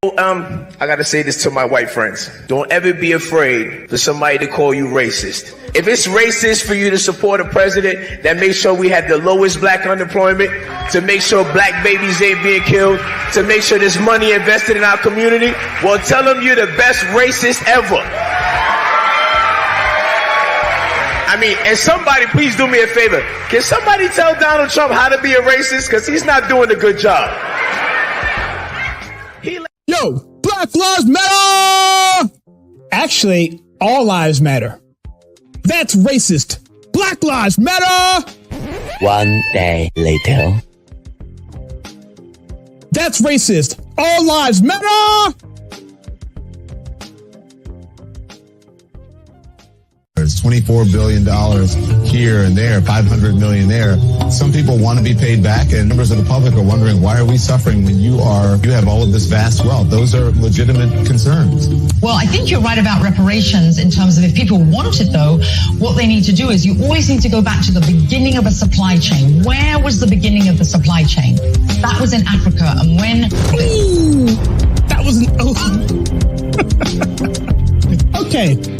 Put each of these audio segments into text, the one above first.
I gotta say this to my white friends. Don't ever be afraid for somebody to call you racist. If it's racist for you to support a president that makes sure we have the lowest black unemployment, to make sure black babies ain't being killed, to make sure there's money invested in our community, well, tell them you're the best racist ever. I mean, and somebody, please do me a favor. Can somebody tell Donald Trump how to be a racist? Because he's not doing a good job. Yo, Black Lives Matter! Actually, all lives matter. That's racist. Black Lives Matter! One day later. That's racist. All lives matter! There's $24 billion here and there, $500 million there. Some people want to be paid back, and members of the public are wondering, why are we suffering when you have all of this vast wealth? Those are legitimate concerns. Well, I think you're right about reparations in terms of if people want it, though, what they need to do is you always need to go back to the beginning of a supply chain. Where was the beginning of the supply chain? That was in Africa, and when... Ooh, that was an... Okay.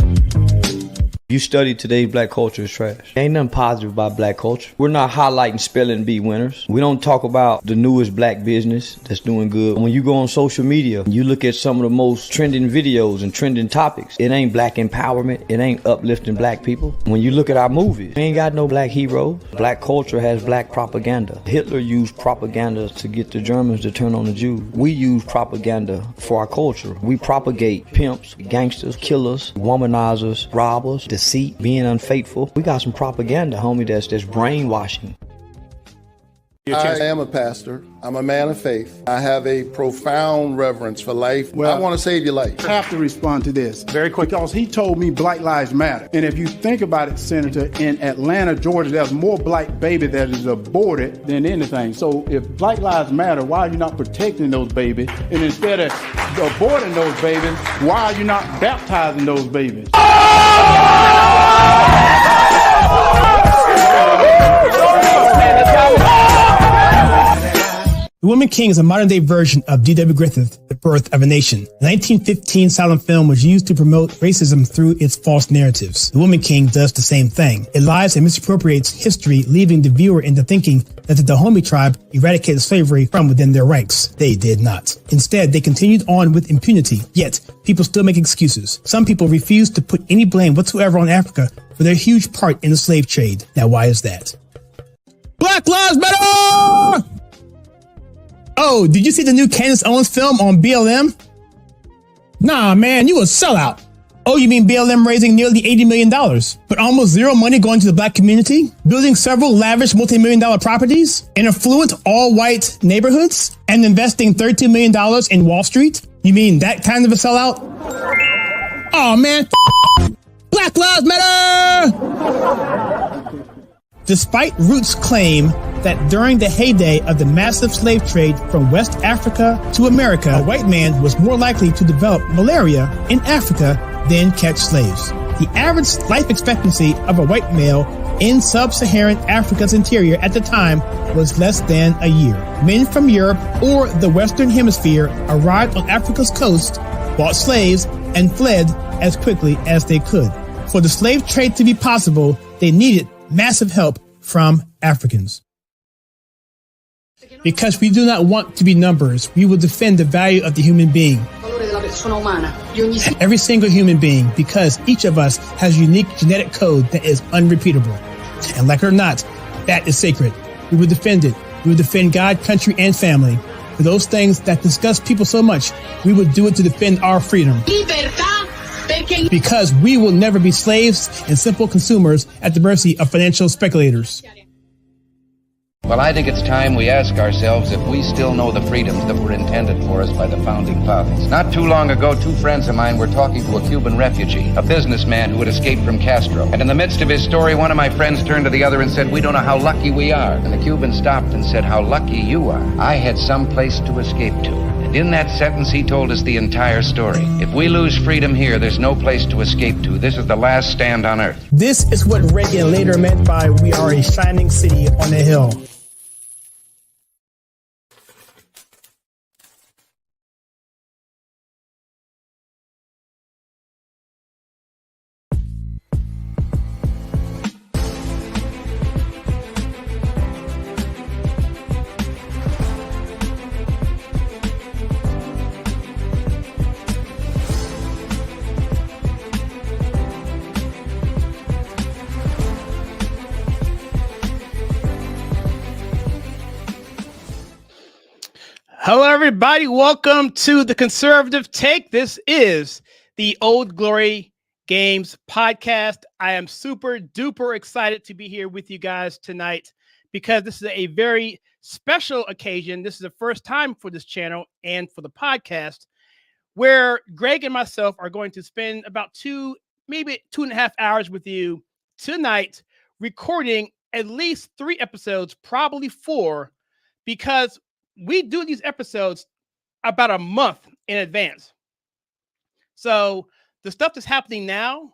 You study today's black culture is trash. Ain't nothing positive about black culture. We're not highlighting spelling bee winners. We don't talk about the newest black business that's doing good. When you go on social media, you look at some of the most trending videos and trending topics. It ain't black empowerment. It ain't uplifting black people. When you look at our movies, we ain't got no black heroes. Black culture has black propaganda. Hitler used propaganda to get the Germans to turn on the Jews. We use propaganda for our culture. We propagate pimps, gangsters, killers, womanizers, robbers, deceit, being unfaithful. We got some propaganda, homie, that's brainwashing. I am a pastor. I'm a man of faith. I have a profound reverence for life. Well, I want to save your life. I have to respond to this very quick because he told me Black Lives Matter. And if you think about it, Senator, in Atlanta, Georgia, there's more black baby that is aborted than anything. So if Black Lives Matter, why are you not protecting those babies? And instead of aborting those babies, why are you not baptizing those babies? The Woman King is a modern-day version of D.W. Griffith's The Birth of a Nation. The 1915 silent film was used to promote racism through its false narratives. The Woman King does the same thing. It lies and misappropriates history, leaving the viewer into thinking that the Dahomey tribe eradicated slavery from within their ranks. They did not. Instead, they continued on with impunity. Yet, people still make excuses. Some people refuse to put any blame whatsoever on Africa for their huge part in the slave trade. Now, why is that? Black Lives Matter! Oh, did you see the new Candace Owens film on BLM? Nah, man, you a sellout. Oh, you mean BLM raising nearly $80 million, but almost zero money going to the black community? Building several lavish multi-million-dollar properties in affluent all-white neighborhoods and investing $32 million in Wall Street? You mean that kind of a sellout? Oh, man, Black Lives Matter! Despite Roots' claim that during the heyday of the massive slave trade from West Africa to America, a white man was more likely to develop malaria in Africa than catch slaves. The average life expectancy of a white male in sub-Saharan Africa's interior at the time was less than a year. Men from Europe or the Western Hemisphere arrived on Africa's coast, bought slaves, and fled as quickly as they could. For the slave trade to be possible, they needed massive help from Africans. Because we do not want to be numbers, we will defend the value of the human being. Every single human being, because each of us has a unique genetic code that is unrepeatable. And like it or not, that is sacred. We will defend it. We will defend God, country, and family. For those things that disgust people so much, we will do it to defend our freedom. Because we will never be slaves and simple consumers at the mercy of financial speculators. Well, I think it's time we ask ourselves if we still know the freedoms that were intended for us by the founding fathers. Not too long ago, two friends of mine were talking to a Cuban refugee, a businessman who had escaped from Castro. And in the midst of his story, one of my friends turned to the other and said, "We don't know how lucky we are." And the Cuban stopped and said, "How lucky you are. I had some place to escape to." And in that sentence, he told us the entire story. If we lose freedom here, there's no place to escape to. This is the last stand on earth. This is what Reagan later meant by "we are a shining city on a hill." Hello, everybody. Welcome to the Conservative Take. This is the Old Glory Games podcast. I am super duper excited to be here with you guys tonight because this is a very special occasion. This is the first time for this channel and for the podcast where Greg and myself are going to spend about maybe 2.5 hours with you tonight, recording at least 3 episodes, probably 4, because we do these episodes about a month in advance. So the stuff that's happening now,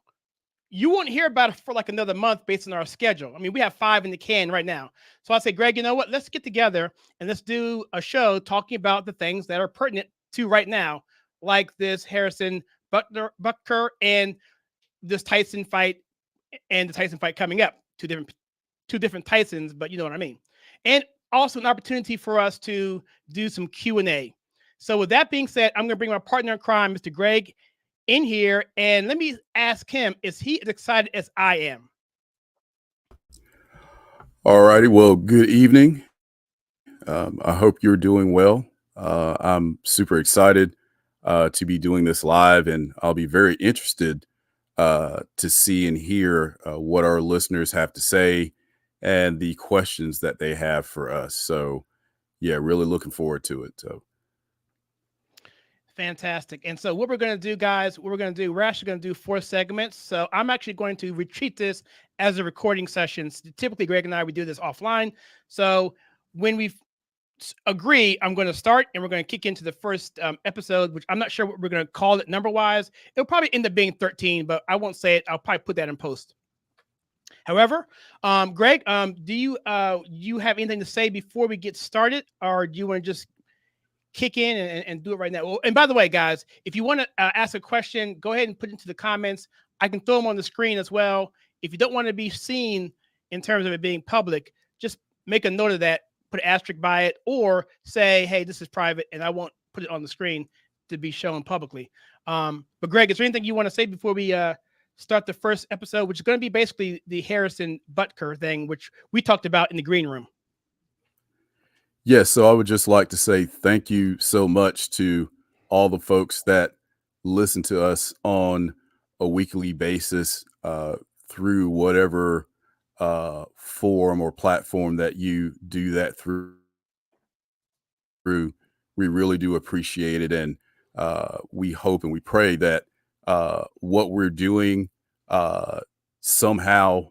you won't hear about it for like another month based on our schedule. I mean, we have 5 in the can right now. So I say, Greg, you know what? Let's get together and let's do a show talking about the things that are pertinent to right now, like this Harrison Butker and this Tyson fight and the Tyson fight coming up. Two different Tysons, but you know what I mean. And also an opportunity for us to do some Q&A. So with that being said, I'm going to bring my partner in crime, Mr. Greg, in here. And let me ask him, is he as excited as I am? All righty. Well, good evening. I hope you're doing well. I'm super excited to be doing this live, and I'll be very interested to see and hear what our listeners have to say and the questions that they have for us. So yeah, really looking forward to it. So fantastic. And so what we're going to do, guys, we're actually going to do 4 segments. So I'm actually going to retreat this as a recording session. Typically, Greg and I, we do this offline. So when we agree, I'm going to start and we're going to kick into the first episode, which I'm not sure what we're going to call it number wise. It'll probably end up being 13, but I won't say it. I'll probably put that in post. However, Greg, do you have anything to say before we get started, or do you want to just kick in and do it right now? Well, and by the way, guys, if you want to ask a question, go ahead and put it into the comments. I can throw them on the screen as well. If you don't want to be seen in terms of it being public, just make a note of that, put an asterisk by it, or say, hey, this is private, and I won't put it on the screen to be shown publicly. But Greg, is there anything you want to say before we start the first episode, which is going to be basically the Harrison Butker thing, which we talked about in the green room? yes, so I would just like to say thank you so much to all the folks that listen to us on a weekly basis through whatever forum or platform that you do that through. We really do appreciate it, and we hope and we pray that what we're doing somehow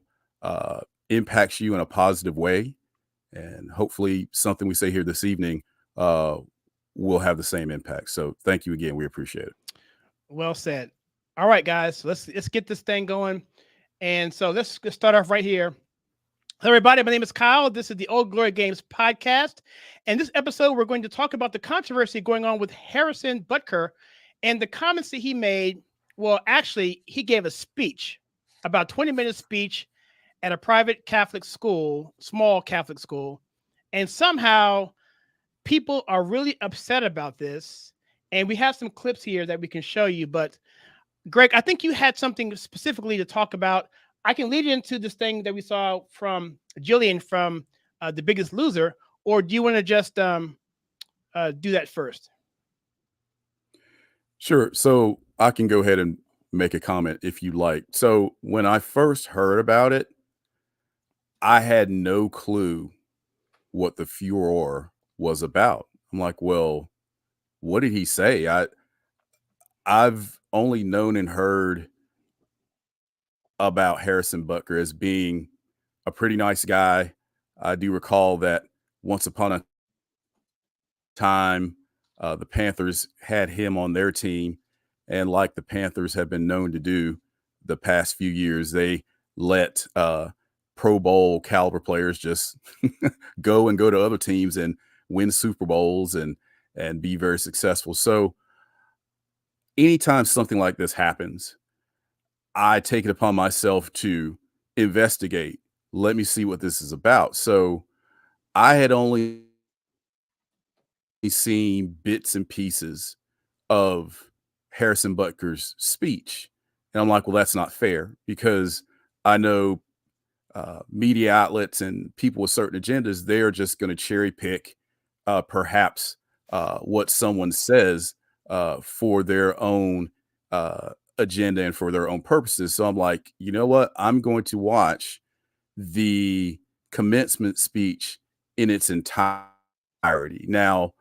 impacts you in a positive way, and hopefully something we say here this evening will have the same impact. So thank you again. We appreciate it. Well said. All right, guys, let's get this thing going. And so let's start off right here. Hello, everybody. My name is Kyle. This is the Old Glory Games podcast. And this episode, we're going to talk about the controversy going on with Harrison Butker and the comments that he made. Well, actually, he gave a speech, about 20-minute speech at a private Catholic school, small Catholic school. And somehow people are really upset about this. And we have some clips here that we can show you. But Greg, I think you had something specifically to talk about. I can lead into this thing that we saw from Jillian from The Biggest Loser, or do you want to just do that first? Sure. So I can go ahead and make a comment if you like. So when I first heard about it, I had no clue what the furor was about. I'm like, well, what did he say? I've only known and heard about Harrison Butker as being a pretty nice guy. I do recall that once upon a time, the Panthers had him on their team. And like the Panthers have been known to do the past few years, they let Pro Bowl caliber players just go to other teams and win Super Bowls and be very successful. So anytime something like this happens, I take it upon myself to investigate. Let me see what this is about. So I had only seen bits and pieces of Harrison Butker's speech. And I'm like, well, that's not fair, because I know media outlets and people with certain agendas, they're just going to cherry pick perhaps what someone says for their own agenda and for their own purposes. So I'm like, you know what? I'm going to watch the commencement speech in its entirety. Now,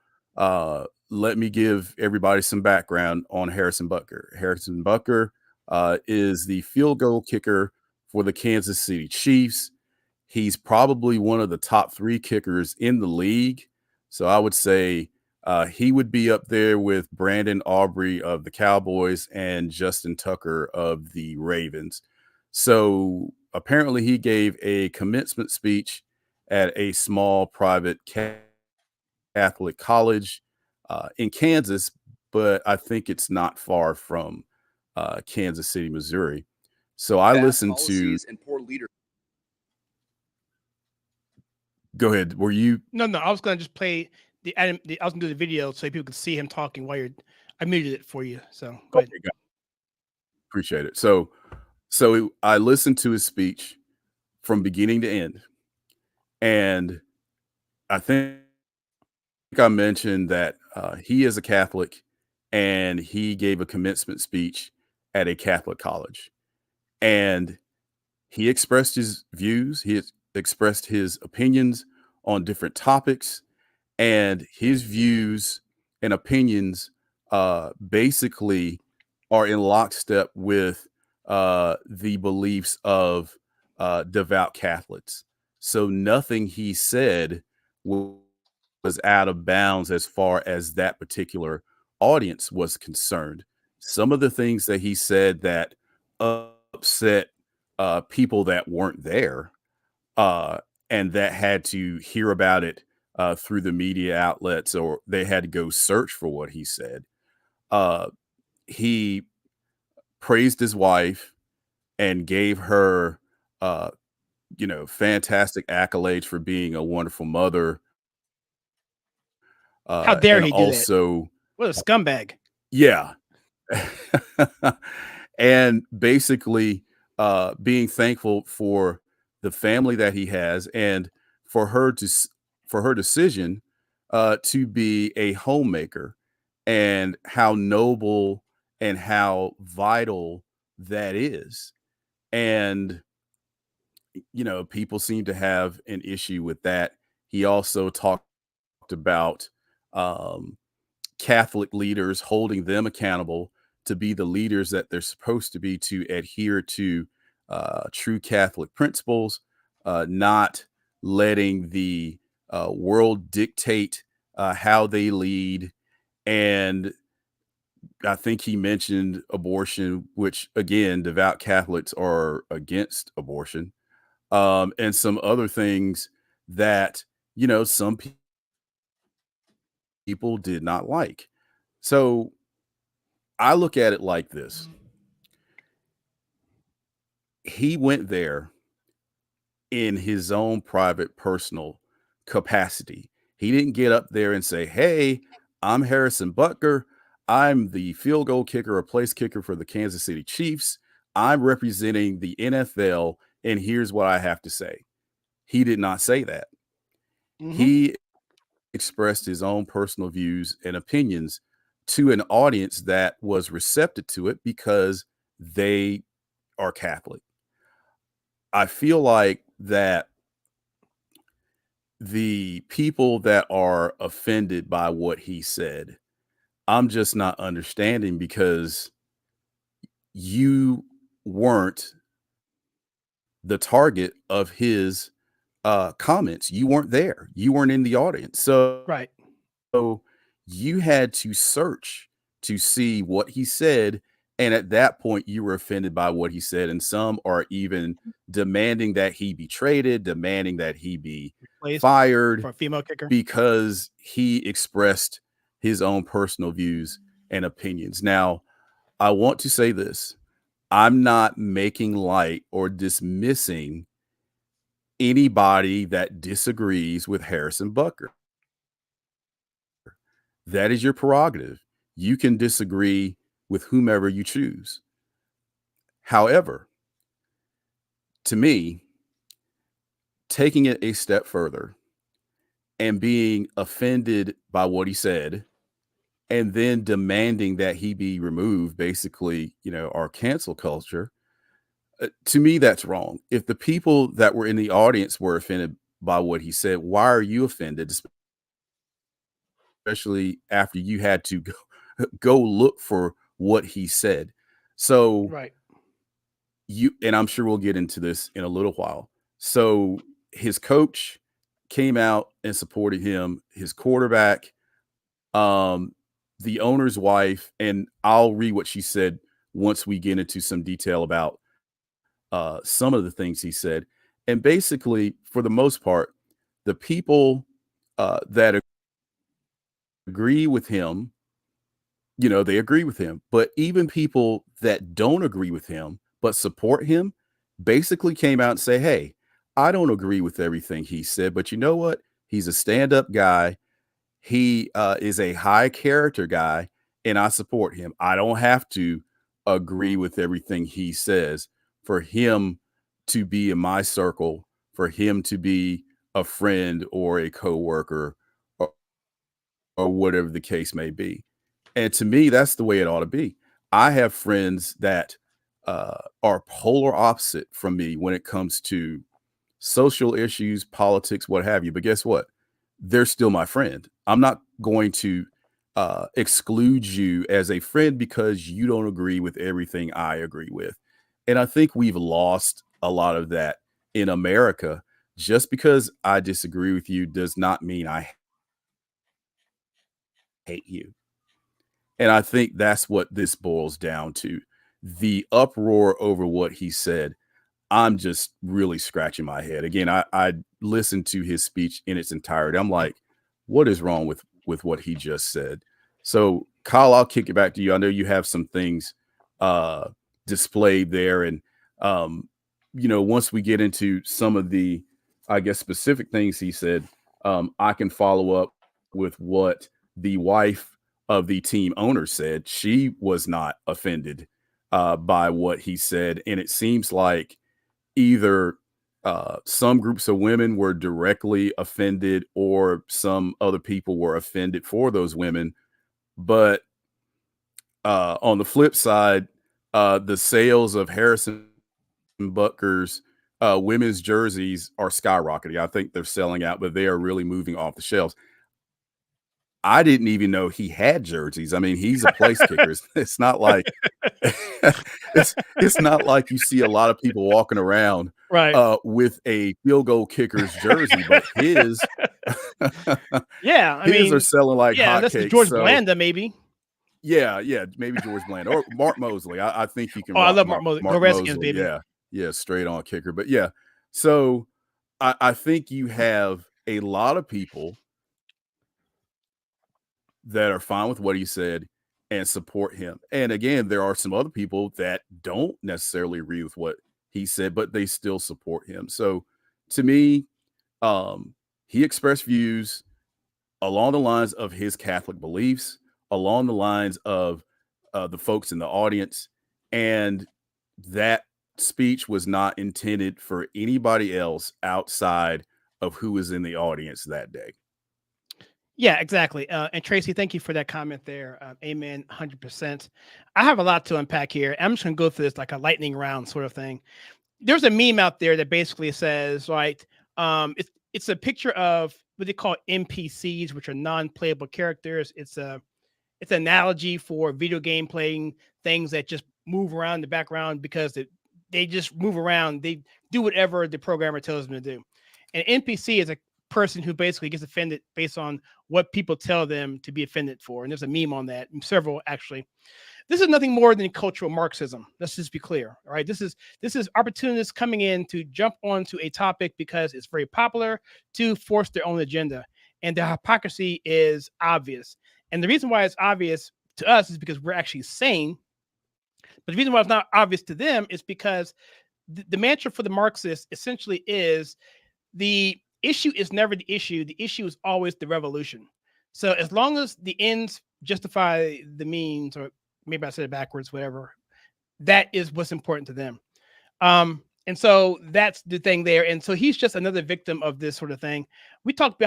let me give everybody some background on Harrison Butker. Harrison Butker is the field goal kicker for the Kansas City Chiefs. He's probably one of the top 3 kickers in the league. So I would say he would be up there with Brandon Aubrey of the Cowboys and Justin Tucker of the Ravens. So apparently he gave a commencement speech at a small private Catholic college in Kansas, but I think it's not far from Kansas City, Missouri. So I listened to and poor leader. Go ahead. Were you? No. I was going to just play I was going to do the video so people could see him talking while I muted it for you. So go ahead. Okay, appreciate it. So I listened to his speech from beginning to end. And I think I mentioned that he is a Catholic and he gave a commencement speech at a Catholic college. And he expressed his views. He expressed his opinions on different topics. And his views and opinions basically are in lockstep with the beliefs of devout Catholics. So nothing he said was out of bounds as far as that particular audience was concerned. Some of the things that he said that upset people that weren't there and that had to hear about it through the media outlets, or they had to go search for what he said. He praised his wife and gave her, fantastic accolades for being a wonderful mother. How dare he do also, that? What a scumbag. Yeah. And basically being thankful for the family that he has and for her decision to be a homemaker, and how noble and how vital that is. And people seem to have an issue with that. He also talked about Catholic leaders holding them accountable to be the leaders that they're supposed to be, to adhere to true Catholic principles, not letting the world dictate how they lead. And I think he mentioned abortion, which again, devout Catholics are against abortion, and some other things that, some people did not like. So I look at it like this. He went there in his own private, personal capacity. He didn't get up there and say, "Hey, I'm Harrison Butker. I'm the field goal kicker or place kicker for the Kansas City Chiefs. I'm representing the NFL, and here's what I have to say." He did not say that. Mm-hmm. He expressed his own personal views and opinions to an audience that was receptive to it because they are Catholic. I feel like that the people that are offended by what he said, I'm just not understanding, because you weren't the target of his comments. You weren't there. You weren't in the audience. So, right. So you had to search to see what he said. And at that point, you were offended by what he said. And some are even demanding that he be traded, demanding that he be fired for a female kicker because he expressed his own personal views and opinions. Now, I want to say this. I'm not making light or dismissing anybody that disagrees with Harrison Butker. That is your prerogative. You can disagree with whomever you choose. However, to me, taking it a step further, and being offended by what he said and then demanding that he be removed, basically, our cancel culture. To me, that's wrong. If the people that were in the audience were offended by what he said, why are you offended? Especially after you had to go look for what he said. So Right. and I'm sure we'll get into this in a little while. So his coach came out and supported him, his quarterback, the owner's wife, and I'll read what she said once we get into some detail about some of the things he said. And basically, for the most part, the people that agree with him, they agree with him. But even people that don't agree with him but support him basically came out and say, hey, I don't agree with everything he said, but you know what? He's a stand-up guy. He is a high character guy, and I support him. I don't have to agree with everything he says for him to be in my circle, for him to be a friend or a coworker or whatever the case may be. And to me, that's the way it ought to be. I have friends that are polar opposite from me when it comes to social issues, politics, what have you. But guess what? They're still my friend. I'm not going to exclude you as a friend because you don't agree with everything I agree with. And I think we've lost a lot of that in America. Just because I disagree with you does not mean I hate you. And I think that's what this boils down to. The uproar over what he said, I'm just really scratching my head. Again, I listened to his speech in its entirety. I'm like, what is wrong with what he just said? So, Kyle, I'll kick it back to you. I know you have some things displayed there. And, once we get into some of the, I guess, specific things he said, I can follow up with what the wife of the team owner said. She was not offended by what he said. And it seems like either some groups of women were directly offended or some other people were offended for those women. But on the flip side, the sales of Harrison Butker's women's jerseys are skyrocketing. I think they're selling out, but they are really moving off the shelves. I didn't even know he had jerseys. I mean, he's a place kicker. It's not like it's not like you see a lot of people walking around with a field goal kicker's jersey, but his his are selling like hotcakes. George Blanda, maybe. Yeah, maybe George Blanda or Mark Mosley. I think you can. I love Mark Mosley. Mark Mosley, baby. Yeah, straight on kicker. But yeah, so I think you have a lot of people that are fine with what he said and support him. And again, there are some other people that don't necessarily agree with what he said, but they still support him. So to me, he expressed views along the lines of his Catholic beliefs, along the lines of the folks in the audience. And that speech was not intended for anybody else outside of who was in the audience that day. Yeah, exactly. And Tracy, thank you for that comment there. Amen. 100%. I have a lot to unpack here. I'm just going to go through this like a lightning round sort of thing. There's a meme out there that basically says, right, it's a picture of what they call NPCs, which are non-playable characters. It's an analogy for video game playing things that just move around in the background because they just move around. They do whatever the programmer tells them to do. An NPC is a person who basically gets offended based on what people tell them to be offended for. And there's a meme on that, several actually. This is nothing more than cultural Marxism. Let's just be clear. All right. This is opportunists coming in to jump onto a topic because it's very popular to force their own agenda. And the hypocrisy is obvious. And the reason why it's obvious to us is because we're actually sane. But the reason why it's not obvious to them is because the mantra for the Marxists essentially is the issue is never the issue. The issue is always the revolution. So as long as the ends justify the means, or maybe I said it backwards, whatever, that is what's important to them. And so that's the thing there. And so he's just another victim of this sort of thing. We talked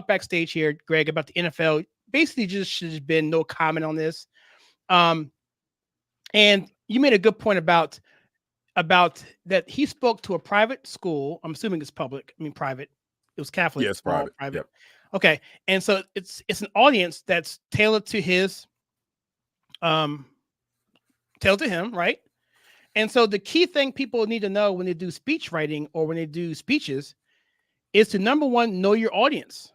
backstage here, Greg, about the NFL. Basically, just should have been no comment on this. And you made a good point about that he spoke to a private school. I'm assuming it's public. I mean, private. It was Catholic. Yes, private. Yep. Okay. And so it's an audience that's tailored to his, tailored to him, right? And so the key thing people need to know when they do speech writing or when they do speeches is to, number one, know your audience.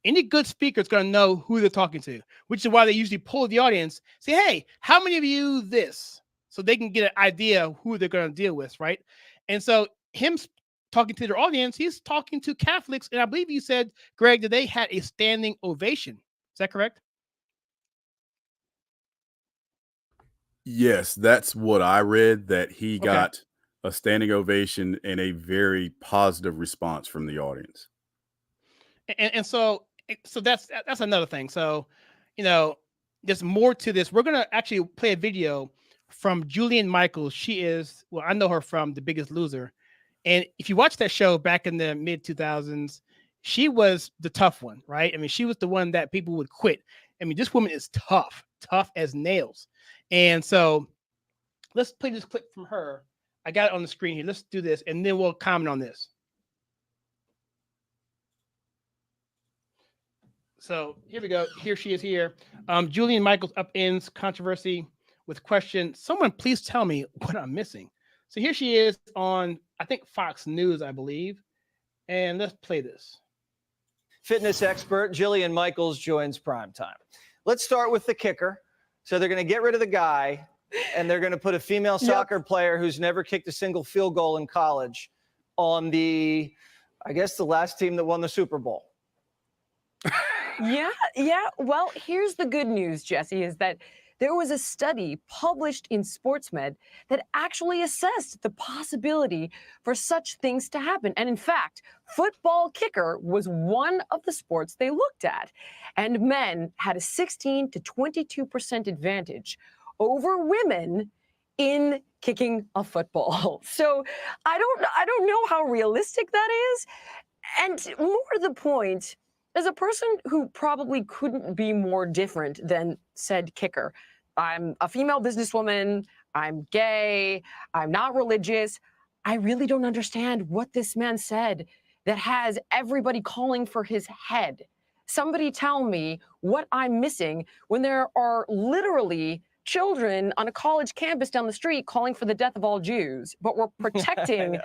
Any good speaker is going to know who they're talking to, which is why they usually pull the audience, say, hey, how many of you this? So they can get an idea of who they're going to deal with, right? And so him talking to their audience, he's talking to Catholics. And I believe you said, Greg, that they had a standing ovation. Is that correct? Yes, that's what I read, that he got a standing ovation and a very positive response from the audience. And so that's another thing. So, there's more to this. We're going to actually play a video from Jillian Michaels. She is, well, I know her from The Biggest Loser. And if you watch that show back in the mid 2000s, she was the tough one, right? I mean, she was the one that people would quit. I mean, this woman is tough as nails. And so let's play this clip from her. I got it on the screen here. Let's do this, and then we'll comment on this. So here we go. Here she is here. Jillian Michaels upends controversy with question, someone please tell me what I'm missing. So here she is on, I think, Fox News, I believe. And let's play this. Fitness expert Jillian Michaels joins Primetime. Let's start with the kicker. So they're going to get rid of the guy, and they're going to put a female soccer player who's never kicked a single field goal in college on the last team that won the Super Bowl. Yeah. Well, here's the good news, Jesse, is that there was a study published in SportsMed that actually assessed the possibility for such things to happen. And in fact, football kicker was one of the sports they looked at. And men had a 16 to 22% advantage over women in kicking a football. So I don't know how realistic that is. And more to the point, as a person who probably couldn't be more different than said kicker, I'm a female businesswoman, I'm gay, I'm not religious. I really don't understand what this man said that has everybody calling for his head. Somebody tell me what I'm missing when there are literally children on a college campus down the street calling for the death of all Jews, but we're protecting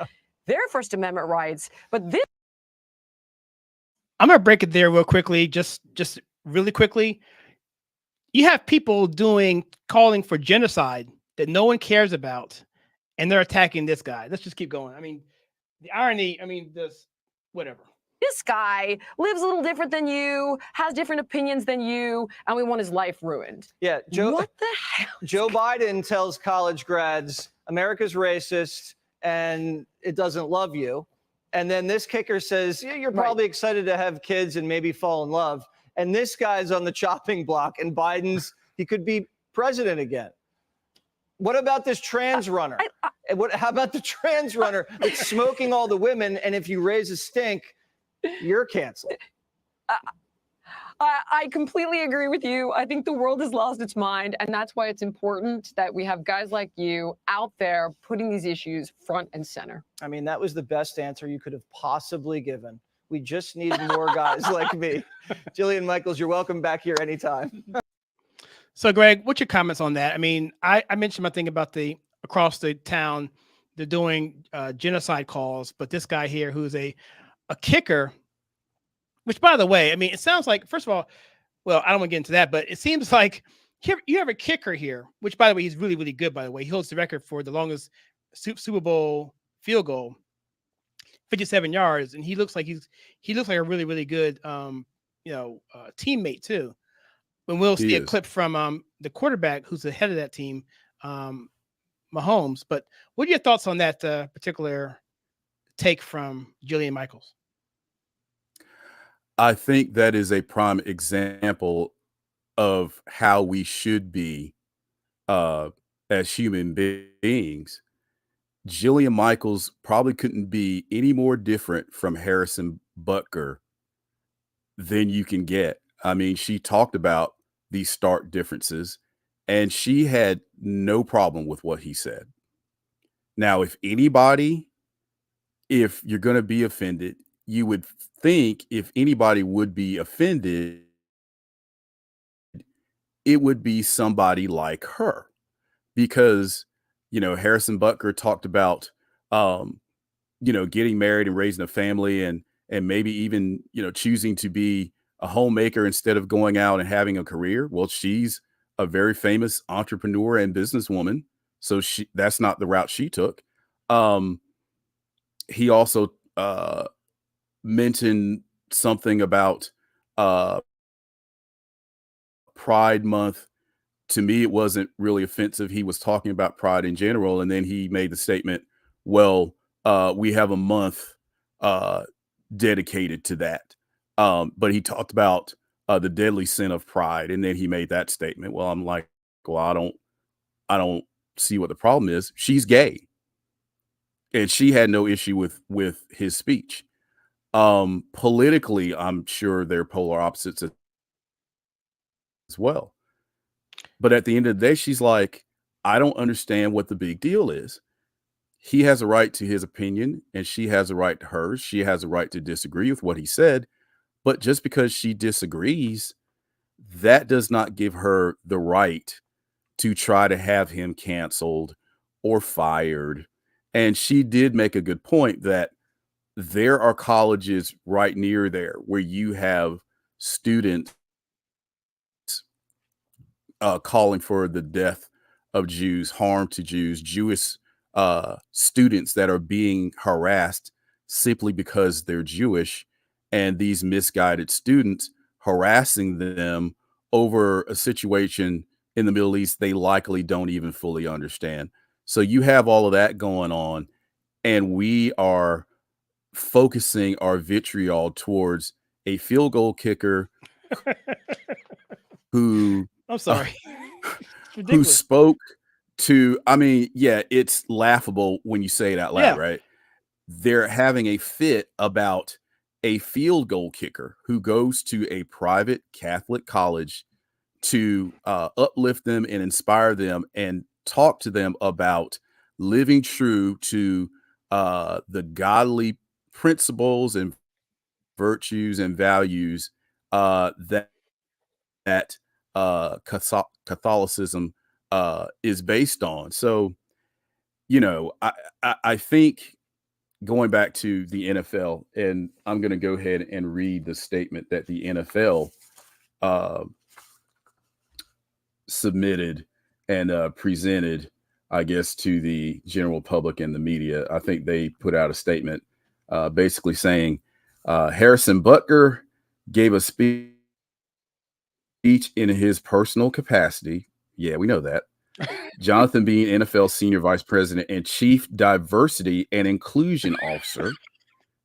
their First Amendment rights. But this... I'm going to break it there real quickly, just really quickly. You have people calling for genocide that no one cares about, and they're attacking this guy. Let's just keep going. I mean, the irony, whatever. This guy lives a little different than you, has different opinions than you, and we want his life ruined. Yeah, what the hell? Joe Biden tells college grads, America's racist and it doesn't love you. And then this kicker says, yeah, you're probably excited to have kids and maybe fall in love. And this guy's on the chopping block, and he could be president again. What about this trans runner? How about the trans runner that's smoking all the women, and if you raise a stink, you're canceled? I completely agree with you. I think the world has lost its mind, and that's why it's important that we have guys like you out there putting these issues front and center. I mean, that was the best answer you could have possibly given. We just need more guys like me. Jillian Michaels, you're welcome back here anytime. So, Greg, what's your comments on that? I mean, I mentioned my thing about across the town, they're doing genocide calls, but this guy here who's a kicker, which, by the way, I mean, it sounds like, first of all, well, I don't want to get into that, but it seems like you have a kicker here, which, by the way, he's really, really good, by the way. He holds the record for the longest Super Bowl field goal, 57 yards, and he looks like a really, really good teammate too. When we'll see a clip from the quarterback who's the head of that team, Mahomes. But what are your thoughts on that particular take from Jillian Michaels? I think that is a prime example of how we should be as human beings. Jillian Michaels probably couldn't be any more different from Harrison Butker than you can get. I mean, she talked about these stark differences, and she had no problem with what he said. Now, if you're going to be offended, you would think if anybody would be offended, it would be somebody like her, because, Harrison Butker talked about, getting married and raising a family, and maybe even, choosing to be a homemaker instead of going out and having a career. Well, she's a very famous entrepreneur and businesswoman, so that's not the route she took. He also mentioned something about Pride Month. To me, it wasn't really offensive. He was talking about pride in general, and then he made the statement, well, we have a month dedicated to that. But he talked about the deadly sin of pride, and then he made that statement. Well, I'm like, well, I don't see what the problem is. She's gay, and she had no issue with his speech. Politically, I'm sure they're polar opposites as well. But at the end of the day, she's like, I don't understand what the big deal is. He has a right to his opinion, and she has a right to hers. She has a right to disagree with what he said. But just because she disagrees, that does not give her the right to try to have him canceled or fired. And she did make a good point that there are colleges right near there where you have students calling for the death of Jews, harm to Jews, Jewish students that are being harassed simply because they're Jewish, and these misguided students harassing them over a situation in the Middle East they likely don't even fully understand. So you have all of that going on, and we are focusing our vitriol towards a field goal kicker who I'm sorry. who spoke to, I mean, yeah, it's laughable when you say it out loud, right? They're having a fit about a field goal kicker who goes to a private Catholic college to uplift them and inspire them and talk to them about living true to the godly principles and virtues and values that Catholicism is based on. So, I think, going back to the NFL, and I'm going to go ahead and read the statement that the NFL submitted and presented, I guess, to the general public and the media. I think they put out a statement basically saying Harrison Butker gave a speech in his personal capacity. Yeah, we know that. Jonathan Bean, NFL Senior Vice President and Chief Diversity and Inclusion Officer,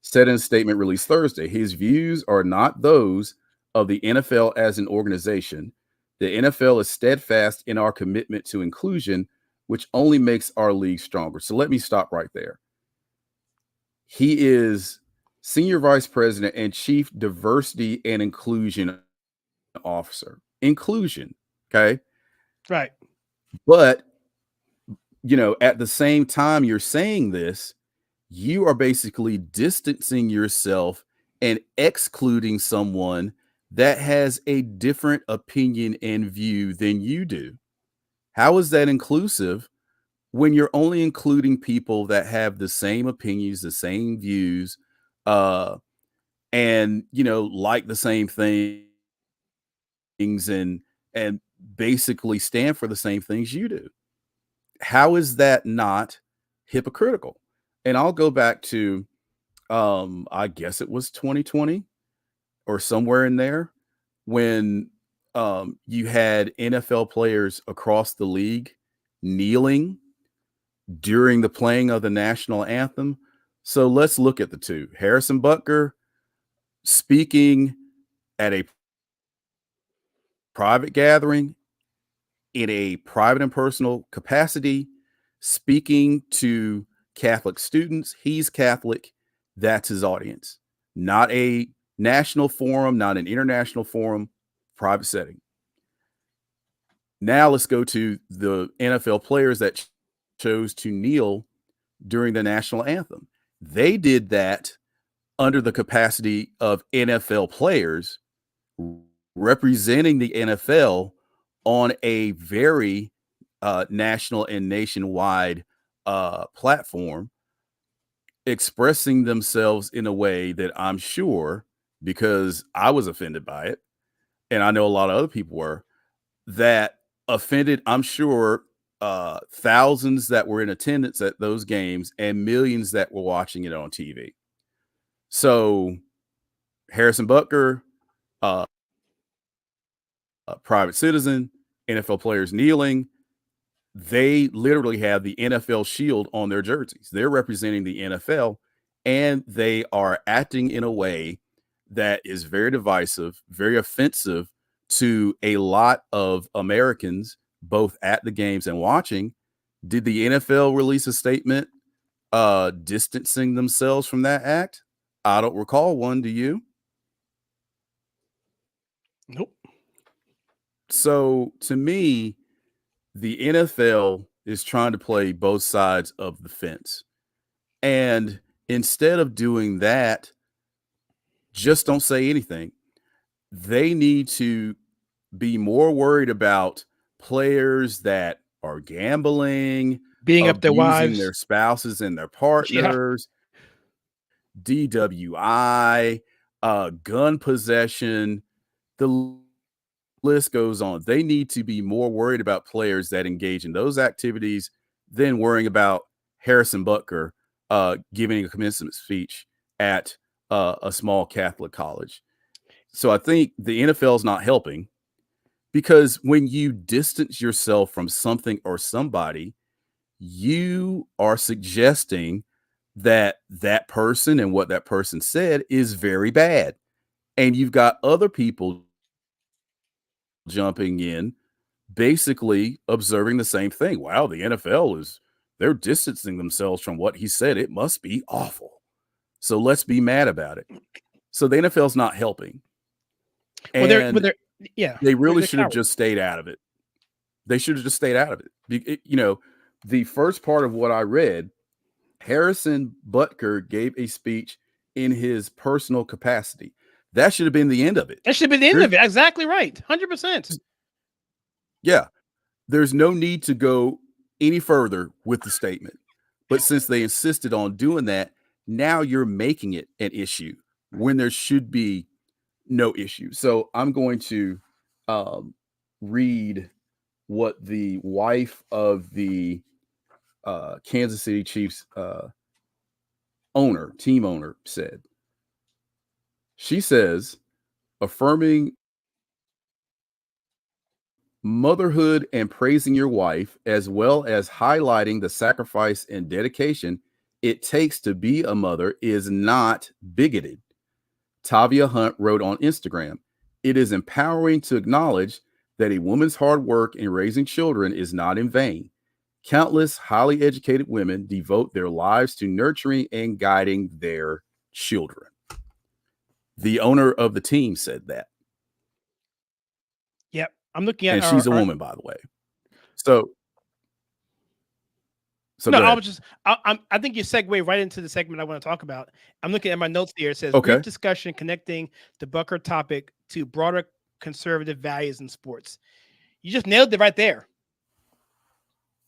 said in a statement released Thursday, his views are not those of the NFL as an organization. The NFL is steadfast in our commitment to inclusion, which only makes our league stronger. So let me stop right there. He is Senior Vice President and Chief Diversity and Inclusion Officer. Inclusion, okay? Right. But, at the same time you're saying this, you are basically distancing yourself and excluding someone that has a different opinion and view than you do. How is that inclusive when you're only including people that have the same opinions, the same views, and, like the same things and basically stand for the same things you do? How is that not hypocritical? And I'll go back to, I guess it was 2020 or somewhere in there, when you had NFL players across the league kneeling during the playing of the national anthem. So let's look at the two. Harrison Butker speaking at a private gathering in a private and personal capacity, speaking to Catholic students. He's Catholic. That's his audience. Not a national forum, not an international forum, private setting. Now let's go to the NFL players that chose to kneel during the national anthem. They did that under the capacity of NFL players representing the NFL on a very national and nationwide platform, expressing themselves in a way that I'm sure, because I was offended by it, and I know a lot of other people were, that offended, I'm sure, thousands that were in attendance at those games and millions that were watching it on TV. So Harrison Butker, a private citizen, NFL players kneeling, they literally have the NFL shield on their jerseys. They're representing the NFL, and they are acting in a way that is very divisive, very offensive to a lot of Americans, both at the games and watching. Did the NFL release a statement distancing themselves from that act? I don't recall one. Do you? Nope. So to me, the NFL is trying to play both sides of the fence. And instead of doing that, just don't say anything. They need to be more worried about players that are gambling, beating up their wives, their spouses and their partners, DWI, gun possession. The list goes on. They need to be more worried about players that engage in those activities than worrying about Harrison Butker giving a commencement speech at a small Catholic college. So I think the NFL is not helping, because when you distance yourself from something or somebody, you are suggesting that that person and what that person said is very bad. And you've got other people jumping in, basically observing the same thing. Wow, the NFL they're distancing themselves from what he said. It must be awful. So let's be mad about it. So the NFL is not helping. And they really should have just stayed out of it. They should have just stayed out of it. The first part of what I read, Harrison Butker gave a speech in his personal capacity. That should have been the end of it. That should have been the end of it. Exactly right. 100%. Yeah. There's no need to go any further with the statement. But since they insisted on doing that, now you're making it an issue when there should be no issue. So I'm going to read what the wife of the Kansas City Chiefs team owner said. She says, affirming motherhood and praising your wife, as well as highlighting the sacrifice and dedication it takes to be a mother, is not bigoted. Tavia Hunt wrote on Instagram, it is empowering to acknowledge that a woman's hard work in raising children is not in vain. Countless highly educated women devote their lives to nurturing and guiding their children. The owner of the team said that. Yep. I'm looking at and she's a woman, by the way. So no, I think you segue right into the segment I want to talk about. I'm looking at my notes here. It says, brief discussion connecting the Butker topic to broader conservative values in sports. You just nailed it right there.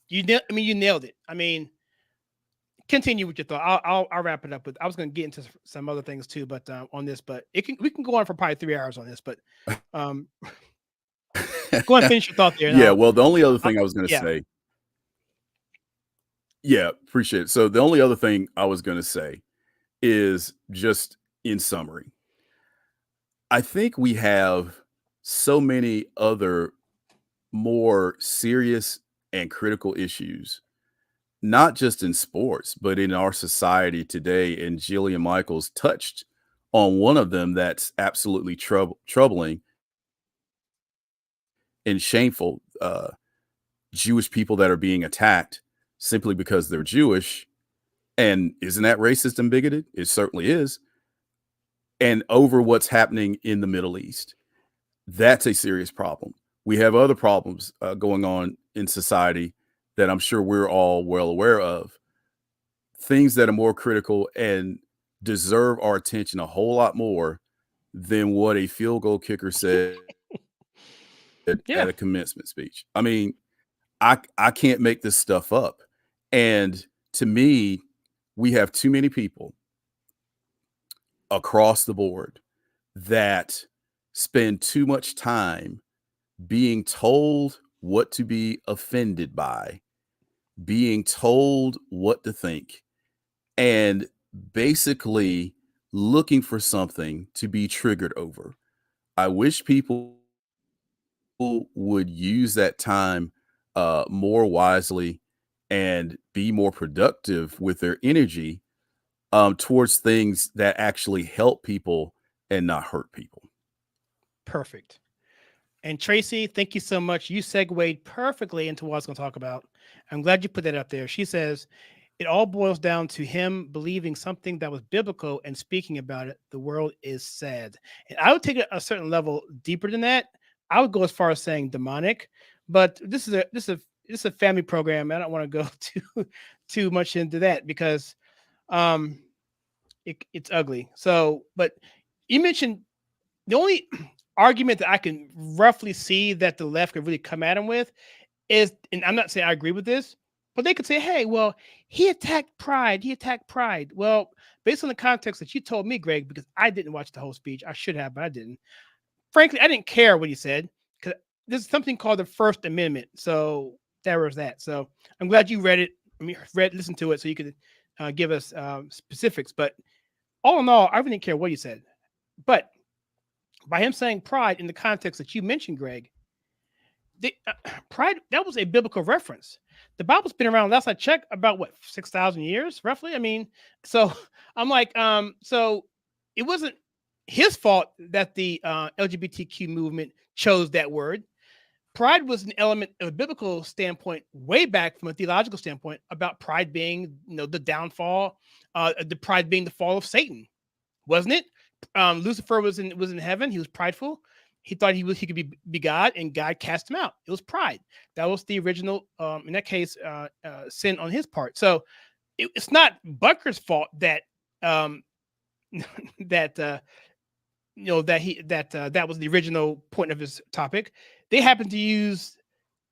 You nailed it. I mean, continue with your thought. I'll wrap it up with. I was going to get into some other things too, but on this, but we can go on for probably 3 hours on this. But go on, finish your thought there. Yeah. Well, the only other thing I was going to say. Yeah, appreciate it. So the only other thing I was going to say is just in summary. I think we have so many other more serious and critical issues, not just in sports, but in our society today. And Jillian Michaels touched on one of them that's absolutely troubling and shameful. Jewish people that are being attacked simply because they're Jewish And isn't that racist and bigoted? It certainly is. And over what's happening in the Middle East, that's a serious problem. We have other problems going on in society that I'm sure we're all well aware of. Things that are more critical and deserve our attention a whole lot more than what a field goal kicker said at a commencement speech. I mean, I can't make this stuff up. And to me, we have too many people across the board that spend too much time being told what to be offended by, being told what to think, and basically looking for something to be triggered over. I wish people would use that time more wisely and be more productive with their energy towards things that actually help people and not hurt people. Perfect. And Tracy, thank you so much. You segued perfectly into what I was going to talk about. I'm glad you put that up there. She says, it all boils down to him believing something that was biblical and speaking about it. The world is sad. And I would take it a certain level deeper than that. I would go as far as saying demonic, but this is a family program. I don't want to go too much into that because it's ugly. So, but you mentioned the only argument that I can roughly see that the left could really come at him with is, and I'm not saying I agree with this, but they could say, hey, well, he attacked pride. He attacked pride. Well, based on the context that you told me, Greg, because I didn't watch the whole speech. I should have, but I didn't. Frankly, I didn't care what he said because there's something called the First Amendment. So there was that. So I'm glad you read it. Listen to it so you could give us specifics. But all in all, I really didn't care what he said. But by him saying pride in the context that you mentioned, Greg, pride, that was a biblical reference. The Bible's been around, last I checked, about 6,000 years, roughly. I mean, so I'm like, so it wasn't his fault that the LGBTQ movement chose that word. Pride was an element of a biblical standpoint way back from a theological standpoint about pride being, the downfall, the pride being the fall of Satan, wasn't it? Lucifer was in heaven. He was prideful. He thought he could be God, and God cast him out. It was pride. That was the original, in that case, sin on his part. So it's not Butker's fault that that was the original point of his topic. They happened to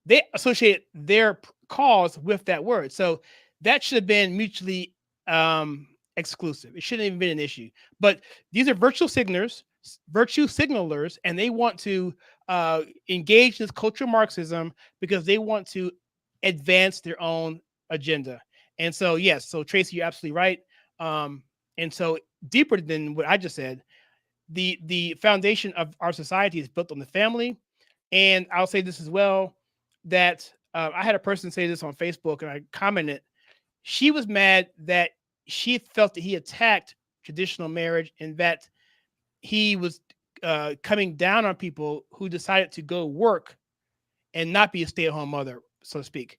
they associated their cause with that word. So that should have been mutually exclusive. It shouldn't even been an issue. But these are virtue signalers, and they want to engage in this cultural Marxism because they want to advance their own agenda. And so, yes, so Tracy, you're absolutely right. And so deeper than what I just said, the foundation of our society is built on the family. And I'll say this as well, that I had a person say this on Facebook, and I commented, she was mad that she felt that he attacked traditional marriage and that he was coming down on people who decided to go work and not be a stay-at-home mother, so to speak.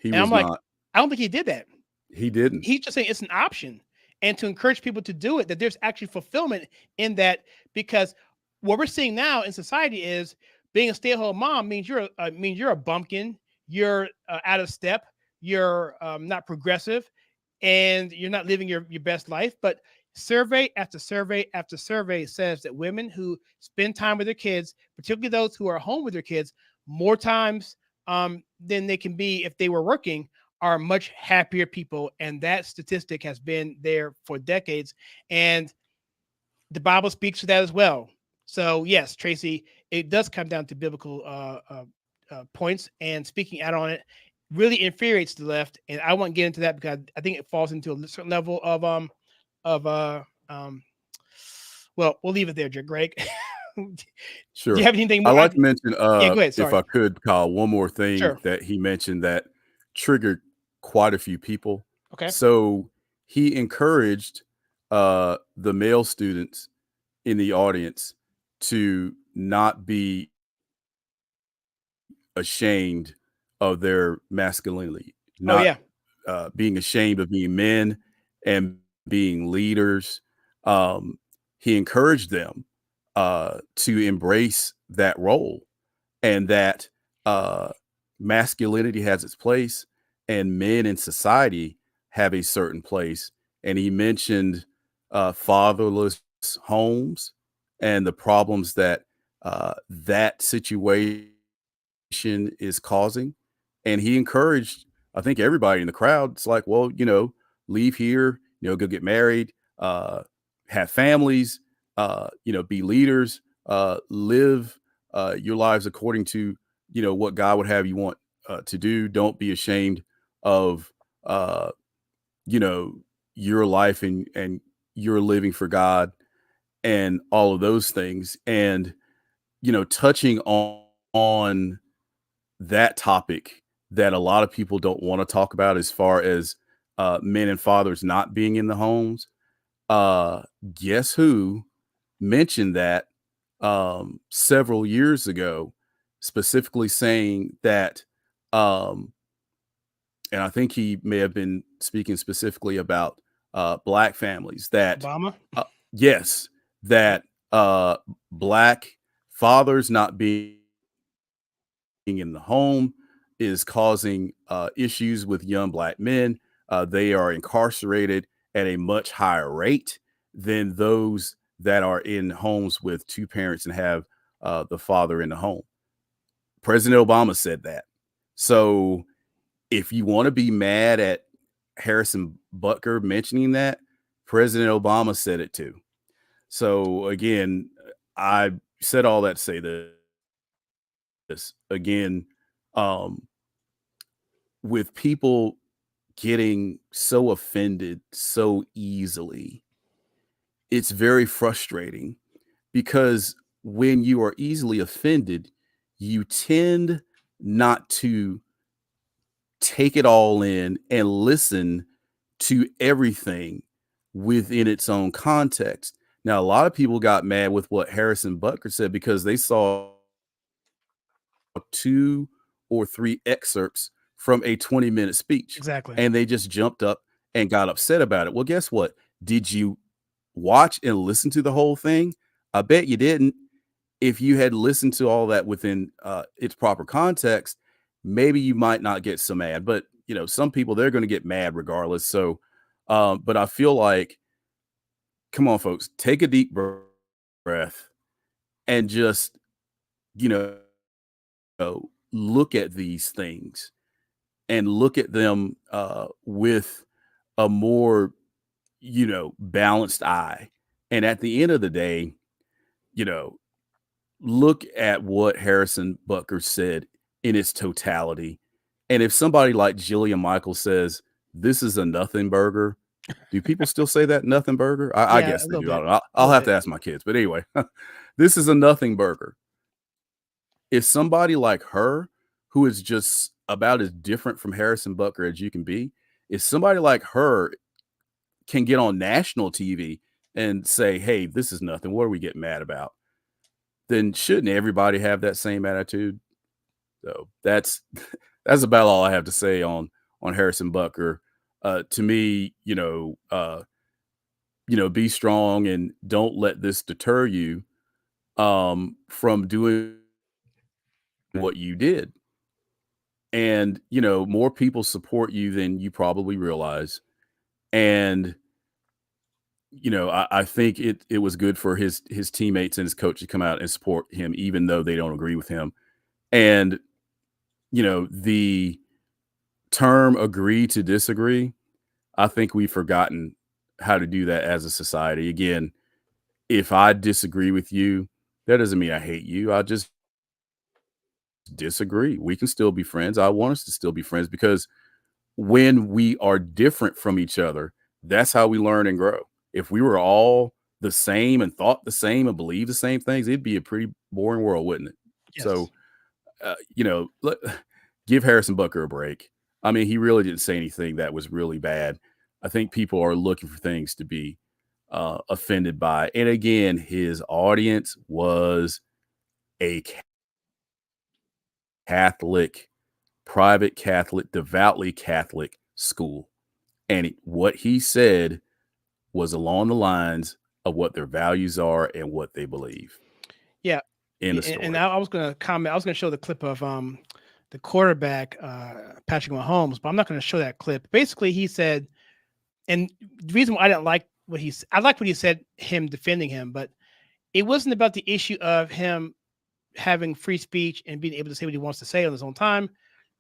I'm like, I don't think he did that. He didn't. He's just saying it's an option, and to encourage people to do it, that there's actually fulfillment in that, because what we're seeing now in society is being a stay-at-home mom means you're a bumpkin, you're out of step, you're not progressive, and you're not living your best life. But survey after survey after survey says that women who spend time with their kids, particularly those who are home with their kids, more times than they can be if they were working, are much happier people. And that statistic has been there for decades. And the Bible speaks to that as well. So yes, Tracy, it does come down to biblical points, and speaking out on it really infuriates the left. And I won't get into that because I think it falls into a certain level of well, we'll leave it there, Greg. Sure. Do you have anything more? I'd like to mention, go ahead, if I could, Kyle, one more thing that he mentioned that triggered quite a few people. Okay. So he encouraged the male students in the audience to not be ashamed of their masculinity, not being ashamed of being men and being leaders. He encouraged them to embrace that role, and that masculinity has its place and men in society have a certain place. And he mentioned fatherless homes and the problems that that situation is causing. And he encouraged, I think, everybody in the crowd. It's like, well, leave here, go get married, have families, be leaders, live your lives according to, what God would have you want to do. Don't be ashamed of, your life and you're living for God and all of those things. And, touching on that topic that a lot of people don't want to talk about, as far as men and fathers not being in the homes. Guess who mentioned that several years ago, specifically saying that, and I think he may have been speaking specifically about Black families, that Obama? Yes, that Black fathers not being in the home is causing issues with young Black men. They are incarcerated at a much higher rate than those that are in homes with two parents and have the father in the home. President Obama said that. So if you want to be mad at Harrison Butker mentioning that, President Obama said it too. So again, I said all that to say this again, with people getting so offended so easily, it's very frustrating, because when you are easily offended, you tend not to take it all in and listen to everything within its own context. Now, a lot of people got mad with what Harrison Butker said because they saw 2 or 3 excerpts from a 20-minute speech. Exactly. And they just jumped up and got upset about it. Well, guess what? Did you watch and listen to the whole thing? I bet you didn't. If you had listened to all that within its proper context, maybe you might not get so mad. But, some people, they're going to get mad regardless. So, but I feel like, come on, folks, take a deep breath and just, look at these things and look at them with a more, balanced eye. And at the end of the day, look at what Harrison Butker said in its totality. And if somebody like Jillian Michaels says, this is a nothing burger, do people still say that, nothing burger? I guess they do. I'll have to ask my kids. But anyway, this is a nothing burger. If somebody like her, who is just about as different from Harrison Butker as you can be, if somebody like her can get on national TV and say, hey, this is nothing, what are we getting mad about? Then shouldn't everybody have that same attitude? So that's about all I have to say on Harrison Butker. To me, be strong and don't let this deter you from doing what you did. And, more people support you than you probably realize. And, I think it was good for his teammates and his coach to come out and support him, even though they don't agree with him. And, the term agree to disagree, I think we've forgotten how to do that as a society. Again, if I disagree with you, that doesn't mean I hate you. I just disagree. We can still be friends. I want us to still be friends, because when we are different from each other, that's how we learn and grow. If we were all the same and thought the same and believed the same things, it'd be a pretty boring world, wouldn't it? Yes. So, give Harrison Butker a break. I mean, he really didn't say anything that was really bad. I think people are looking for things to be offended by. And again, his audience was a Catholic, private Catholic, devoutly Catholic school. And what he said was along the lines of what their values are and what they believe. Yeah. In the story. And I was going to comment. I was going to show the clip of the quarterback, Patrick Mahomes, but I'm not going to show that clip. Basically, he said, and the reason why I didn't like what I liked what he said, him defending him, but it wasn't about the issue of him having free speech and being able to say what he wants to say on his own time,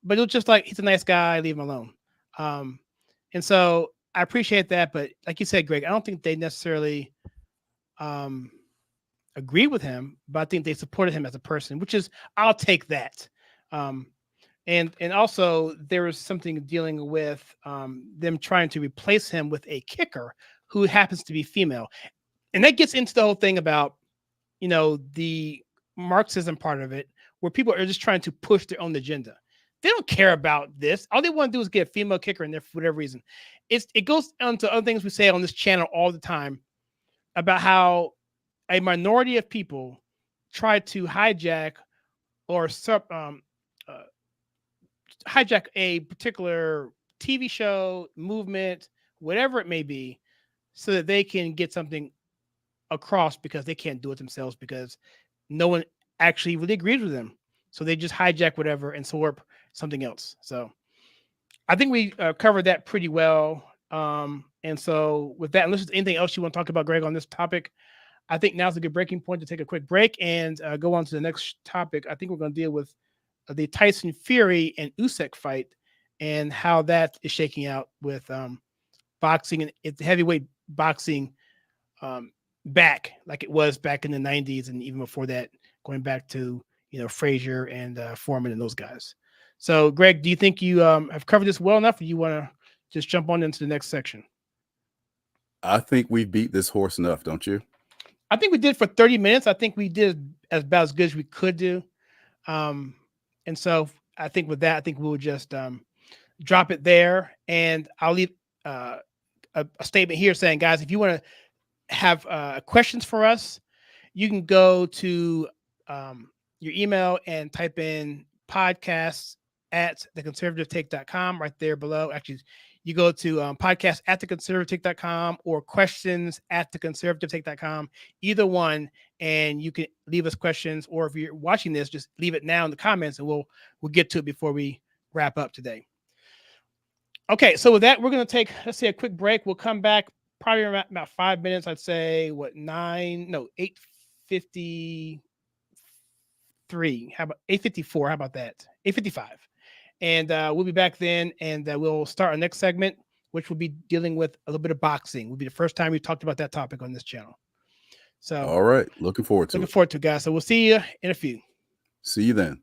but it was just like, he's a nice guy, leave him alone. And so I appreciate that, but like you said, Greg, I don't think they necessarily agreed with him, but I think they supported him as a person, which is, I'll take that. And also there was something dealing with them trying to replace him with a kicker who happens to be female. And that gets into the whole thing about, the Marxism part of it, where people are just trying to push their own agenda. They don't care about this. All they want to do is get a female kicker in there for whatever reason. It goes on to other things we say on this channel all the time about how a minority of people try to hijack or hijack a particular TV show, movement, whatever it may be, so that they can get something across because they can't do it themselves because no one actually really agrees with them. So they just hijack whatever and swarp something else. So I think we covered that pretty well. And so with that, unless there's anything else you want to talk about, Greg, on this topic, I think now's a good breaking point to take a quick break and go on to the next topic. I think we're going to deal with the Tyson Fury and Usyk fight and how that is shaking out with boxing and it's heavyweight boxing back like it was back in the 90s and even before that, going back to Frazier and Foreman and those guys. So, Greg, do you think you have covered this well enough, or you want to just jump on into the next section? I think we've beat this horse enough, don't you? I think we did for 30 minutes. I think we did about as good as we could do. And so I think with that, I think we'll just drop it there. And I'll leave a statement here saying, guys, if you want to have questions for us, you can go to your email and type in podcasts@theconservativetake.com right there below. Actually, you go to podcast@theconservativetake.com or questions@theconservativetake.com, either one, and you can leave us questions, or if you're watching this, just leave it now in the comments and we'll get to it before we wrap up today. Okay, so with that, we're going to take, let's say, a quick break. We'll come back probably about 5 minutes. I'd say 8:53. How about 8:54? How about that? 8:55. And we'll be back then, and we'll start our next segment, which will be dealing with a little bit of boxing. Will be the first time we've talked about that topic on this channel. So, all right, looking forward to it. Looking forward to it, guys. So we'll see you in a few. See you then.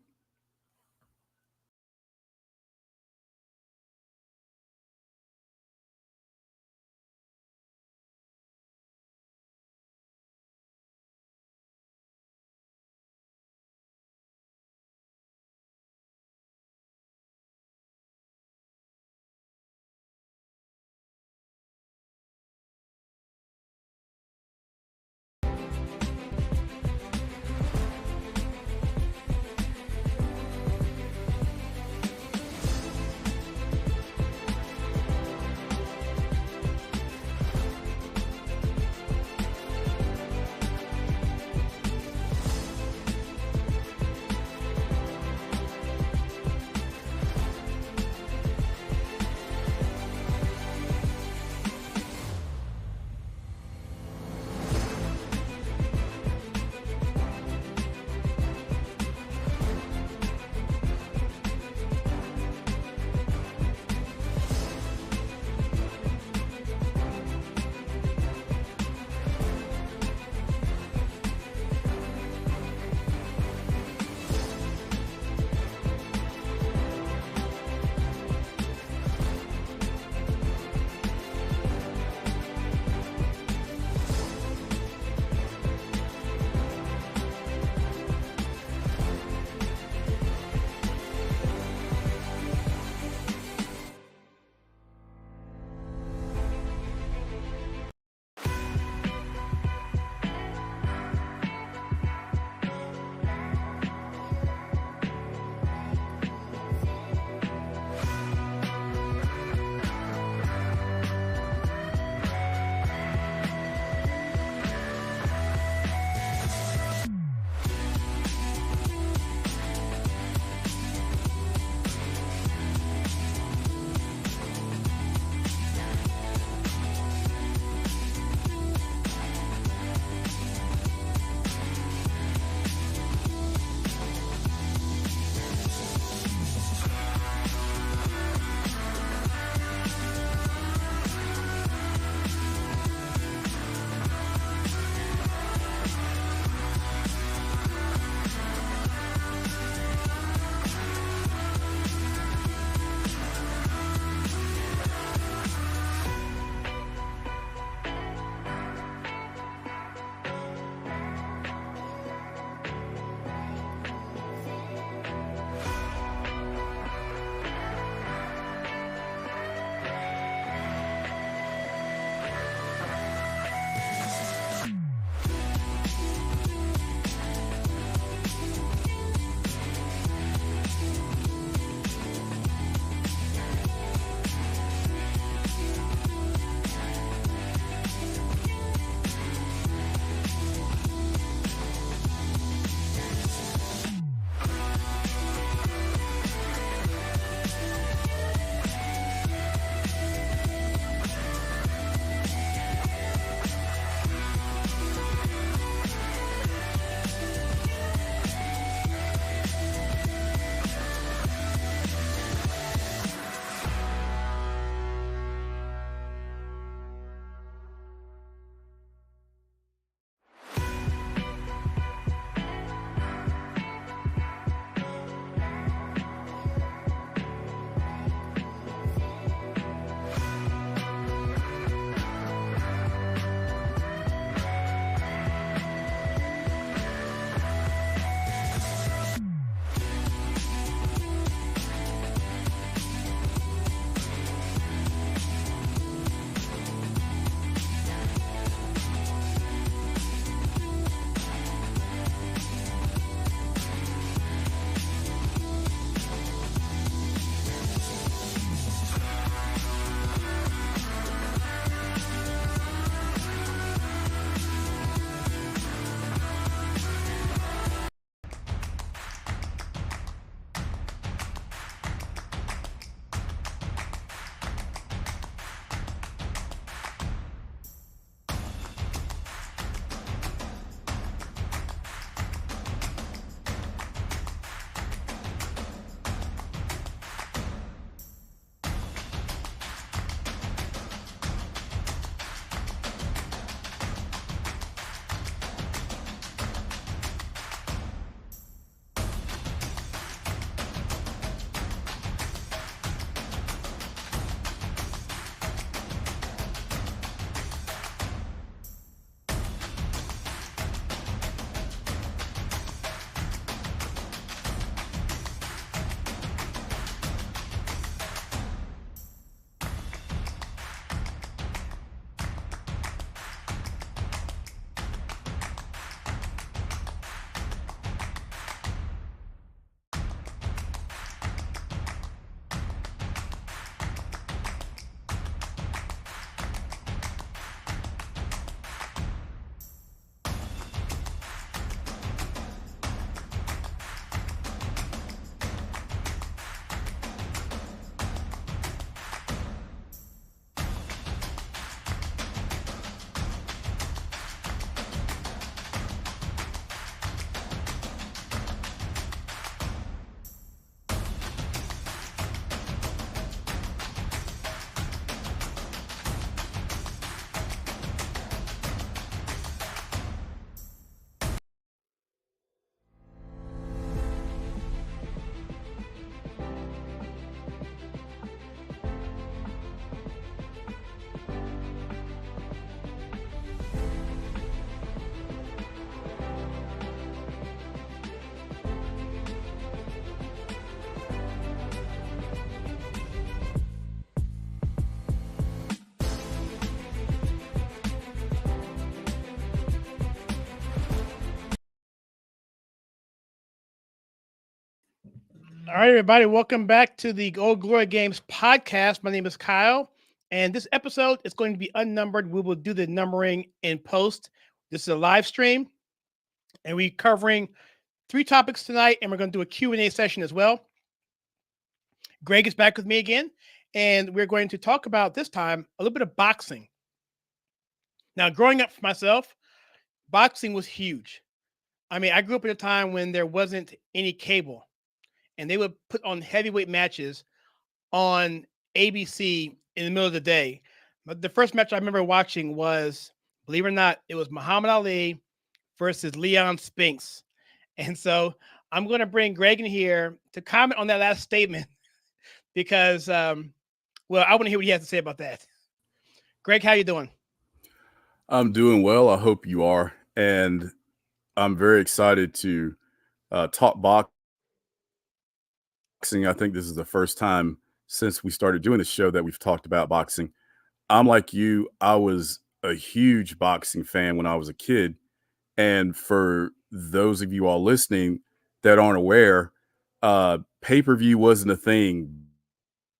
All right, everybody, welcome back to the Old Glory Games podcast. My name is Kyle, and this episode is going to be unnumbered. We will do the numbering in post. This is a live stream, and we're covering 3 topics tonight, and we're going to do a Q&A session as well. Greg is back with me again, and we're going to talk about, this time, a little bit of boxing. Now, growing up for myself, boxing was huge. I mean, I grew up at a time when there wasn't any cable, and they would put on heavyweight matches on ABC in the middle of the day. But the first match I remember watching was, believe it or not, it was Muhammad Ali versus Leon Spinks. And so I'm going to bring Greg in here to comment on that last statement because, I want to hear what he has to say about that. Greg, how you doing? I'm doing well. I hope you are. And I'm very excited to talk boxing. I think this is the first time since we started doing the show that we've talked about boxing. I'm like you. I was a huge boxing fan when I was a kid. And for those of you all listening that aren't aware, pay-per-view wasn't a thing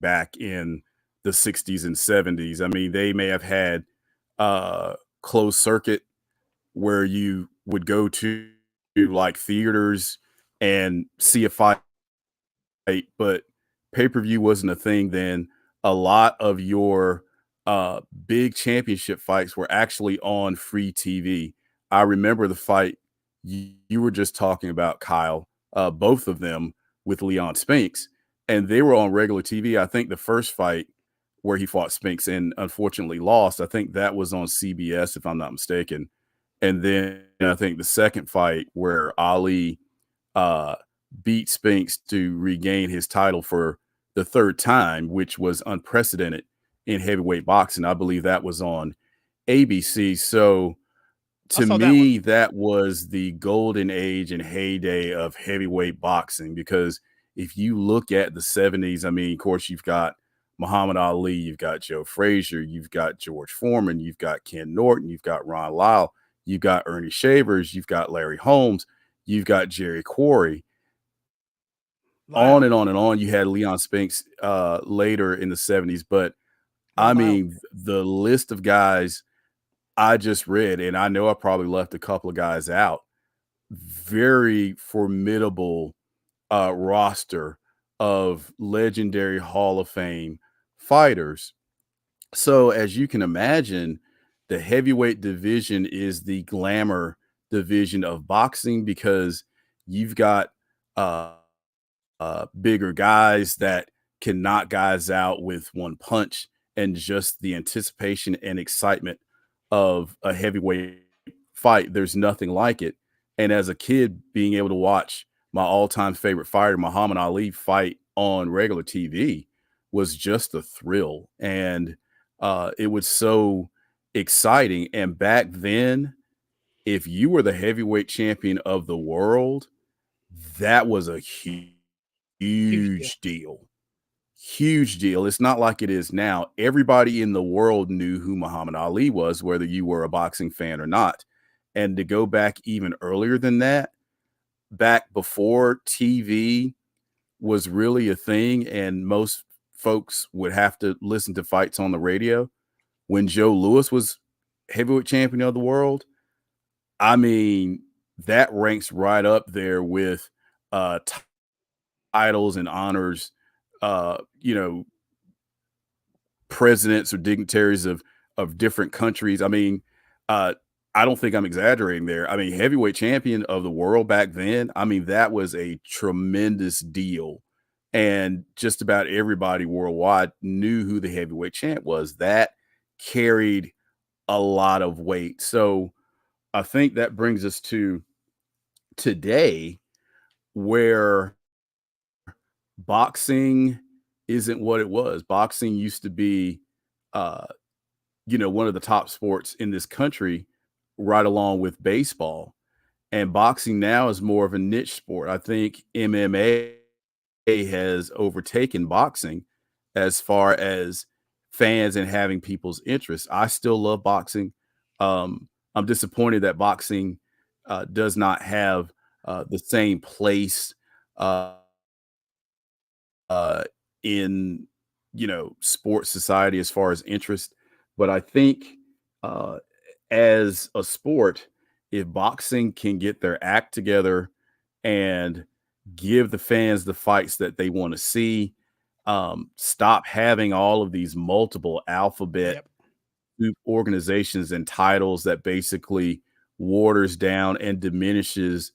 back in the 60s and 70s. I mean, they may have had closed circuit where you would go to like theaters and see a fight, but pay-per-view wasn't a thing then. A lot of your big championship fights were actually on free TV. I remember the fight you were just talking about, Kyle, both of them with Leon Spinks, and they were on regular TV. I think the first fight where he fought Spinks and unfortunately lost, I think that was on CBS, if I'm not mistaken. And then I think the second fight where Ali beat Spinks to regain his title for the third time, which was unprecedented in heavyweight boxing. I believe that was on ABC. So to me, that was the golden age and heyday of heavyweight boxing, because if you look at the 70s, I mean, of course, you've got Muhammad Ali, you've got Joe Frazier, you've got George Foreman, you've got Ken Norton, you've got Ron Lyle, you've got Ernie Shavers, you've got Larry Holmes, you've got Jerry Quarry. Wow. On and on and on. You had Leon Spinks later in the 70s. But, I mean, the list of guys I just read, and I know I probably left a couple of guys out, very formidable roster of legendary Hall of Fame fighters. So, as you can imagine, the heavyweight division is the glamour division of boxing, because you've got bigger guys that can knock guys out with one punch, and just the anticipation and excitement of a heavyweight fight. There's nothing like it. And as a kid, being able to watch my all-time favorite fighter, Muhammad Ali, fight on regular TV was just a thrill. And it was so exciting. And back then, if you were the heavyweight champion of the world, that was a huge deal. Huge deal. It's not like it is now. Everybody in the world knew who Muhammad Ali was, whether you were a boxing fan or not. And to go back even earlier than that, back before TV was really a thing and most folks would have to listen to fights on the radio, when Joe Louis was heavyweight champion of the world, I mean, that ranks right up there with titles and honors, presidents or dignitaries of different countries. I mean, I don't think I'm exaggerating there. I mean, heavyweight champion of the world back then, I mean, that was a tremendous deal. And just about everybody worldwide knew who the heavyweight champ was. That carried a lot of weight. So I think that brings us to today, where boxing isn't what it was. Boxing used to be, one of the top sports in this country, right along with baseball. And boxing now is more of a niche sport. I think MMA has overtaken boxing as far as fans and having people's interest. I still love boxing. I'm disappointed that boxing does not have the same place in sports society as far as interest. But I think as a sport, if boxing can get their act together and give the fans the fights that they want to see, stop having all of these multiple alphabet organizations and titles that basically waters down and diminishes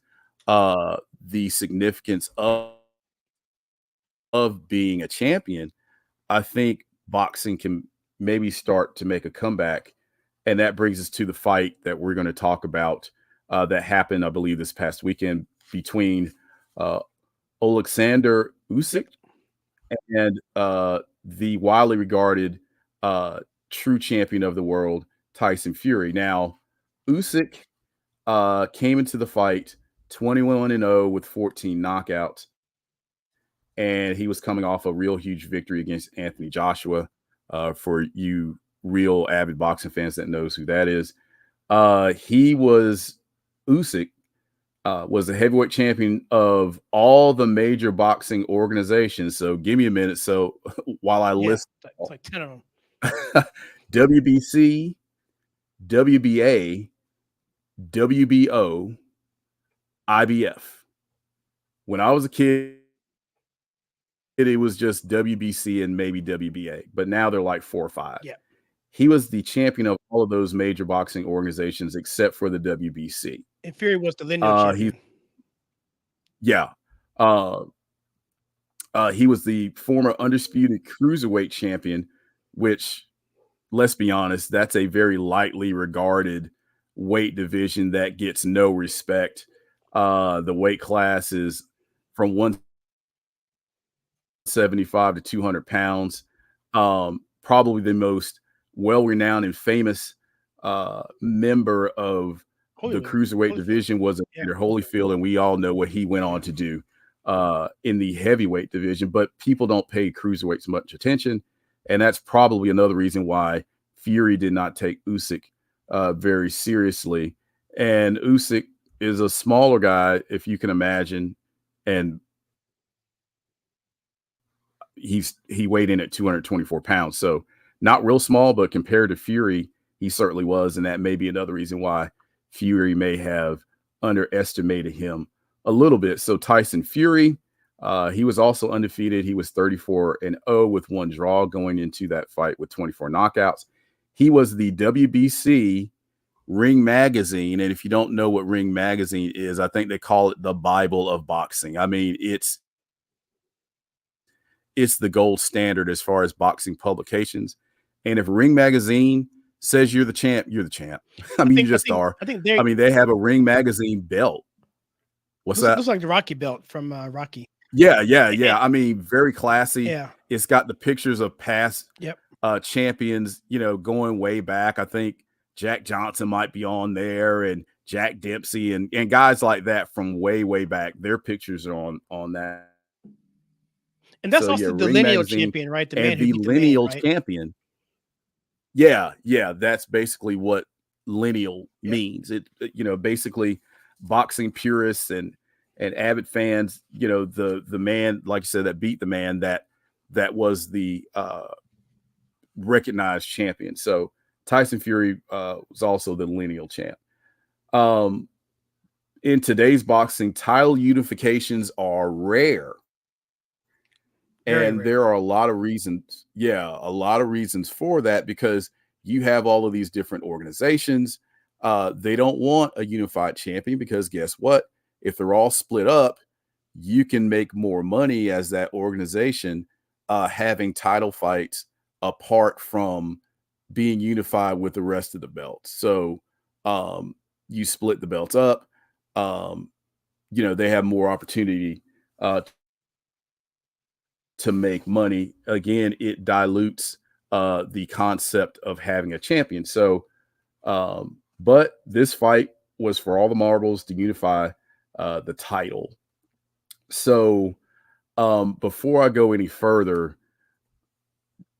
the significance of being a champion, I think boxing can maybe start to make a comeback. And that brings us to the fight that we're going to talk about that happened, I believe, this past weekend between Oleksandr Usyk and the widely regarded true champion of the world, Tyson Fury. Now, Usyk came into the fight 21-0 with 14 knockouts. And he was coming off a real huge victory against Anthony Joshua. For you real avid boxing fans that knows who that is, Usyk was the heavyweight champion of all the major boxing organizations. So give me a minute. So while I list, it's like 10 of them. WBC, WBA, WBO, IBF. When I was a kid, it was just WBC and maybe WBA, but now they're like 4 or 5. Yeah. He was the champion of all of those major boxing organizations except for the WBC. And Fury was the lineal champion. He was the former undisputed cruiserweight champion, which, let's be honest, that's a very lightly regarded weight division that gets no respect. The weight class is from 175 to 200 pounds. Probably the most well-renowned and famous member of the cruiserweight division was Evander Holyfield, and we all know what he went on to do in the heavyweight division. But people don't pay cruiserweights much attention, and that's probably another reason why Fury did not take Usyk very seriously. And Usyk is a smaller guy, if you can imagine, and he weighed in at 224 pounds. So not real small, but compared to Fury, he certainly was. And that may be another reason why Fury may have underestimated him a little bit. So Tyson Fury, he was also undefeated. He was 34-0 with 1 draw going into that fight with 24 knockouts. He was the WBC Ring Magazine. And if you don't know what Ring Magazine is, I think they call it the Bible of boxing. I mean, it's the gold standard as far as boxing publications. And if Ring Magazine says you're the champ, you're the champ. I mean, you just are. I mean, they have a Ring Magazine belt. What's that? Looks like the Rocky belt from Rocky. Yeah. I mean, very classy. Yeah. It's got the pictures of past champions, going way back. I think Jack Johnson might be on there, and Jack Dempsey and guys like that from way, way back. Their pictures are on that. And that's also the lineal champion, right? The man who lineal champion. Yeah, that's basically what lineal means. It, basically boxing purists and avid fans, the man, like you said, that beat the man that was the recognized champion. So Tyson Fury was also the lineal champ. In today's boxing, title unifications are rare. And there are a lot of reasons. Yeah, a lot of reasons for that, because you have all of these different organizations. They don't want a unified champion because guess what? If they're all split up, you can make more money as that organization having title fights apart from being unified with the rest of the belts. So you split the belts up. They have more opportunity to make money. Again, it dilutes the concept of having a champion. So, but this fight was for all the marbles to unify the title. So, before I go any further,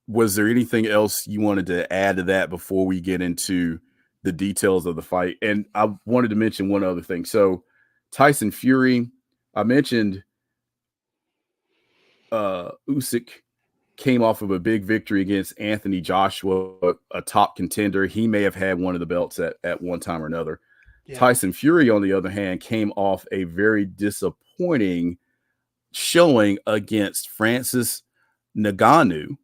was there anything else you wanted to add to that before we get into the details of the fight? And I wanted to mention one other thing. So, Tyson Fury, I mentioned Usyk came off of a big victory against Anthony Joshua, a top contender. He may have had one of the belts at one time or another. Yeah. Tyson Fury, on the other hand, came off a very disappointing showing against Francis Ngannou,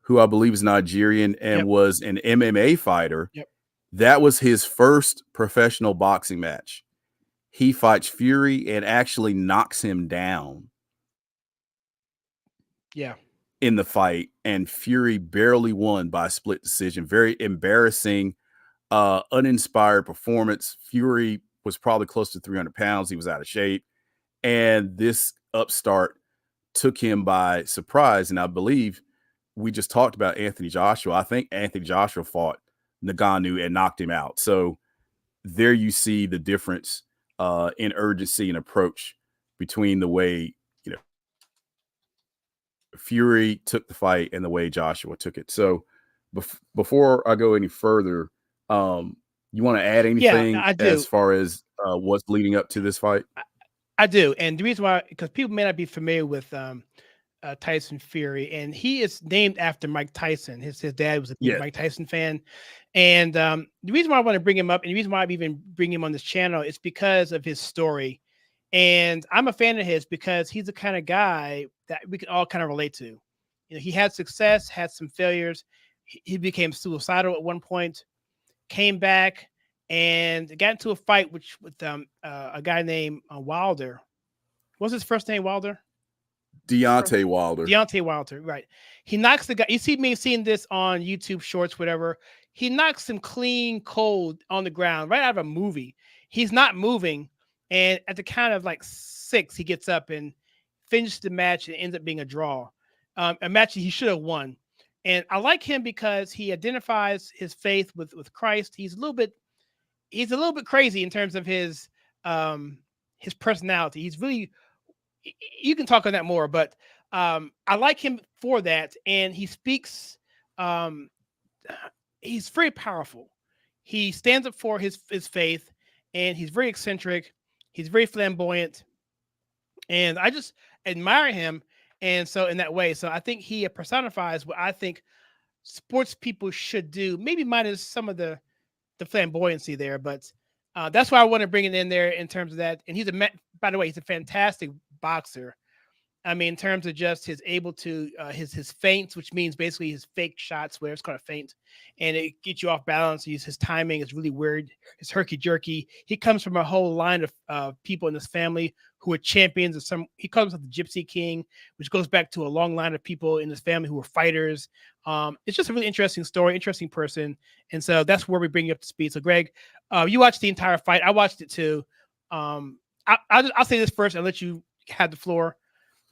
who I believe is Nigerian and was an MMA fighter. That was his first professional boxing match. He fights Fury and actually knocks him down. Yeah. In the fight, and Fury barely won by a split decision. Very embarrassing, uninspired performance. Fury was probably close to 300 pounds. He was out of shape. And this upstart took him by surprise. And I believe we just talked about Anthony Joshua. I think Anthony Joshua fought Ngannou and knocked him out. So there you see the difference in urgency and approach between the way, you know, Fury took the fight and the way Joshua took it. So before I go any further, you want to add anything as far as what's leading up to this fight? I do. And the reason why, because people may not be familiar with Tyson Fury, and he is named after Mike Tyson. His dad was a big Mike Tyson fan. And the reason why I want to bring him up, and the reason why I even bring him on this channel, is because of his story. And I'm a fan of his because he's the kind of guy that we can all kind of relate to. You know, he had success, had some failures. He became suicidal at one point, came back, and got into a fight with a guy named Wilder. What's his first name? Wilder? Deontay Wilder. Deontay Wilder, right. He knocks the guy. You see me seeing this on YouTube Shorts, whatever. He knocks him clean, cold on the ground, right out of a movie. He's not moving. And at the count of like 6, he gets up and finishes the match, and ends up being a draw. A match that he should have won. And I like him because he identifies his faith with Christ. He's a little bit crazy in terms of his personality. He's really, you can talk on that more, but I like him for that. And he speaks, he's very powerful. He stands up for his faith, and he's very eccentric. He's very flamboyant, and I just admire him. And so in that way, so I think he personifies what I think sports people should do, maybe minus some of the flamboyancy there, but that's why I want to bring it in there in terms of that. And by the way, he's a fantastic boxer. I mean, in terms of just his able to his feints, which means basically his fake shots, where it's called a feint, and it gets you off balance. His timing is really weird. It's herky jerky. He comes from a whole line of people in his family who are champions of some. He calls himself the Gypsy King, which goes back to a long line of people in his family who were fighters. It's just a really interesting story, interesting person, and so that's where we bring you up to speed. So, Greg, you watched the entire fight. I watched it too. I'll say this first and let you have the floor.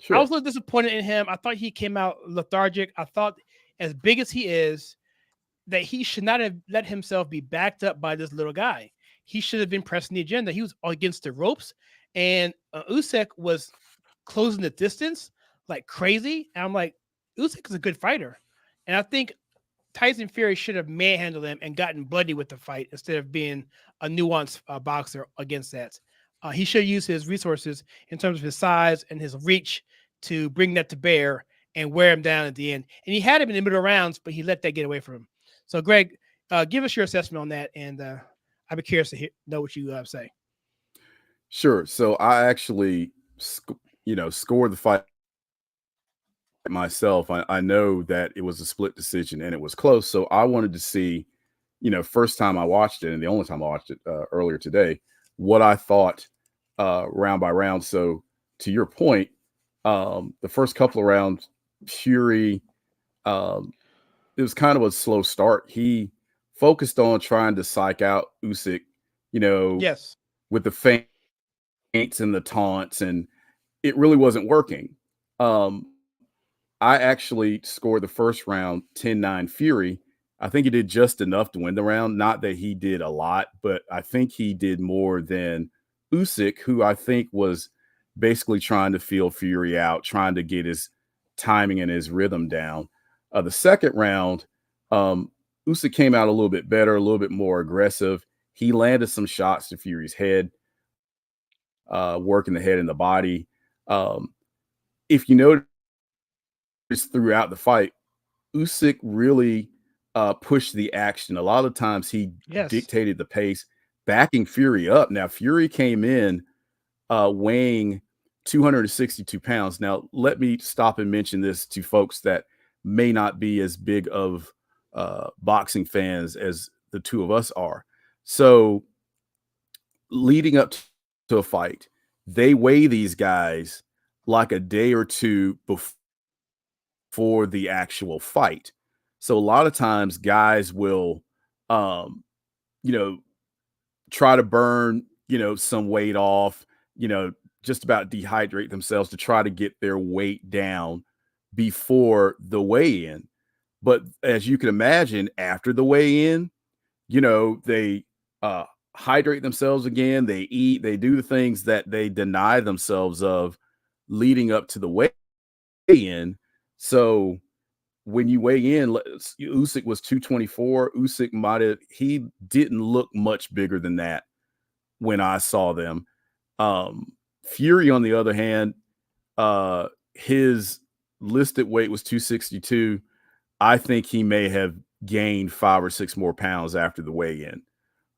Sure. I was a little disappointed in him. I thought he came out lethargic. I thought, as big as he is, that he should not have let himself be backed up by this little guy. He should have been pressing the agenda. He was against the ropes, and Usyk was closing the distance like crazy. And I'm like, Usyk is a good fighter. And I think Tyson Fury should have manhandled him and gotten bloody with the fight instead of being a nuanced boxer against that. He should use his resources in terms of his size and his reach to bring that to bear and wear him down at the end. And he had him in the middle rounds, but he let that get away from him. So, Greg, give us your assessment on that, and I'd be curious to know what you say. Sure. So I actually, scored the fight myself. I know that it was a split decision and it was close. So I wanted to see, first time I watched it and the only time I watched it earlier today, what I thought round by round. So to your point, the first couple of rounds, Fury, it was kind of a slow start. He focused on trying to psych out Usyk, yes, with the feints and the taunts, and it really wasn't working. I actually scored the first round 10-9 Fury. I think he did just enough to win the round. Not that he did a lot, but I think he did more than Usyk, who I think was basically trying to feel Fury out, trying to get his timing and his rhythm down. The second round, Usyk came out a little bit better, a little bit more aggressive. He landed some shots to Fury's head, working the head and the body. If you notice throughout the fight, Usyk really pushed the action. A lot of times he dictated the pace, backing Fury up. Now, Fury came in weighing 262 pounds. Now, let me stop and mention this to folks that may not be as big of boxing fans as the two of us are. So, leading up to a fight, they weigh these guys like a day or two before the actual fight. So a lot of times guys will, try to burn, some weight off, just about dehydrate themselves to try to get their weight down before the weigh-in. But as you can imagine, after the weigh-in, they hydrate themselves again. They eat, they do the things that they deny themselves of leading up to the weigh-in. So when you weigh in, Usyk was 224. Usyk he didn't look much bigger than that when I saw them. Fury, on the other hand, his listed weight was 262. I think he may have gained 5 or 6 more pounds after the weigh-in,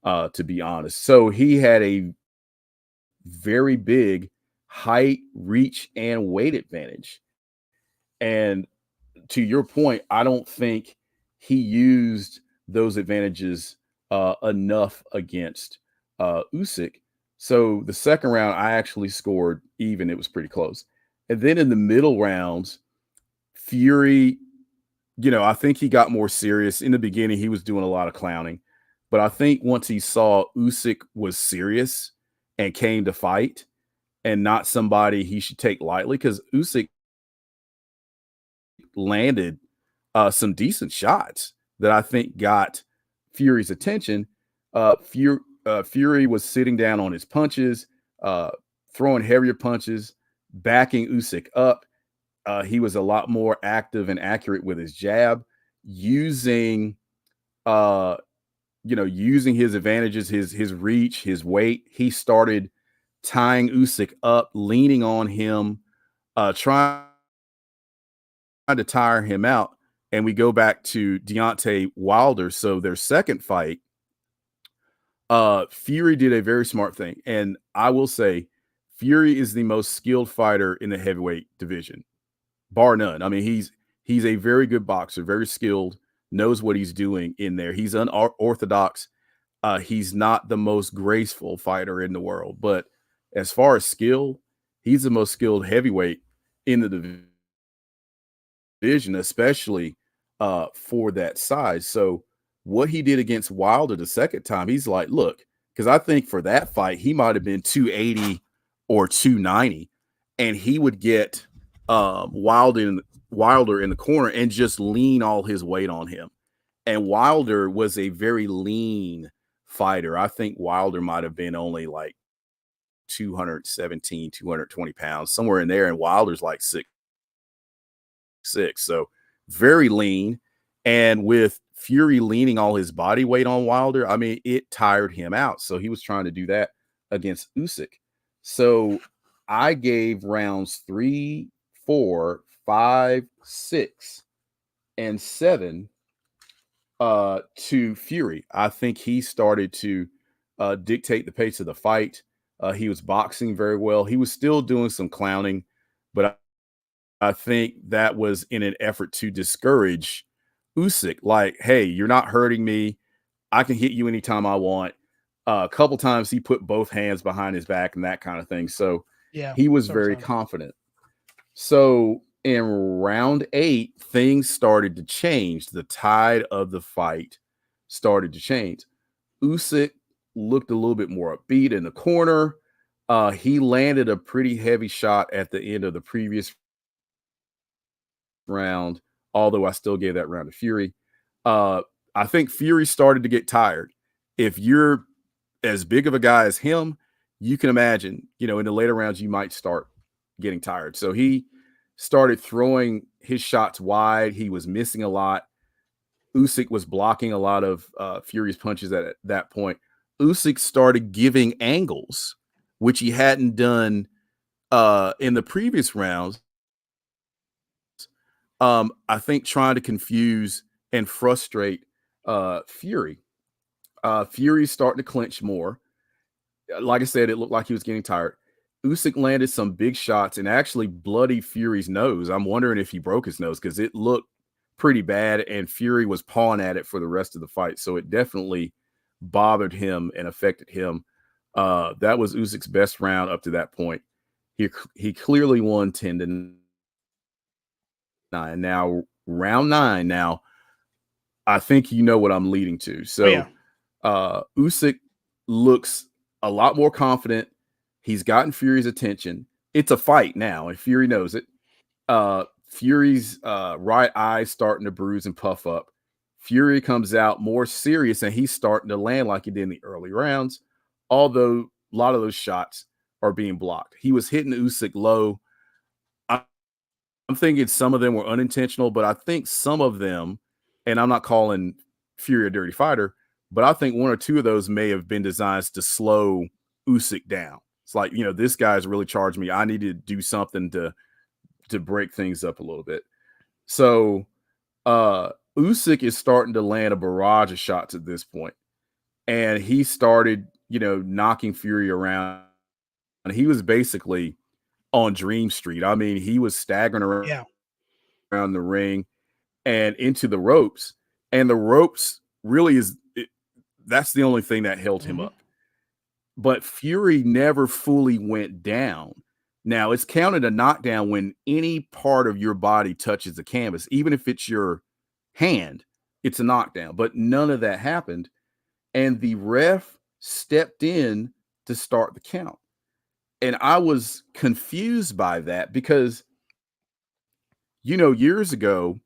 to be honest. So he had a very big height, reach, and weight advantage. And to your point, I don't think he used those advantages enough against Usyk. So the second round, I actually scored even. It was pretty close. And then in the middle rounds, Fury, I think he got more serious. In the beginning, he was doing a lot of clowning. But I think once he saw Usyk was serious and came to fight and not somebody he should take lightly, because Usyk landed some decent shots that I think got Fury's attention. Fury was sitting down on his punches, throwing heavier punches, backing Usyk up. He was a lot more active and accurate with his jab, using his advantages, his reach, his weight. He started tying Usyk up, leaning on him, trying to tire him out. And we go back to Deontay Wilder. So their second fight, Fury did a very smart thing. And I will say, Fury is the most skilled fighter in the heavyweight division, bar none. I mean, he's a very good boxer, very skilled, knows what he's doing in there. He's unorthodox. He's not the most graceful fighter in the world, but as far as skill, he's the most skilled heavyweight in the division, especially for that size. So what he did against Wilder the second time, he's like, look, because I think for that fight, he might have been 280 or 290, and he would get Wilder in the corner and just lean all his weight on him. And Wilder was a very lean fighter. I think Wilder might have been only like 217, 220 pounds, somewhere in there. And Wilder's like 6'6". So very lean. And with Fury leaning all his body weight on Wilder, I mean, it tired him out. So he was trying to do that against Usyk. So I gave rounds 3, 4, 5, 6, and 7 to Fury. I think he started to dictate the pace of the fight. He was boxing very well. He was still doing some clowning, but I think that was in an effort to discourage Usyk. Like, hey, you're not hurting me. I can hit you anytime I want. A couple times he put both hands behind his back and that kind of thing. So yeah, he was very confident. So in round 8, things started to change. The tide of the fight started to change. Usyk looked a little bit more upbeat in the corner. He landed a pretty heavy shot at the end of the previous round, although I still gave that round to Fury. I think Fury started to get tired. If you're as big of a guy as him, you can imagine, in the later rounds, you might start getting tired. So he started throwing his shots wide. He was missing a lot. Usyk was blocking a lot of Fury's punches at that point. Usyk started giving angles, which he hadn't done in the previous rounds. I think trying to confuse and frustrate Fury. Fury's starting to clinch more. Like I said, it looked like he was getting tired. Usyk landed some big shots and actually bloodied Fury's nose. I'm wondering if he broke his nose because it looked pretty bad, and Fury was pawing at it for the rest of the fight. So it definitely bothered him and affected him. That was Usyk's best round up to that point. He clearly won 10-9. Now, round 9. Now, I think you know what I'm leading to. So, Usyk looks a lot more confident. He's gotten Fury's attention. It's a fight now, and Fury knows it. Fury's right eye starting to bruise and puff up. Fury comes out more serious, and he's starting to land like he did in the early rounds, although a lot of those shots are being blocked. He was hitting Usyk low. I'm thinking some of them were unintentional, but I think some of them, and I'm not calling Fury a dirty fighter, but I think one or two of those may have been designed to slow Usyk down. It's like, this guy's really charged me. I need to do something to break things up a little bit. So Usyk is starting to land a barrage of shots at this point. And he started, knocking Fury around. And he was basically on Dream Street. I mean, he was staggering around the ring and into the ropes. And the ropes really that's the only thing that held him up. But Fury never fully went down. Now, it's counted a knockdown when any part of your body touches the canvas. Even if it's your hand, it's a knockdown. But none of that happened. And the ref stepped in to start the count. And I was confused by that because, years ago,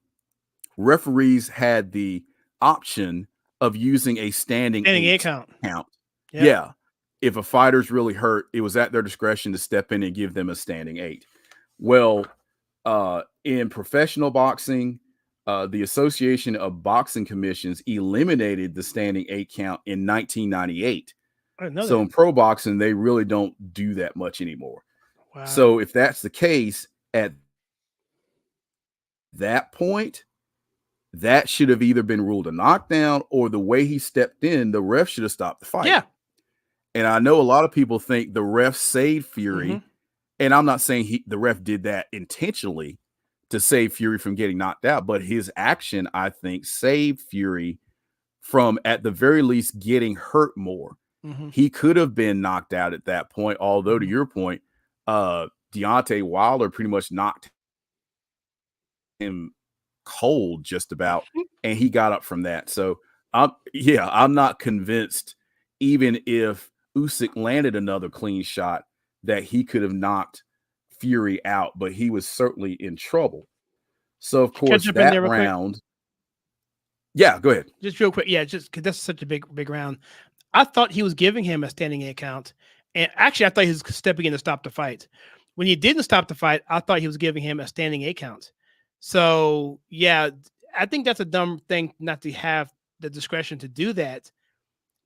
referees had the option of using a standing eight count. Yeah. If a fighter's really hurt, it was at their discretion to step in and give them a standing 8. Well, in professional boxing, the Association of Boxing Commissions eliminated the standing 8 count in 1998. So in pro boxing, they really don't do that much anymore. Wow. So if that's the case, at that point, that should have either been ruled a knockdown, or the way he stepped in, the ref should have stopped the fight. Yeah. And I know a lot of people think the ref saved Fury. And I'm not saying the ref did that intentionally to save Fury from getting knocked out, but his action, I think, saved Fury from, at the very least, getting hurt more. He could have been knocked out at that point, although to your point, Deontay Wilder pretty much knocked him cold just about, and he got up from that. So I'm not convinced, even if Usyk landed another clean shot, that he could have knocked Fury out, but he was certainly in trouble. So of course that round. Yeah, go ahead. Just real quick. Yeah, just because that's such a big round. I thought he was giving him a standing 8 count. And actually, I thought he was stepping in to stop the fight. When he didn't stop the fight, I thought he was giving him a standing 8 count. So, yeah, I think that's a dumb thing not to have the discretion to do that,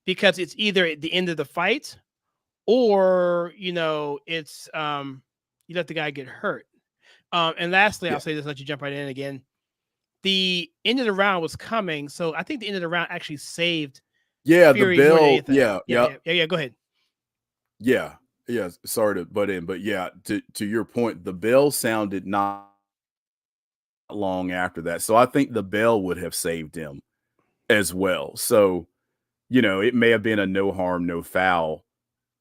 because it's either at the end of the fight or, it's you let the guy get hurt. And lastly, I'll say this, let you jump right in again. The end of the round was coming. So I think the end of the round actually saved Fury, the bell. Yeah. Go ahead. Yeah. Sorry to butt in, but yeah, to your point, the bell sounded not long after that. So I think the bell would have saved him as well. So, it may have been a no harm, no foul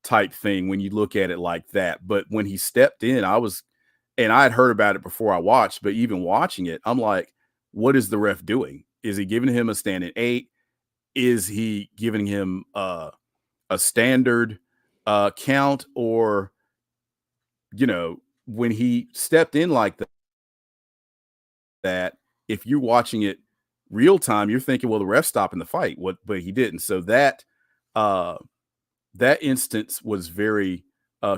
type thing when you look at it like that. But when he stepped in, I had heard about it before I watched, but even watching it, I'm like, what is the ref doing? Is he giving him a standing 8? Is he giving him a standard count? Or, when he stepped in like that, if you're watching it real time, you're thinking, well, the ref's stopping the fight. But he didn't. So that instance was very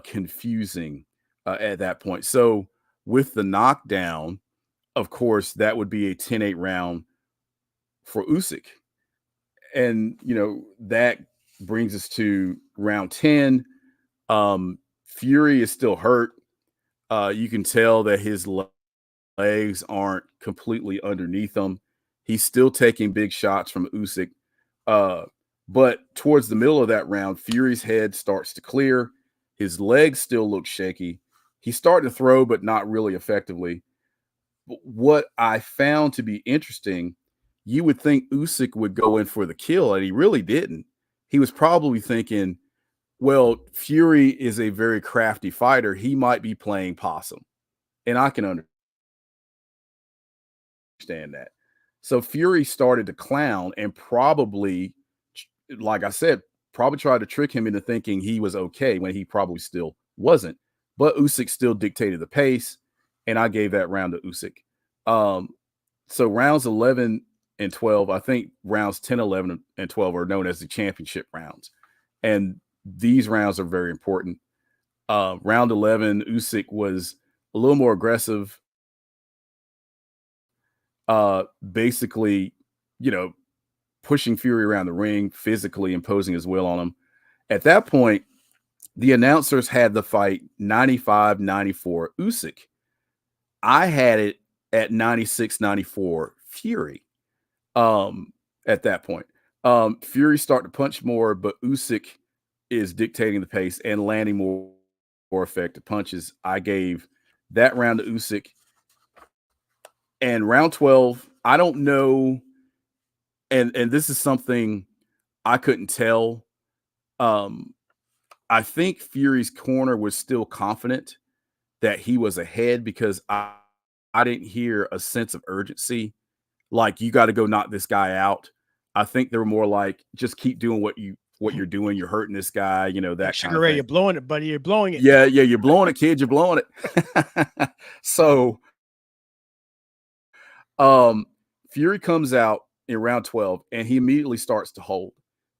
confusing at that point. So with the knockdown, of course, that would be a 10-8 round for Usyk. And, that brings us to round 10. Fury is still hurt. You can tell that his legs aren't completely underneath him. He's still taking big shots from Usyk. But towards the middle of that round, Fury's head starts to clear. His legs still look shaky. He's starting to throw, but not really effectively. But what I found to be interesting, you would think Usyk would go in for the kill, and he really didn't. He was probably thinking, well, Fury is a very crafty fighter. He might be playing possum. And I can understand that. So Fury started to clown and probably, like I said, probably tried to trick him into thinking he was okay when he probably still wasn't. But Usyk still dictated the pace, and I gave that round to Usyk. So rounds 11 and 12, I think rounds 10, 11, and 12 are known as the championship rounds. And these rounds are very important. Round 11, Usyk was a little more aggressive. Basically, pushing Fury around the ring, physically imposing his will on him. At that point, the announcers had the fight 95-94 Usyk. I had it at 96-94 Fury. At that point, Fury started to punch more, but Usyk is dictating the pace and landing more effective punches. I gave that round to Usyk. And round 12, I don't know. And this is something I couldn't tell. I think Fury's corner was still confident that he was ahead because I didn't hear a sense of urgency. Like, you got to go knock this guy out. I think they were more like, just keep doing what you're doing. You're hurting this guy, that kind of thing. You're blowing it, buddy. You're blowing it. Yeah, you're blowing it, kid. You're blowing it. So Fury comes out in round 12 and he immediately starts to hold.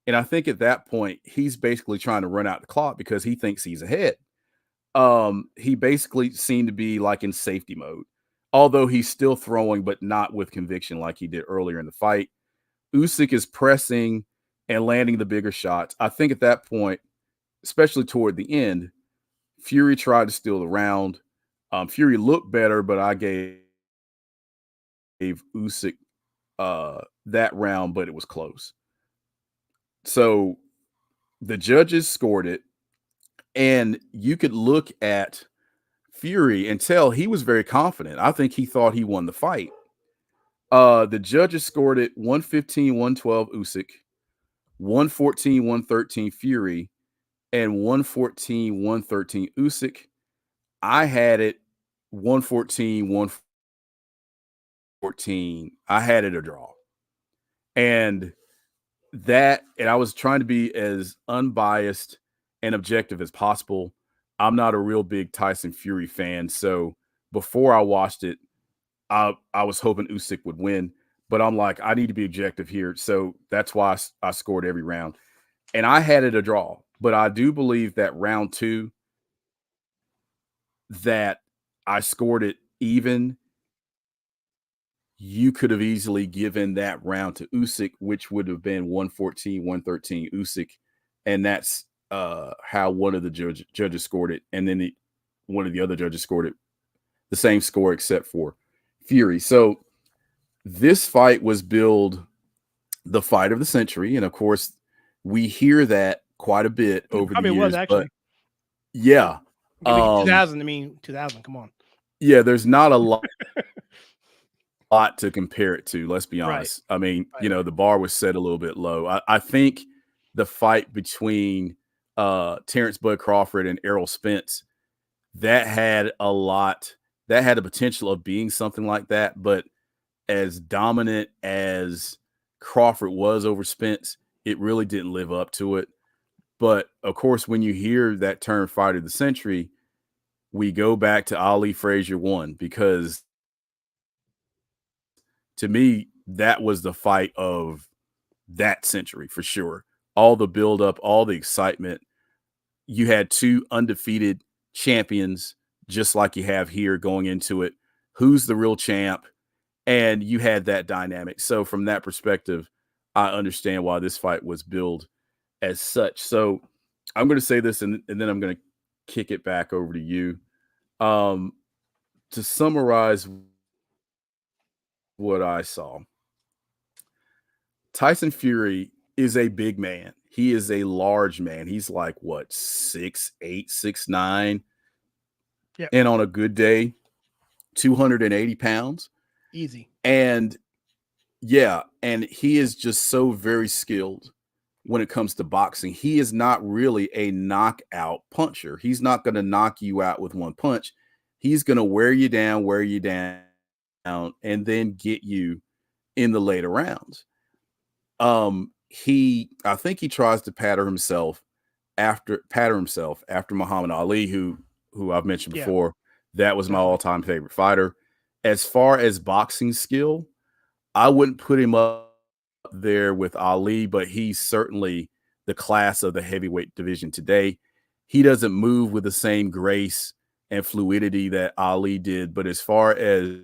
And I think at that point, he's basically trying to run out the clock because he thinks he's ahead. He basically seemed to be like in safety mode, although he's still throwing, but not with conviction like he did earlier in the fight. Usyk is pressing and landing the bigger shots. I think at that point, especially toward the end, Fury tried to steal the round. Fury looked better, but I gave Usyk that round, but it was close. So the judges scored it, and you could look at Fury and tell he was very confident. I think he thought he won the fight. The judges scored it 115-112 Usyk, 114-113 Fury, and 114-113 Usyk. I had it 114-114. I had it a draw. And I was trying to be as unbiased and objective as possible. I'm not a real big Tyson Fury fan, so before I watched it, I was hoping Usyk would win, but I'm like, I need to be objective here, so that's why I scored every round. And I had it a draw, but I do believe that round 2 that I scored it even. You could have easily given that round to Usyk, which would have been 114-113 Usyk, and that's how one of the judges scored it, and then one of the other judges scored it the same score except for Fury. So this fight was billed the fight of the century, and of course we hear that quite a bit over the years. Was actually. But yeah, 2000. 2000. Come on. Yeah, there's not a lot to compare it to. Let's be honest. Right. I mean, the bar was set a little bit low. I think the fight between Terrence Bud Crawford and Errol Spence, that had the potential of being something like that, but as dominant as Crawford was over Spence, it really didn't live up to it. But of course, when you hear that term fight of the century, we go back to Ali Frazier 1, because to me, that was the fight of that century for sure. All the buildup, all the excitement. You had 2 undefeated champions, just like you have here going into it. Who's the real champ? And you had that dynamic. So from that perspective, I understand why this fight was billed as such. So I'm going to say this, and then I'm going to kick it back over to you. To summarize what I saw. Tyson Fury is a big man. He is a large man. He's like what, 6'8", 6'9", Yep. and on a good day, 280 pounds. Easy. And yeah, and he is just so very skilled when it comes to boxing. He is not really a knockout puncher. He's not going to knock you out with one punch. He's going to wear you down, and then get you in the later rounds. I think he tries to pattern himself after Muhammad Ali, who I've mentioned before. That was my all-time favorite fighter. As far as boxing skill, I wouldn't put him up there with Ali, but he's certainly the class of the heavyweight division today. He doesn't move with the same grace and fluidity that Ali did, but as far as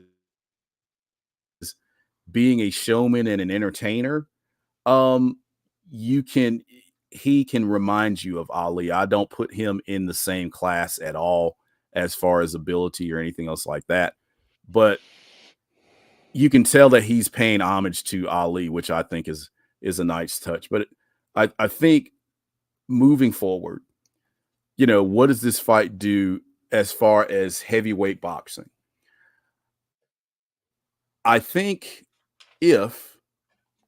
being a showman and an entertainer, he can remind you of Ali. I don't put him in the same class at all as far as ability or anything else like that, but you can tell that he's paying homage to Ali, which I think is a nice touch. But I think moving forward, what does this fight do as far as heavyweight boxing? I think and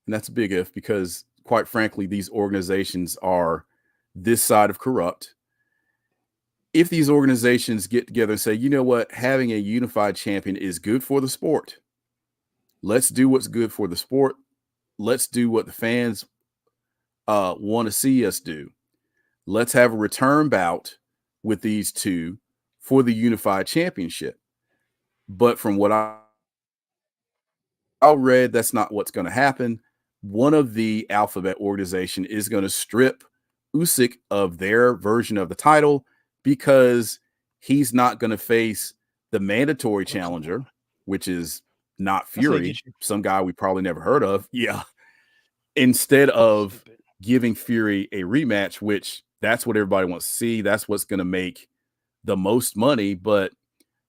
that's a big if, because quite frankly, these organizations are this side of corrupt. If these organizations get together and say, you know what, having a unified champion is good for the sport. Let's do what's good for the sport. Let's do what the fans want to see us do. Let's have a return bout with these two for the unified championship. But from what I read, that's not what's going to happen. One of the alphabet organization is going to strip Usyk of their version of the title because he's not going to face the mandatory challenger, which is not Fury, some guy we probably never heard of. Yeah. Instead of giving Fury a rematch, which that's what everybody wants to see. That's what's going to make the most money. But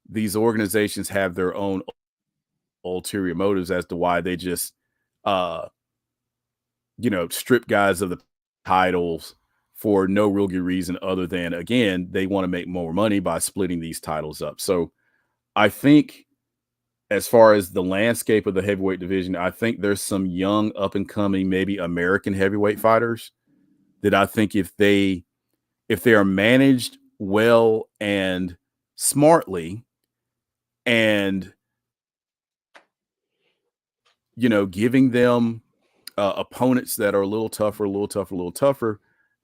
these organizations have their own ulterior motives as to why they just, strip guys of the titles for no real good reason other than, again, they want to make more money by splitting these titles up. So I think, as far as the landscape of the heavyweight division, I think there's some young up and coming, maybe American heavyweight fighters that I think if they are managed well and smartly and, giving them opponents that are a little tougher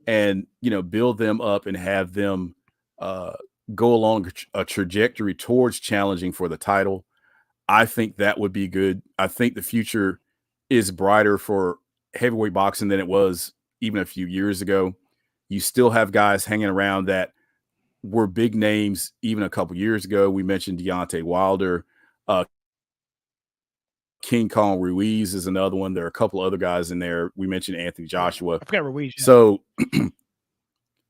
and, build them up and have them go along a trajectory towards challenging for the title, I think that would be good. I think the future is brighter for heavyweight boxing than it was even a few years ago. You still have guys hanging around that were big names even a couple years ago. We mentioned Deontay Wilder. King Kong Ruiz is another one. There are a couple other guys in there. We mentioned Anthony Joshua. I forgot Ruiz. Yeah. So,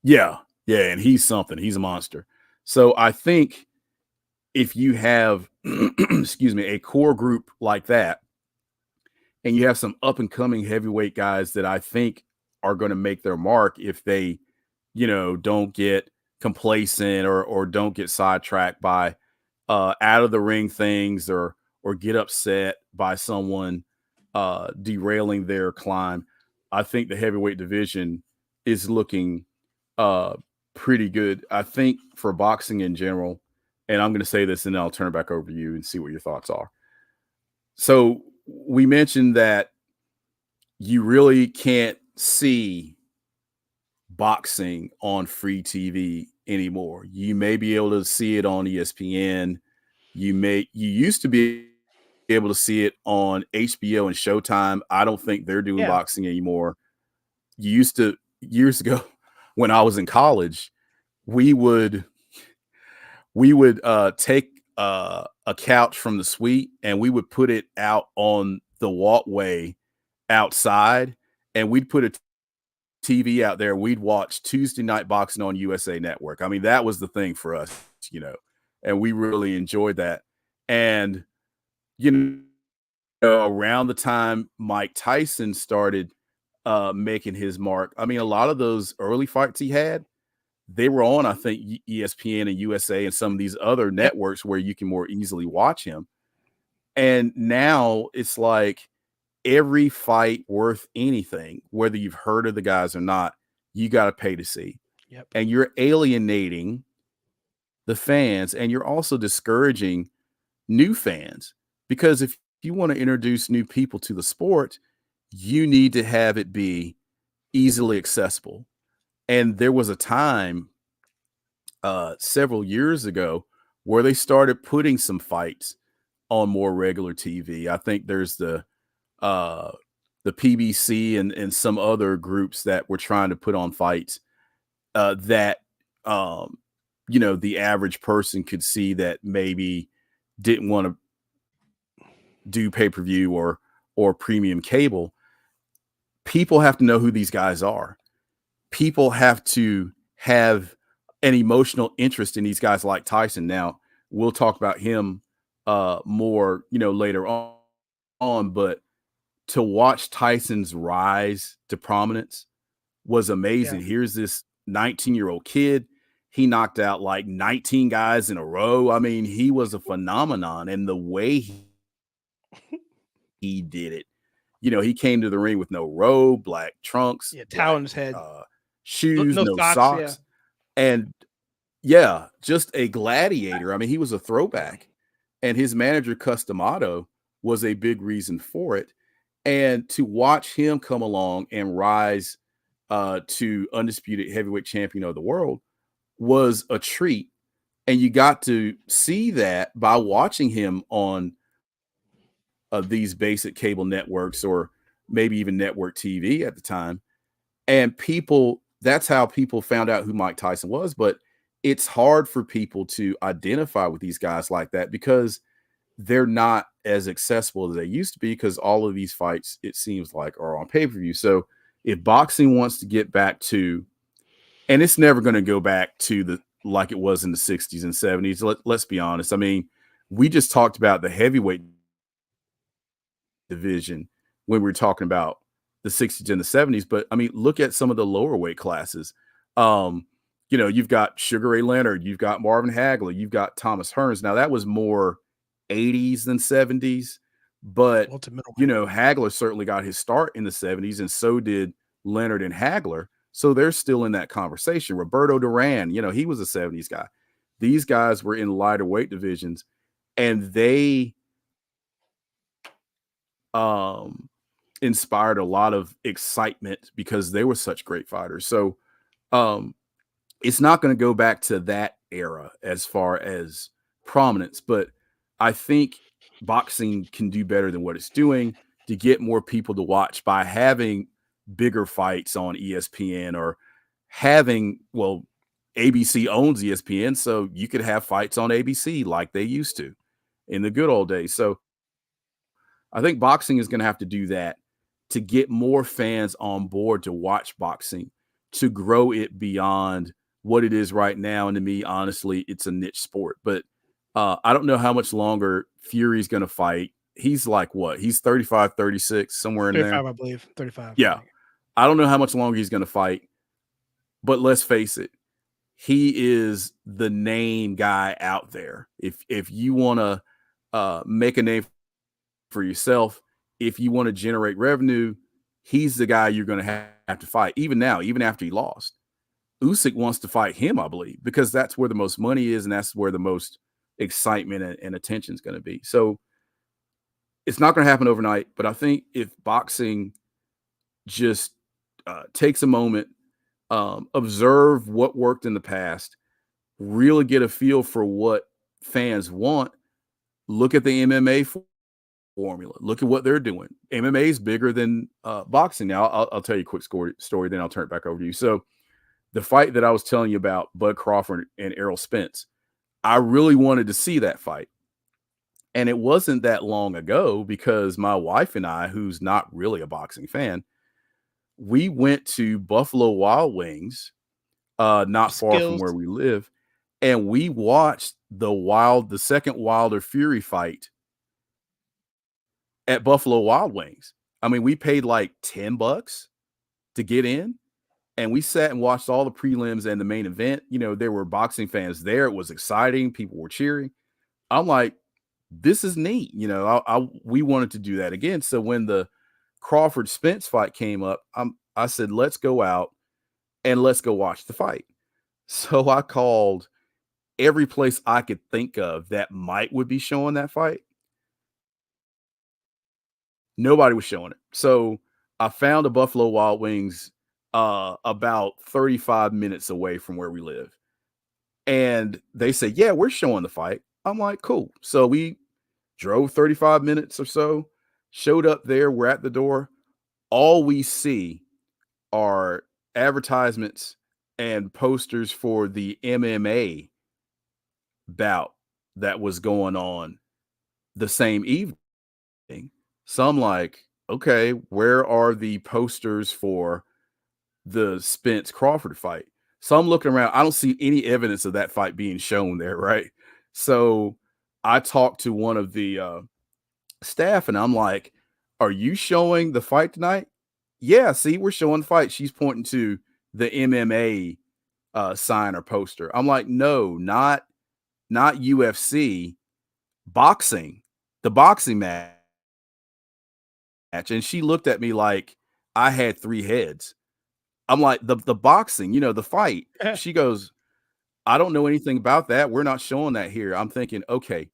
yeah, and he's something. He's a monster. So I think if you have, a core group like that, and you have some up and coming heavyweight guys that I think are going to make their mark if they, don't get complacent or don't get sidetracked by out of the ring things or get upset by someone derailing their climb. I think the heavyweight division is looking pretty good. I think for boxing in general, and I'm going to say this and then I'll turn it back over to you and see what your thoughts are. So we mentioned that you really can't see boxing on free TV anymore. You may be able to see it on ESPN. You used to be able to see it on HBO and Showtime. I don't think they're doing boxing anymore. You used to, years ago when I was in college, we would take a couch from the suite and we would put it out on the walkway outside, and we'd put a TV out there. We'd watch Tuesday Night Boxing on USA Network. I mean, that was the thing for us, and we really enjoyed that. And, you know, around the time Mike Tyson started making his mark, I mean, a lot of those early fights he had, they were on, I think, ESPN and USA and some of these other networks where you can more easily watch him. And now it's like every fight worth anything, whether you've heard of the guys or not, you got to pay to see. Yep. And you're alienating the fans, and you're also discouraging new fans, because if you want to introduce new people to the sport, you need to have it be easily accessible. And there was a time several years ago where they started putting some fights on more regular TV. I think there's the PBC and some other groups that were trying to put on fights that the average person could see that maybe didn't want to do pay-per-view or premium cable. People have to know who these guys are. People have to have an emotional interest in these guys like Tyson. Now, we'll talk about him more, later on, but to watch Tyson's rise to prominence was amazing. Yeah. Here's this 19-year-old kid. He knocked out like 19 guys in a row. I mean, he was a phenomenon, and the way he did it, he came to the ring with no robe, black trunks, towel on his head, shoes, no socks. And just a gladiator. I mean, he was a throwback, and his manager Customato was a big reason for it. And to watch him come along and rise to undisputed heavyweight champion of the world was a treat. And you got to see that by watching him on these basic cable networks, or maybe even network TV at the time. And that's how people found out who Mike Tyson was. But it's hard for people to identify with these guys like that because they're not as accessible as they used to be, because all of these fights, it seems like, are on pay-per-view. So if boxing wants to get back to, and it's never going to go back to like it was in the 60s and 70s. Let's be honest. I mean, we just talked about the heavyweight division when we were talking about the 60s and the 70s. But I mean, look at some of the lower weight classes. You've got Sugar Ray Leonard, you've got Marvin Hagler, you've got Thomas Hearns. Now that was more 80s than 70s, but Hagler certainly got his start in the 70s, and so did Leonard and Hagler. So they're still in that conversation. Roberto Duran, he was a 70s guy. These guys were in lighter weight divisions, and they inspired a lot of excitement because they were such great fighters. So it's not going to go back to that era as far as prominence, but I think boxing can do better than what it's doing to get more people to watch by having bigger fights on ESPN, or having, ABC owns ESPN, so you could have fights on ABC like they used to in the good old days. So I think boxing is going to have to do that to get more fans on board to watch boxing, to grow it beyond what it is right now. And to me, honestly, it's a niche sport. But I don't know how much longer Fury's going to fight. He's like, what? He's 35, 36, somewhere in 35, there. I believe. 35. Yeah. I don't know how much longer he's going to fight. But let's face it, he is the name guy out there. If you want to make a name for yourself, if you want to generate revenue, he's the guy you're going to have to fight. Even now, even after he lost, Usyk wants to fight him, I believe, because that's where the most money is, and that's where the most excitement and attention is going to be. So it's not going to happen overnight, but I think if boxing just takes a moment, observe what worked in the past, really get a feel for what fans want, look at the MMA formula, look at what they're doing. MMA is bigger than boxing. Now, I'll tell you a quick story, then I'll turn it back over to you. So the fight that I was telling you about, Bud Crawford and Errol Spence, I really wanted to see that fight. And it wasn't that long ago, because my wife and I, who's not really a boxing fan, we went to Buffalo Wild Wings, not far from where we live, and we watched the second Wilder Fury fight at Buffalo Wild Wings. I mean, we paid like $10 to get in, and we sat and watched all the prelims and the main event. You know, there were boxing fans there. It was exciting. People were cheering. I'm like, this is neat. You know, we wanted to do that again. So when the Crawford Spence fight came up, I said, let's go out and let's go watch the fight. So I called every place I could think of that would be showing that fight. Nobody was showing it. So I found a Buffalo Wild Wings about 35 minutes away from where we live. And they said, yeah, we're showing the fight. I'm like, cool. So we drove 35 minutes or so, showed up there. We're at the door. All we see are advertisements and posters for the MMA bout that was going on the same evening. So I'm like, okay, where are the posters for the Spence Crawford fight? So I'm looking around. I don't see any evidence of that fight being shown there, right? So I talked to one of the staff and I'm like, are you showing the fight tonight? Yeah, see, we're showing the fight. She's pointing to the MMA sign or poster. I'm like, no, not UFC, boxing, the boxing match. And she looked at me like I had 3 heads. I'm like, the boxing, you know, the fight. She goes, I don't know anything about that. We're not showing that here. I'm thinking, okay,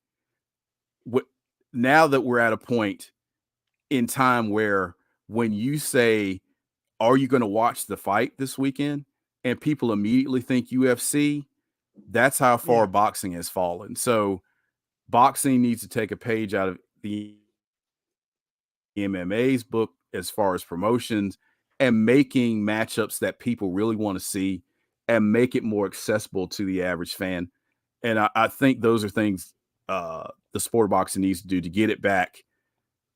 now that we're at a point in time where when you say, are you going to watch the fight this weekend? And people immediately think UFC, that's how far boxing has fallen. So boxing needs to take a page out of the MMA's book as far as promotions and making matchups that people really want to see and make it more accessible to the average fan. And I think those are things the sport of boxing needs to do to get it back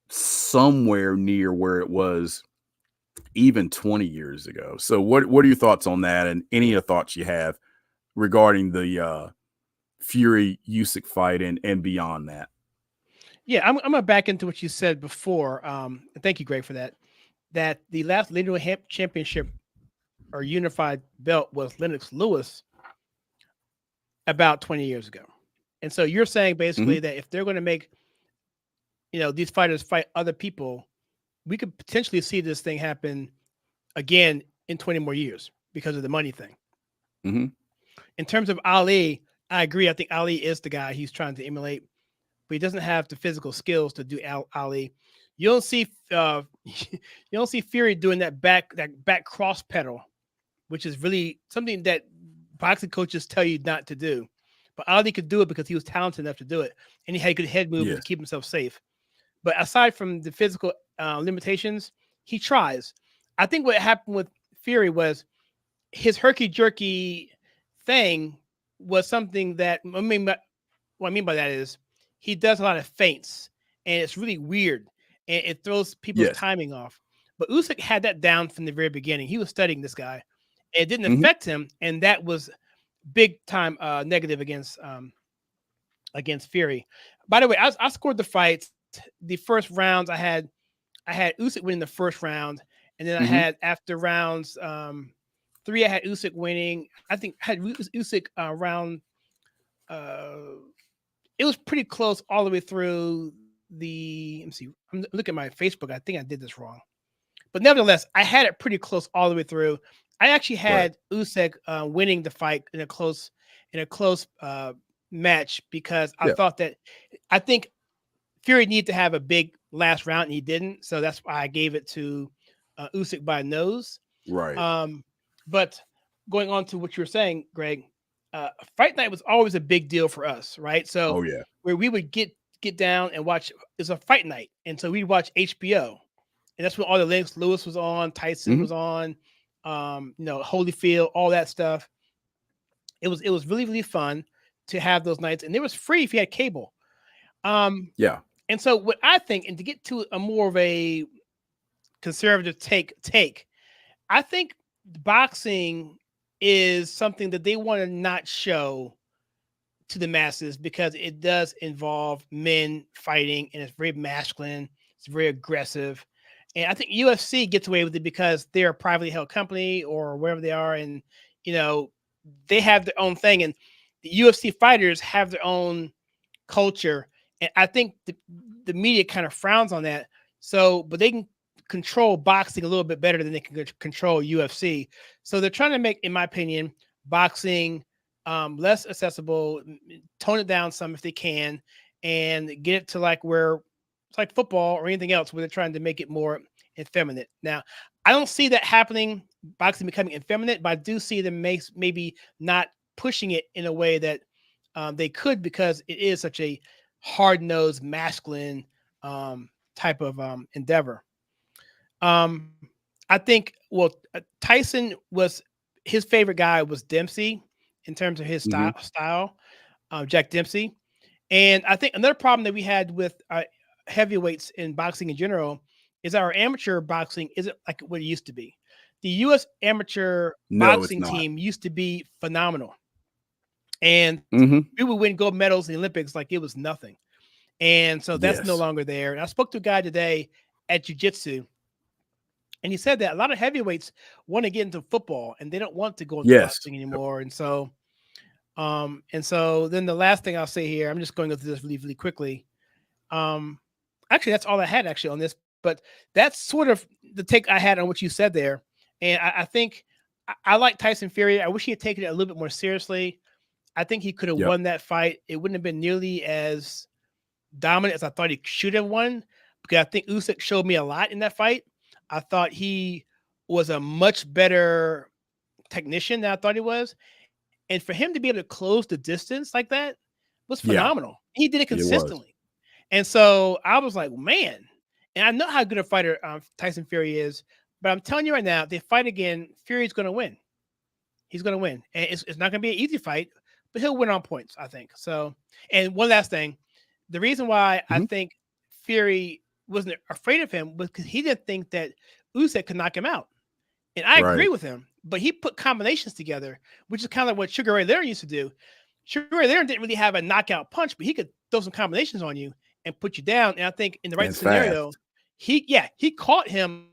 somewhere near where it was even 20 years ago. So what are your thoughts on that, and any thoughts you have regarding the Fury Usyk fight and beyond that? Yeah, I'm gonna back into what you said before. Thank you, Greg, for that. That the last lineal championship or unified belt was Lennox Lewis about 20 years ago. And so you're saying basically that if they're going to make, you know, these fighters fight other people, we could potentially see this thing happen again in 20 more years because of the money thing. In terms of Ali, I agree. I think Ali is the guy he's trying to emulate, but he doesn't have the physical skills to do Ali. You don't see Fury doing that back cross pedal, which is really something that boxing coaches tell you not to do. But Ali could do it because he was talented enough to do it, and he had good head movement to keep himself safe. But aside from the physical limitations, he tries. I think what happened with Fury was his herky-jerky thing was something that, what I mean by that is he does a lot of feints, and it's really weird, and it throws people's timing off. But Usyk had that down from the very beginning. He was studying this guy. It didn't affect him, and that was big time negative against Fury. By the way, I scored the fights. The first rounds I had Usyk winning the first round, and then I had after rounds 3, I had Usyk winning. I think I had Usyk round. It was pretty close all the way through the. Let me see. I'm looking at my Facebook. I think I did this wrong, but nevertheless, I had it pretty close all the way through. I actually had Usyk winning the fight in a close match because I think Fury needed to have a big last round and he didn't, so that's why I gave it to Usyk by nose. Right. But going on to what you were saying, Greg, fight night was always a big deal for us, right? So where we would get down and watch is a fight night, and so we'd watch HBO, and that's when all the Lennox Lewis was on, Tyson was on. Holyfield, all that stuff. It was really, really fun to have those nights, and it was free if you had cable. And so what I think, and to get to a more of a conservative take, I think boxing is something that they want to not show to the masses because it does involve men fighting and it's very masculine. It's very aggressive. And I think UFC gets away with it because they're a privately held company or wherever they are. And, they have their own thing. And the UFC fighters have their own culture. And I think the media kind of frowns on that. So, but they can control boxing a little bit better than they can control UFC. So they're trying to make, in my opinion, boxing less accessible, tone it down some if they can, and get it to like where it's like football or anything else where they're trying to make it more effeminate. Now, I don't see that happening, boxing becoming effeminate, but I do see them maybe not pushing it in a way that they could, because it is such a hard-nosed, masculine type of endeavor. I think, Tyson his favorite guy was Dempsey in terms of his style, Jack Dempsey. And I think another problem that we had with heavyweights in boxing in general is our amateur boxing isn't like what it used to be. The U.S. amateur boxing team used to be phenomenal. And we would win gold medals in the Olympics like it was nothing. And so that's no longer there. And I spoke to a guy today at jiu-jitsu, and he said that a lot of heavyweights want to get into football and they don't want to go into boxing anymore. And so then the last thing I'll say here, I'm just going to go through this really, really quickly. Actually, that's all I had on this, but that's sort of the take I had on what you said there. And I think I like Tyson Fury. I wish he had taken it a little bit more seriously. I think he could have won that fight. It wouldn't have been nearly as dominant as I thought he should have won, because I think Usyk showed me a lot in that fight. I thought he was a much better technician than I thought he was. And for him to be able to close the distance like that was phenomenal. He did it consistently. And so I was like, man, and I know how good a fighter Tyson Fury is, but I'm telling you right now, if they fight again, Fury's going to win. He's going to win. And it's not going to be an easy fight, but he'll win on points, I think. So, and one last thing, the reason why I think Fury wasn't afraid of him was because he didn't think that Usyk could knock him out. And I agree with him, but he put combinations together, which is kind of like what Sugar Ray Leonard used to do. Sugar Ray Leonard didn't really have a knockout punch, but he could throw some combinations on you and put you down. And I think in the right scenario, he caught him.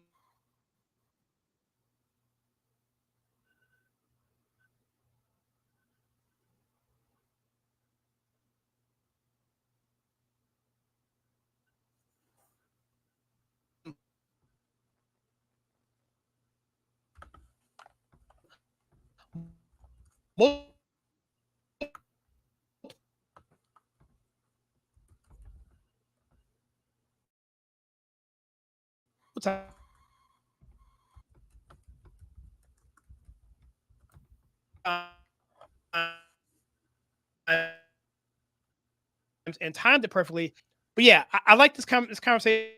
And timed it perfectly. But yeah, I like this conversation.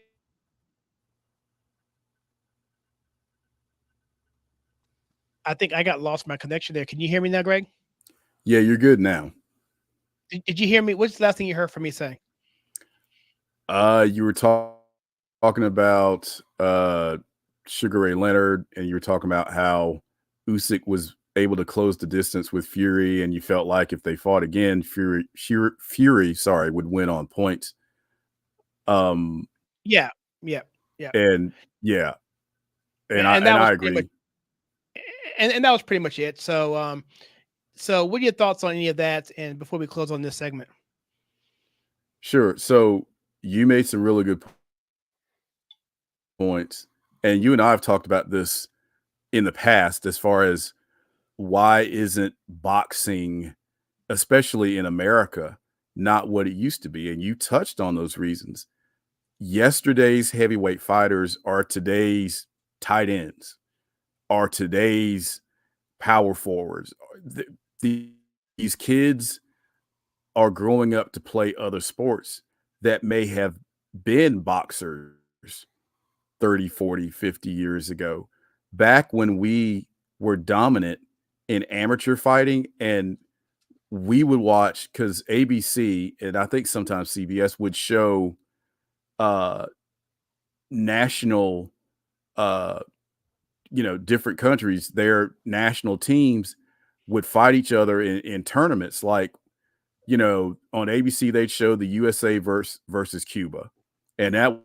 I think I got lost my connection there. Can you hear me now, Greg? Yeah, you're good now. Did you hear me? What's the last thing you heard from me say? You were talking about Sugar Ray Leonard, and you were talking about how Usyk was able to close the distance with Fury, and you felt like if they fought again, Fury would win on points. Yeah. And I agree. And that was pretty much it. So so what are your thoughts on any of that? And before we close on this segment? Sure. So you made some really good points, and you and I have talked about this in the past as far as why isn't boxing, especially in America, not what it used to be? And you touched on those reasons. Yesterday's heavyweight fighters are today's tight ends, are today's power forwards. These kids are growing up to play other sports that may have been boxers 30, 40, 50 years ago. Back when we were dominant in amateur fighting, and we would watch, because ABC and I think sometimes CBS would show national different countries, their national teams would fight each other in tournaments. Like, on ABC, they'd show the USA versus Cuba. And that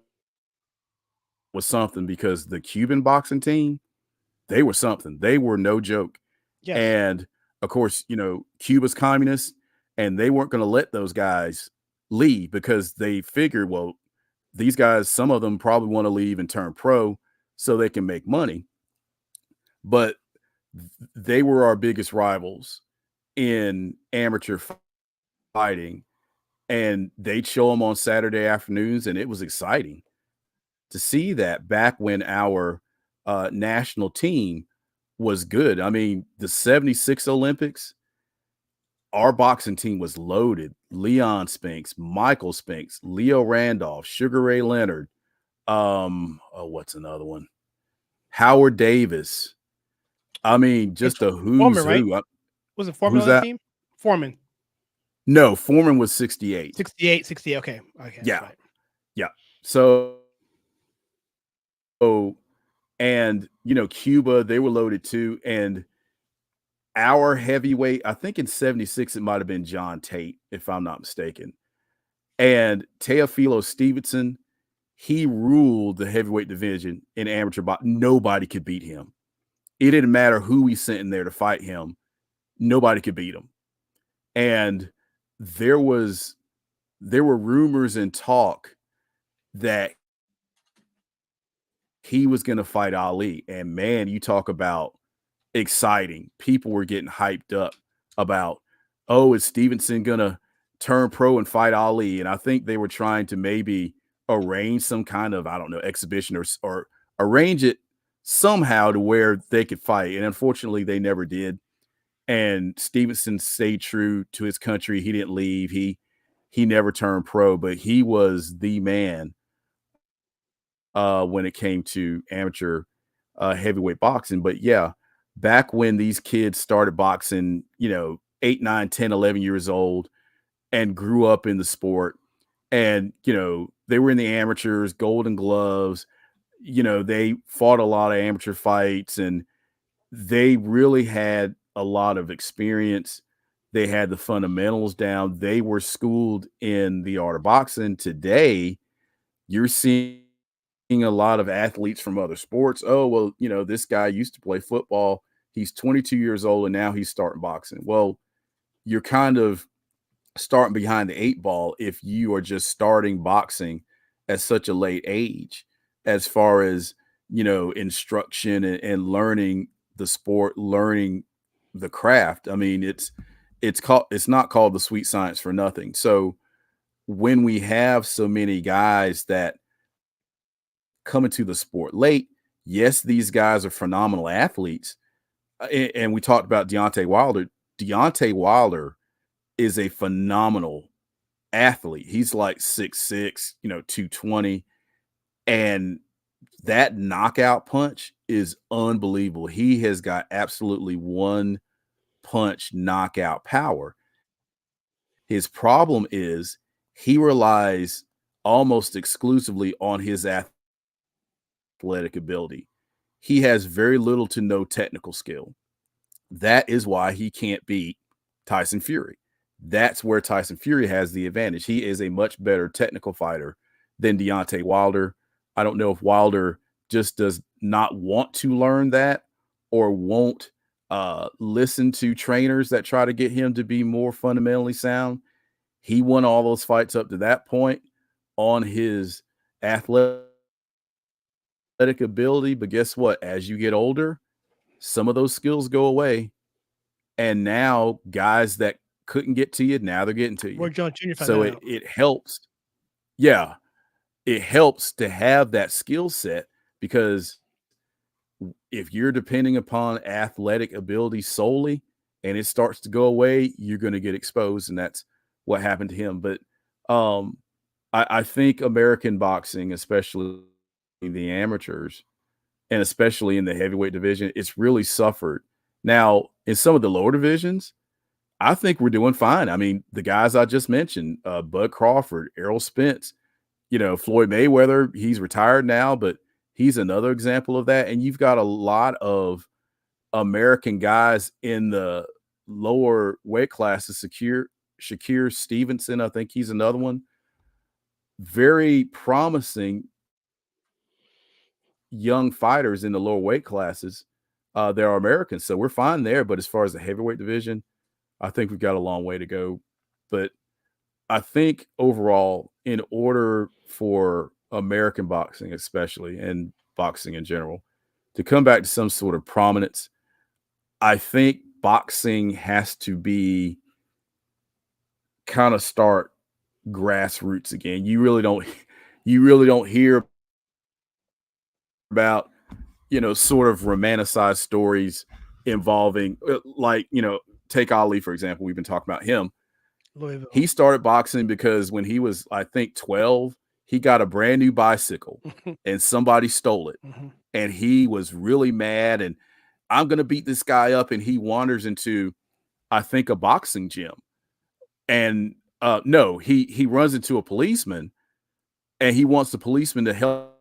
was something because the Cuban boxing team, they were something. They were no joke. Yes. And of course, Cuba's communist, and they weren't going to let those guys leave because they figured, well, these guys, some of them probably want to leave and turn pro so they can make money. But they were our biggest rivals in amateur fighting, and they'd show them on Saturday afternoons, and it was exciting to see that back when our national team was good. I mean, the 76 Olympics, our boxing team was loaded. Leon Spinks, Michael Spinks, Leo Randolph, Sugar Ray Leonard. What's another one? Howard Davis. I mean, just a who's Foreman, right? who. Was it Foreman on that team? Foreman. No, Foreman was 68. 68. Okay. Yeah. Right. Yeah. So, and Cuba, they were loaded too. And our heavyweight, I think in 76, it might have been John Tate, if I'm not mistaken. And Teofilo Stevenson, he ruled the heavyweight division in amateur boxing. Nobody could beat him. It didn't matter who we sent in there to fight him. Nobody could beat him. And there were rumors and talk that he was going to fight Ali. And man, you talk about exciting. People were getting hyped up about, is Stevenson going to turn pro and fight Ali? And I think they were trying to maybe arrange some kind of, exhibition or arrange it somehow to where they could fight. And unfortunately, they never did. And Stevenson stayed true to his country. He didn't leave. He never turned pro, but he was the man when it came to amateur heavyweight boxing. But yeah, back when these kids started boxing, 8, 9, 10, 11 years old and grew up in the sport, and, they were in the amateurs, Golden Gloves, they fought a lot of amateur fights, and they really had a lot of experience. They had the fundamentals down. They were schooled in the art of boxing. Today, you're seeing a lot of athletes from other sports. Oh, well, this guy used to play football. He's 22 years old, and now he's starting boxing. Well, you're kind of starting behind the 8 ball if you are just starting boxing at such a late age, as far as, instruction and learning the sport, learning the craft. I mean, it's not called the sweet science for nothing. So when we have so many guys that come into the sport late, yes, these guys are phenomenal athletes. And we talked about Deontay Wilder. Deontay Wilder is a phenomenal athlete. He's like 6'6", 220. And that knockout punch is unbelievable. He has got absolutely one punch knockout power. His problem is he relies almost exclusively on his athletic ability. He has very little to no technical skill. That is why he can't beat Tyson Fury. That's where Tyson Fury has the advantage. He is a much better technical fighter than Deontay Wilder. I don't know if Wilder just does not want to learn that or won't listen to trainers that try to get him to be more fundamentally sound. He won all those fights up to that point on his athletic ability. But guess what? As you get older, some of those skills go away. And now guys that couldn't get to you, now they're getting to you. John Jr. So it helps. Yeah. It helps to have that skill set, because if you're depending upon athletic ability solely and it starts to go away, you're going to get exposed. And that's what happened to him. But I think American boxing, especially the amateurs and especially in the heavyweight division, it's really suffered. Now, in some of the lower divisions, I think we're doing fine. I mean, the guys I just mentioned, Bud Crawford, Errol Spence, Floyd Mayweather, he's retired now, but he's another example of that. And you've got a lot of American guys in the lower weight classes. Shakur Stevenson, I think he's another one. Very promising young fighters in the lower weight classes, there are Americans. So we're fine there. But as far as the heavyweight division, I think we've got a long way to go. But I think overall, in order for American boxing, especially, and boxing in general, to come back to some sort of prominence, I think boxing has to be kind of start grassroots again. You really don't hear about, sort of romanticized stories involving, take Ali, for example. We've been talking about him. Louisville. He started boxing because when he was, I think, 12, he got a brand new bicycle and somebody stole it. And he was really mad, and I'm going to beat this guy up. And he wanders into, I think, a boxing gym. And no, he runs into a policeman, and he wants the policeman to help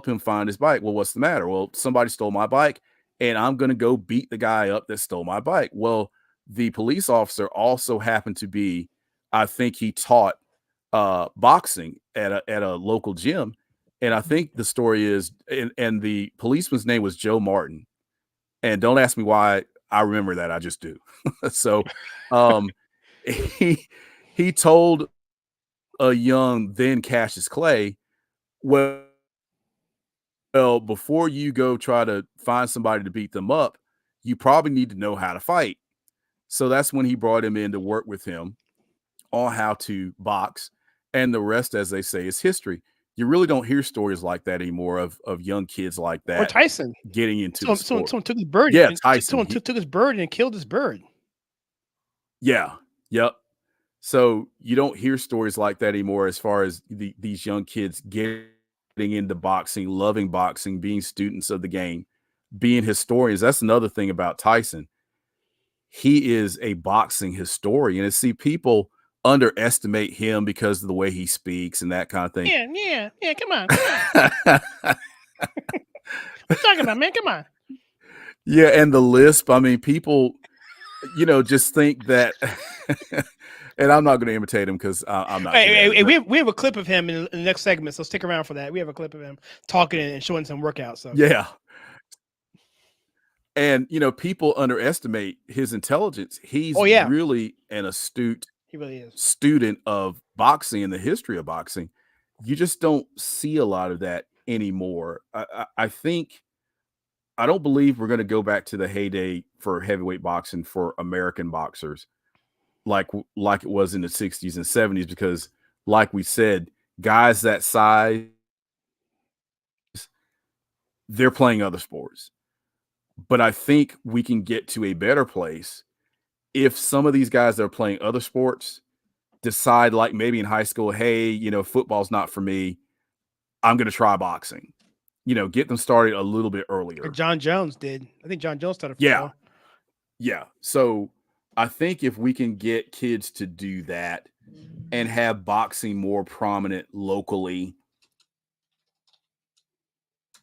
him find his bike. Well, what's the matter? Well, somebody stole my bike, and I'm going to go beat the guy up that stole my bike. Well, the police officer also happened to be, I think he taught boxing at a local gym. And I think the story is, and the policeman's name was Joe Martin. And don't ask me why I remember that. I just do. So he told a young then Cassius Clay, well, before you go try to find somebody to beat them up, you probably need to know how to fight. So that's when he brought him in to work with him on how to box. And the rest, as they say, is history. You really don't hear stories like that anymore of young kids like that. Or Tyson getting into the sport. Someone took his bird. Yeah, Tyson. Someone took his bird and killed his bird. Yeah. Yep. So you don't hear stories like that anymore as far as these young kids getting into boxing, loving boxing, being students of the game, being historians. That's another thing about Tyson. He is a boxing historian. And see, people underestimate him because of the way he speaks and that kind of thing. Yeah. Come on. What you talking about, man? Come on. Yeah, and the lisp. I mean, people, just think that. And I'm not going to imitate him because I'm not. We have a clip of him in the next segment, so stick around for that. We have a clip of him talking and showing some workouts. So yeah. And people underestimate his intelligence. He's really an astute. He really is. Student of boxing and the history of boxing. You just don't see a lot of that anymore. I don't believe we're going to go back to the heyday for heavyweight boxing for American boxers like it was in the 60s and 70s, because like we said, guys that size, they're playing other sports. But I think we can get to a better place if some of these guys that are playing other sports decide, like maybe in high school, hey, football's not for me, I'm going to try boxing. Get them started a little bit earlier. John Jones did. I think John Jones started football. Yeah. So I think if we can get kids to do that and have boxing more prominent locally,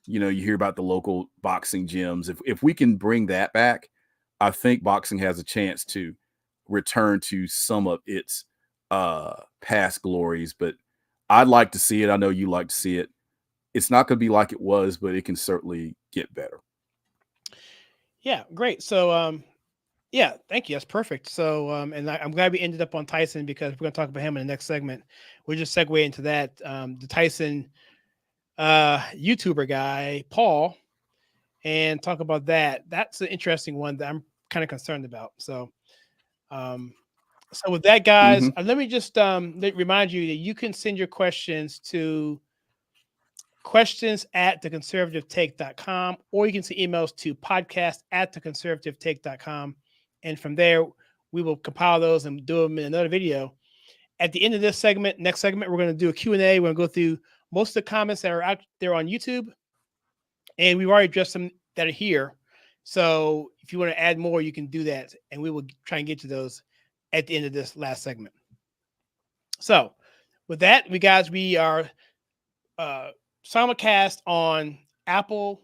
you hear about the local boxing gyms. If we can bring that back, I think boxing has a chance to return to some of its past glories. But I'd like to see it. I know you like to see it. It's not going to be like it was, but it can certainly get better. Yeah, great. So, yeah, thank you. That's perfect. So, and I'm glad we ended up on Tyson because we're going to talk about him in the next segment. We'll just segue into that. The Tyson YouTuber guy, Paul, and talk about that. That's an interesting one that I'm kind of concerned about. So, with that, guys, let me just remind you that you can send your questions to questions@theconservativetake.com, or you can send emails to podcast@theconservativetake.com. And from there, we will compile those and do them in another video. At the end of this next segment, we're going to do a Q&A. We're going to go through most of the comments that are out there on YouTube. And we've already addressed some that are here. So if you want to add more, you can do that. And we will try and get to those at the end of this last segment. So with that, we are simulcast on Apple,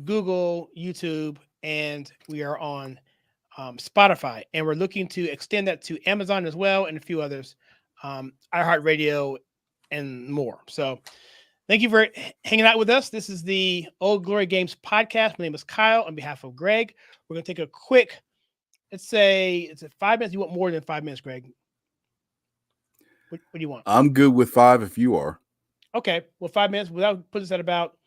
Google, YouTube, and we are on Spotify. And we're looking to extend that to Amazon as well and a few others, iHeartRadio and more. So Thank you for hanging out with us. This is the Old Glory Games podcast. My name is Kyle. On behalf of Greg, we're going to take a quick, let's say, it's 5 minutes. You want more than 5 minutes, Greg? What do you want? I'm good with 5 if you are. Okay. Well, 5 minutes. Without put us at about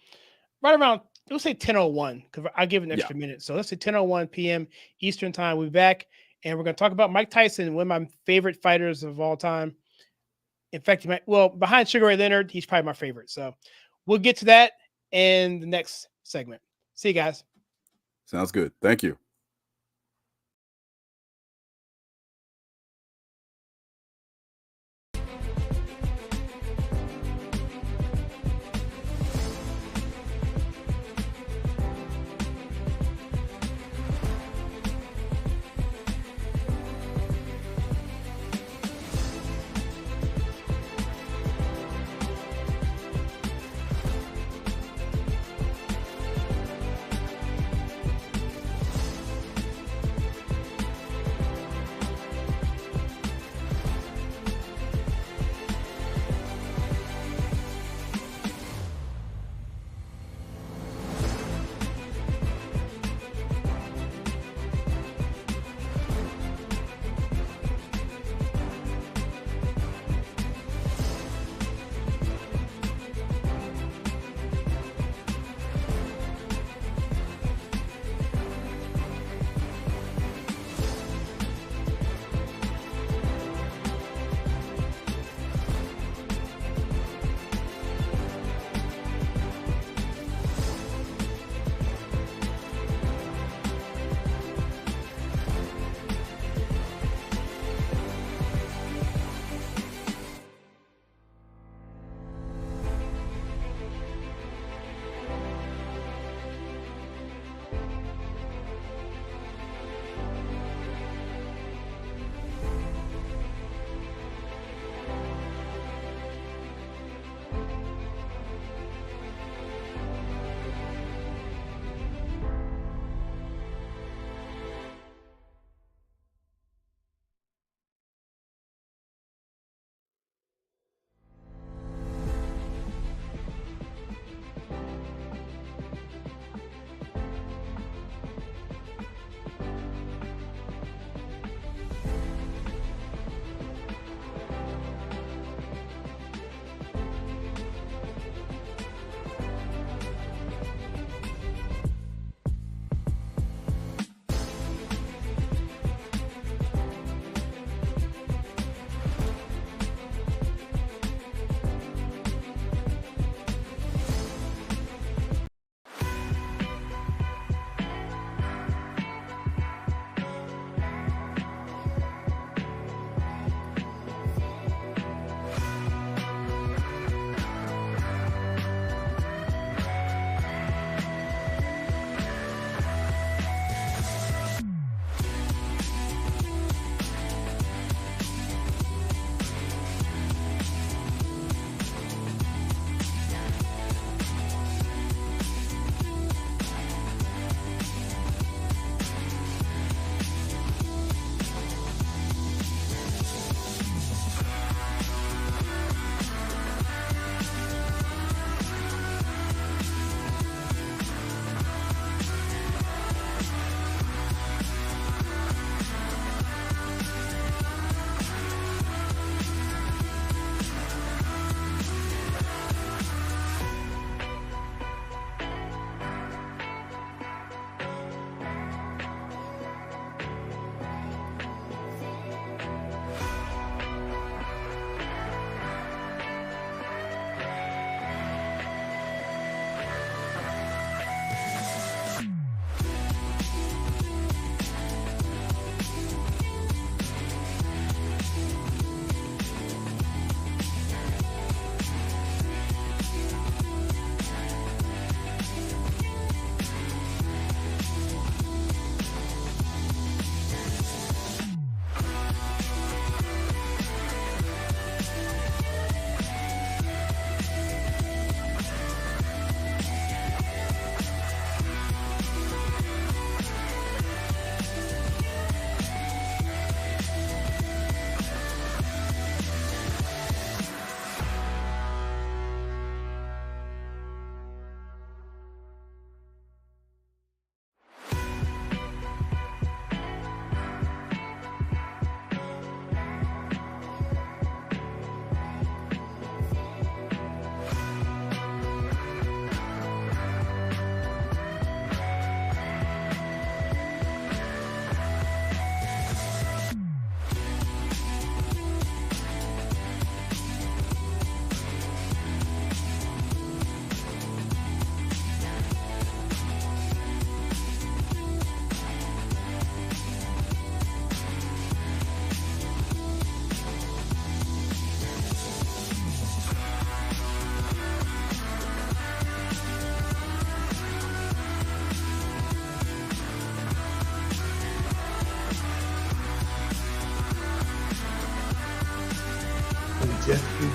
right around, let's say 10:01, because I'll give it an extra minute. So let's say 10:01 p.m. Eastern time. We'll be back, and we're going to talk about Mike Tyson, one of my favorite fighters of all time. In fact, behind Sugar Ray Leonard, he's probably my favorite. So we'll get to that in the next segment. See you guys. Sounds good. Thank you.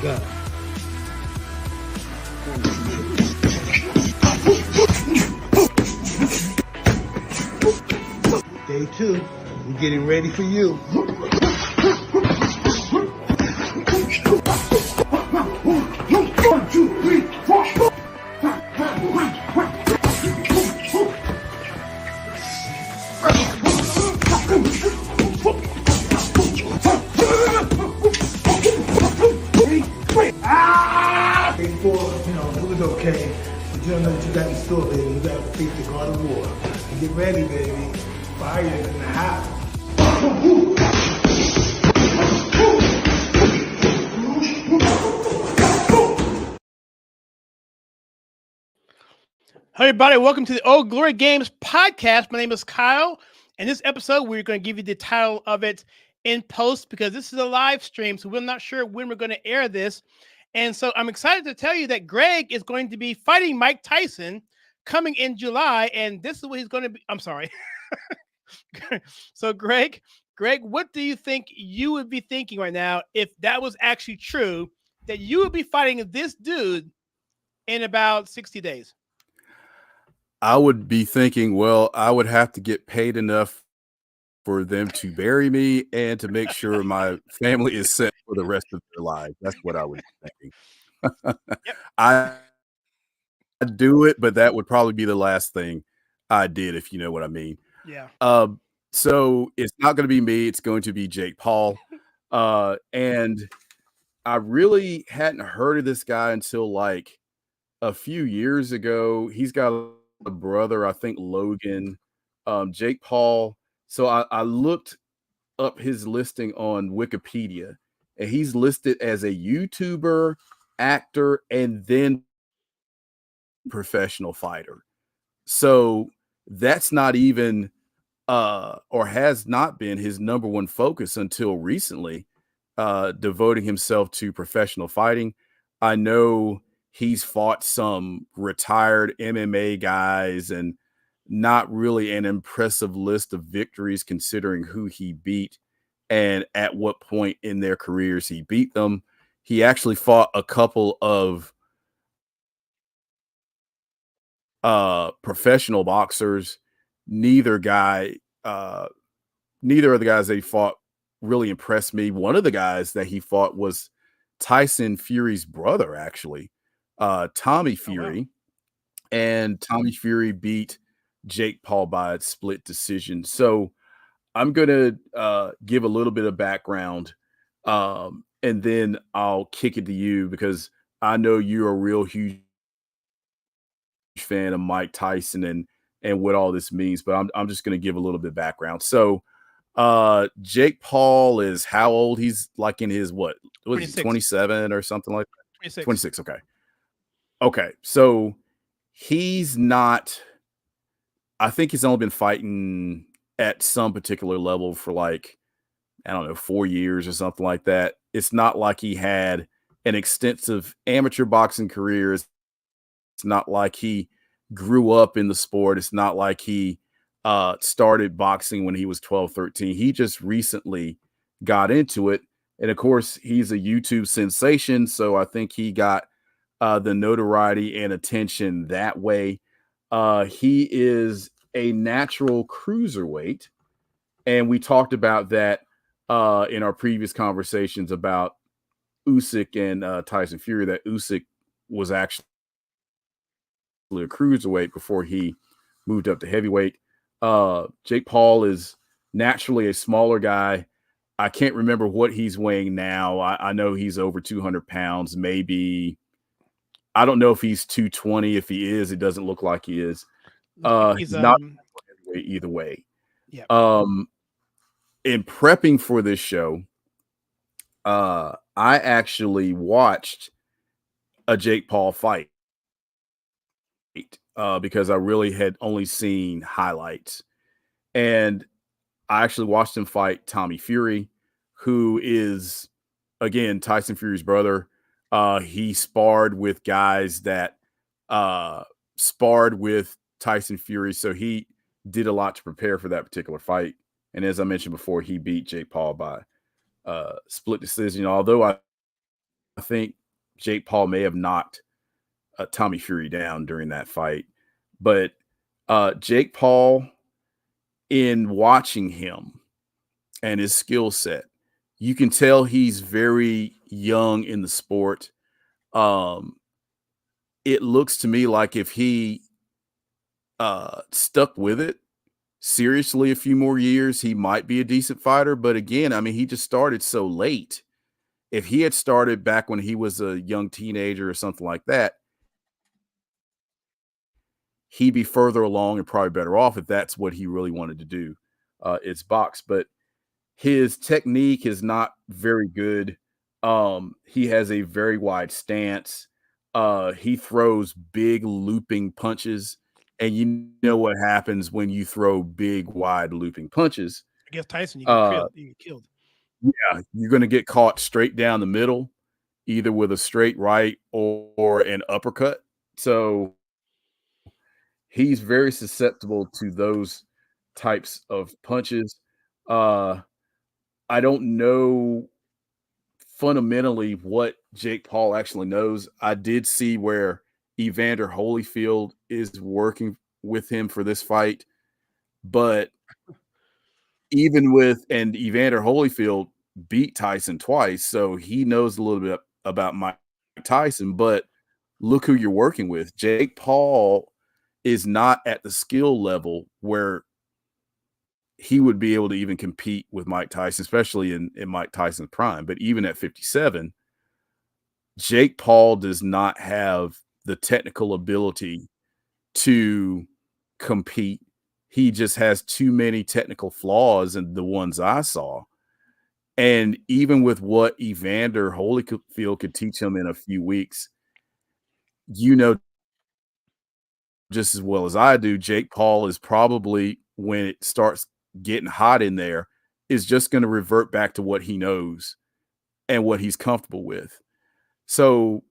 go. Day 2, we're getting ready for you. One, two, three, four. Day 4, it was okay. But you don't know what you got in store, baby. You got to face the God of War. And get ready, baby. Fire is in the house. Hi, everybody. Welcome to the Old Glory Games podcast. My name is Kyle. And this episode, we're going to give you the title of it in post because this is a live stream, so we're not sure when we're going to air this. And so I'm excited to tell you that Greg is going to be fighting Mike Tyson coming in July, and this is what he's going to be. I'm sorry. So, Greg, what do you think you would be thinking right now if that was actually true, that you would be fighting this dude in about 60 days? I would be thinking, well, I would have to get paid enough for them to bury me and to make sure my family is set for the rest of their lives. That's what I would be thinking. Yep. I'd do it, but that would probably be the last thing I did, if you know what I mean. Yeah. So it's not going to be me. It's going to be Jake Paul. And I really hadn't heard of this guy until like a few years ago. He's got a brother, I think Logan, Jake Paul. So I looked up his listing on Wikipedia, and he's listed as a YouTuber, actor, and then professional fighter. So that's not even or has not been his number one focus until recently, devoting himself to professional fighting. I know he's fought some retired MMA guys and not really an impressive list of victories considering who he beat and at what point in their careers he beat them. He actually fought a couple of professional boxers. Neither of the guys that he fought really impressed me. One of the guys that he fought was Tyson Fury's brother, actually, Tommy Fury. Oh, wow. And Tommy Fury beat Jake Paul by a split decision. So I'm going to give a little bit of background, and then I'll kick it to you because I know you're a real huge fan of Mike Tyson and what all this means, but I'm just going to give a little bit of background. So Jake Paul is how old? He's like in his what was he, 27 or something like that? 26. Okay. So he's not, I think he's only been fighting at some particular level for like, I don't know, 4 years or something like that. It's not like he had an extensive amateur boxing career. It's not like he grew up in the sport. It's not like he started boxing when he was 12, 13. He just recently got into it. And of course, he's a YouTube sensation. So I think he got the notoriety and attention that way. He is a natural cruiserweight. And we talked about that in our previous conversations about Usyk and Tyson Fury, that Usyk was actually a cruiserweight before he moved up to heavyweight. Jake Paul is naturally a smaller guy. I can't remember what he's weighing now. I know he's over 200 pounds, maybe. I don't know if he's 220. If he is, it doesn't look like he is. He's not heavyweight either way. Yeah. In prepping for this show, I actually watched a Jake Paul fight. Because I really had only seen highlights. And I actually watched him fight Tommy Fury, who is, again, Tyson Fury's brother. He sparred with guys that sparred with Tyson Fury, so he did a lot to prepare for that particular fight. And as I mentioned before, he beat Jake Paul by split decision, although I think Jake Paul may have knocked Tommy Fury down during that fight. But Jake Paul, in watching him and his skill set, you can tell he's very young in the sport. It looks to me like if he stuck with it seriously a few more years, he might be a decent fighter. But again, I mean, he just started so late. If he had started back when he was a young teenager or something like that, he'd be further along and probably better off if that's what he really wanted to do. It's box, but his technique is not very good. He has a very wide stance. He throws big looping punches, and you know what happens when you throw big, wide looping punches. Against Tyson, you get killed. Yeah, you're going to get caught straight down the middle, either with a straight right or an uppercut. So he's very susceptible to those types of punches. I don't know fundamentally what Jake Paul actually knows. I did see where Evander Holyfield is working with him for this fight, but Evander Holyfield beat Tyson twice, so he knows a little bit about Mike Tyson, but look who you're working with. Jake Paul is not at the skill level where he would be able to even compete with Mike Tyson, especially in Mike Tyson's prime. But even at 57, Jake Paul does not have the technical ability to compete. He just has too many technical flaws in the ones I saw. And even with what Evander Holyfield could teach him in a few weeks, you know just as well as I do, Jake Paul is probably, when it starts getting hot in there, is just going to revert back to what he knows and what he's comfortable with. So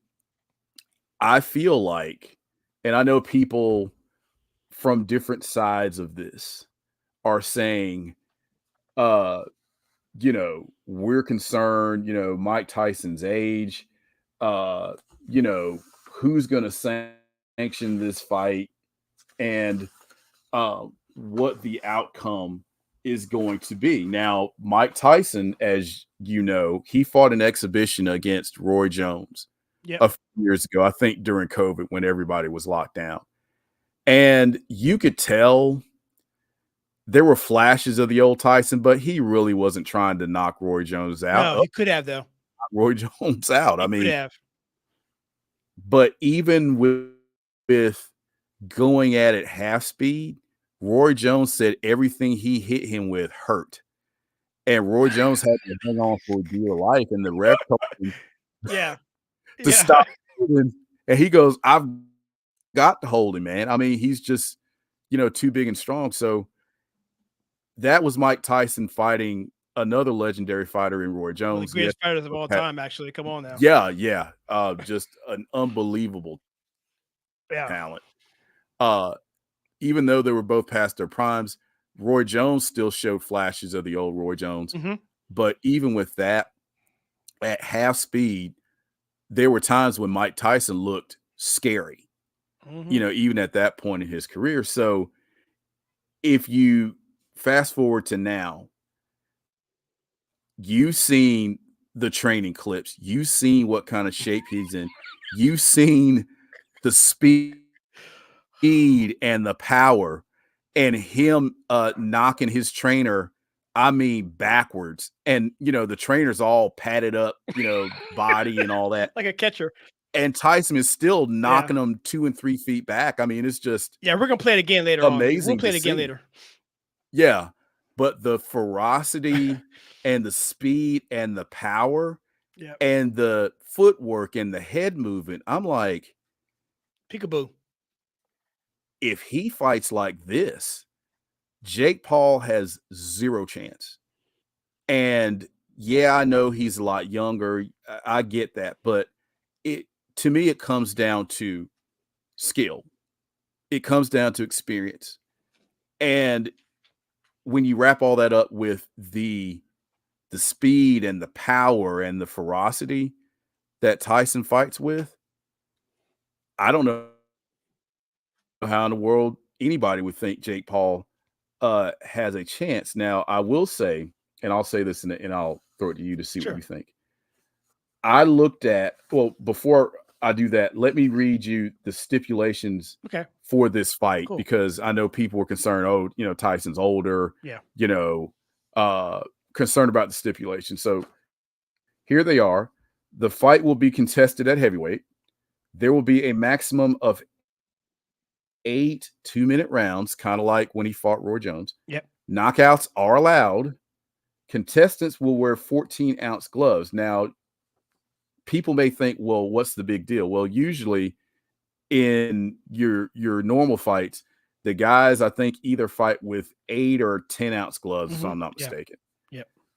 I feel like, and I know people from different sides of this are saying, we're concerned, Mike Tyson's age, who's going to sanction this fight, and what the outcome is going to be. Now, Mike Tyson, as you know, he fought an exhibition against Roy Jones a few years ago, I think during COVID when everybody was locked down. And you could tell there were flashes of the old Tyson, but he really wasn't trying to knock Roy Jones out. No, he could have, though. Roy Jones out. He could have. But even with going at it half speed, Roy Jones said everything he hit him with hurt. And Roy Jones had to hang on for dear life, and the ref told him to stop. And he goes, I've got to hold him, man. I mean, he's just, too big and strong. So that was Mike Tyson fighting another legendary fighter in Roy Jones. One of the greatest fighters of all time, actually. Come on now. Yeah. Just an unbelievable talent. Even though they were both past their primes, Roy Jones still showed flashes of the old Roy Jones. Mm-hmm. But even with that, at half speed, there were times when Mike Tyson looked scary, even at that point in his career. So if you fast forward to now, you've seen the training clips, you've seen what kind of shape he's in, you've seen the speed and the power, and him knocking his trainer, backwards. And, the trainer's all padded up, body and all that. Like a catcher. And Tyson is still knocking him 2 and 3 feet back. I mean, it's just. Yeah, we're going to play it again later amazing. We'll play it again later. Yeah. But the ferocity and the speed and the power and the footwork and the head movement, I'm like. Peekaboo. If he fights like this, Jake Paul has zero chance. And I know he's a lot younger. I get that. But to me, it comes down to skill. It comes down to experience. And when you wrap all that up with the speed and the power and the ferocity, that Tyson fights with, I don't know how in the world anybody would think Jake Paul has a chance. Now, I will say, and I'll say this and I'll throw it to you to see what you think. I looked at, well, before I do that, let me read you the stipulations for this fight, because I know people were concerned, Tyson's older, concerned about the stipulations. So here they are. The fight will be contested at heavyweight. There will be a maximum of 8 2-minute rounds, kind of like when he fought Roy Jones. Knockouts are allowed. Contestants will wear 14-ounce gloves. Now, people may think, well, what's the big deal? Well, usually in your normal fights, the guys, I think, either fight with 8 or 10-ounce gloves, if I'm not mistaken.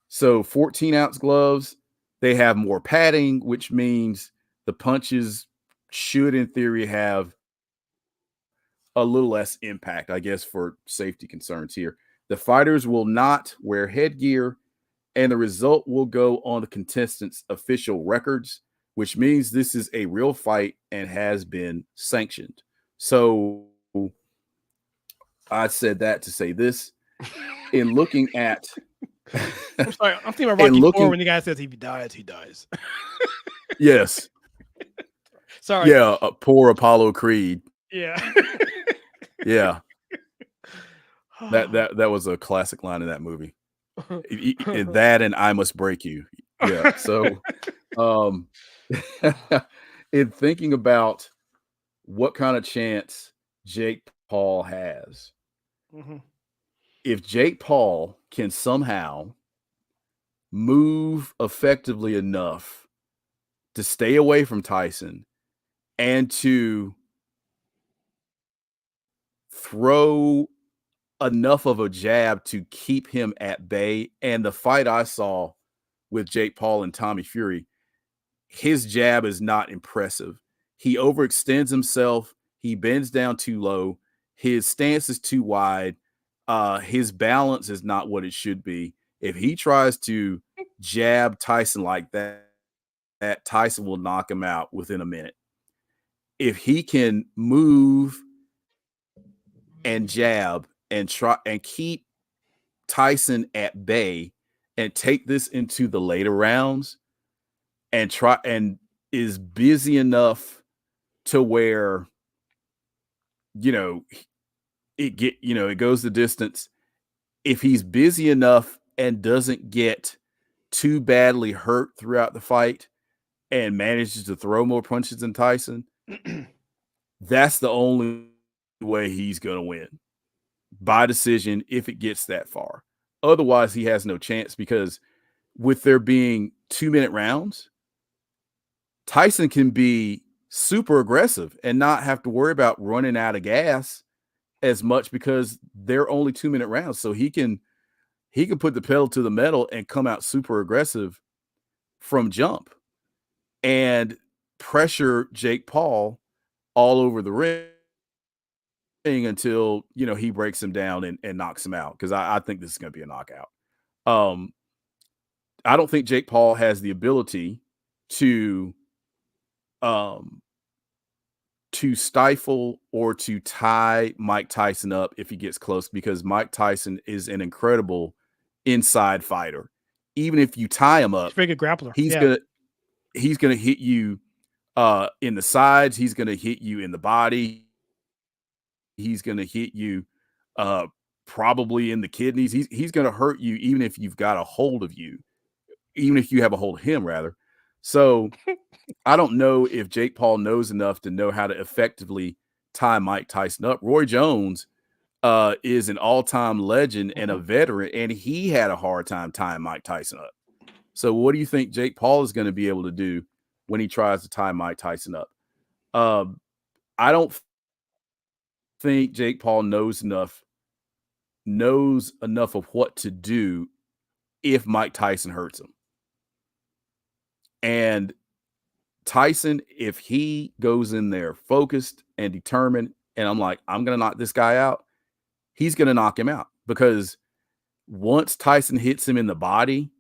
So 14-ounce gloves, they have more padding, which means the punches should, in theory, have a little less impact, I guess, for safety concerns here. The fighters will not wear headgear, and the result will go on the contestants' official records, which means this is a real fight and has been sanctioned. So I said that to say this. In looking at... I'm sorry, I'm thinking about Rocky IV when the guy says if he dies, he dies. Yes. Sorry. Yeah, poor Apollo Creed. Yeah. Yeah. That was a classic line in that movie. That and I Must Break You. Yeah. So in thinking about what kind of chance Jake Paul has, if Jake Paul can somehow move effectively enough to stay away from Tyson and to throw enough of a jab to keep him at bay, and the fight I saw with Jake Paul and Tommy Fury, his jab is not impressive. He overextends himself. He bends down too low. His stance is too wide. His balance is not what it should be. If he tries to jab Tyson like that, Tyson will knock him out within a minute. If he can move and jab and try and keep Tyson at bay and take this into the later rounds and try and is busy enough to where, it goes the distance. If he's busy enough and doesn't get too badly hurt throughout the fight and manages to throw more punches than Tyson, that's the only way he's going to win by decision if it gets that far. Otherwise, he has no chance, because with there being 2-minute rounds, Tyson can be super aggressive and not have to worry about running out of gas as much, because they're only 2-minute rounds. So he can put the pedal to the metal and come out super aggressive from jump and pressure Jake Paul all over the ring until, he breaks him down and knocks him out. Cause I think this is going to be a knockout. I don't think Jake Paul has the ability to stifle or to tie Mike Tyson up if he gets close, because Mike Tyson is an incredible inside fighter. Even if you tie him up, he's a very good grappler. He's gonna hit you in the sides. He's gonna hit you in the body. He's gonna hit you probably in the kidneys. He's gonna hurt you even if you've got a hold of you, even if you have a hold of him, rather. So I don't know if Jake Paul knows enough to know how to effectively tie Mike Tyson up. Roy Jones is an all-time legend and a veteran, and he had a hard time tying Mike Tyson up. So what do you think Jake Paul is going to be able to do when he tries to tie Mike Tyson up? I don't think Jake Paul knows enough of what to do if Mike Tyson hurts him. And Tyson, if he goes in there focused and determined, and I'm like, I'm going to knock this guy out, he's going to knock him out, because once Tyson hits him in the body,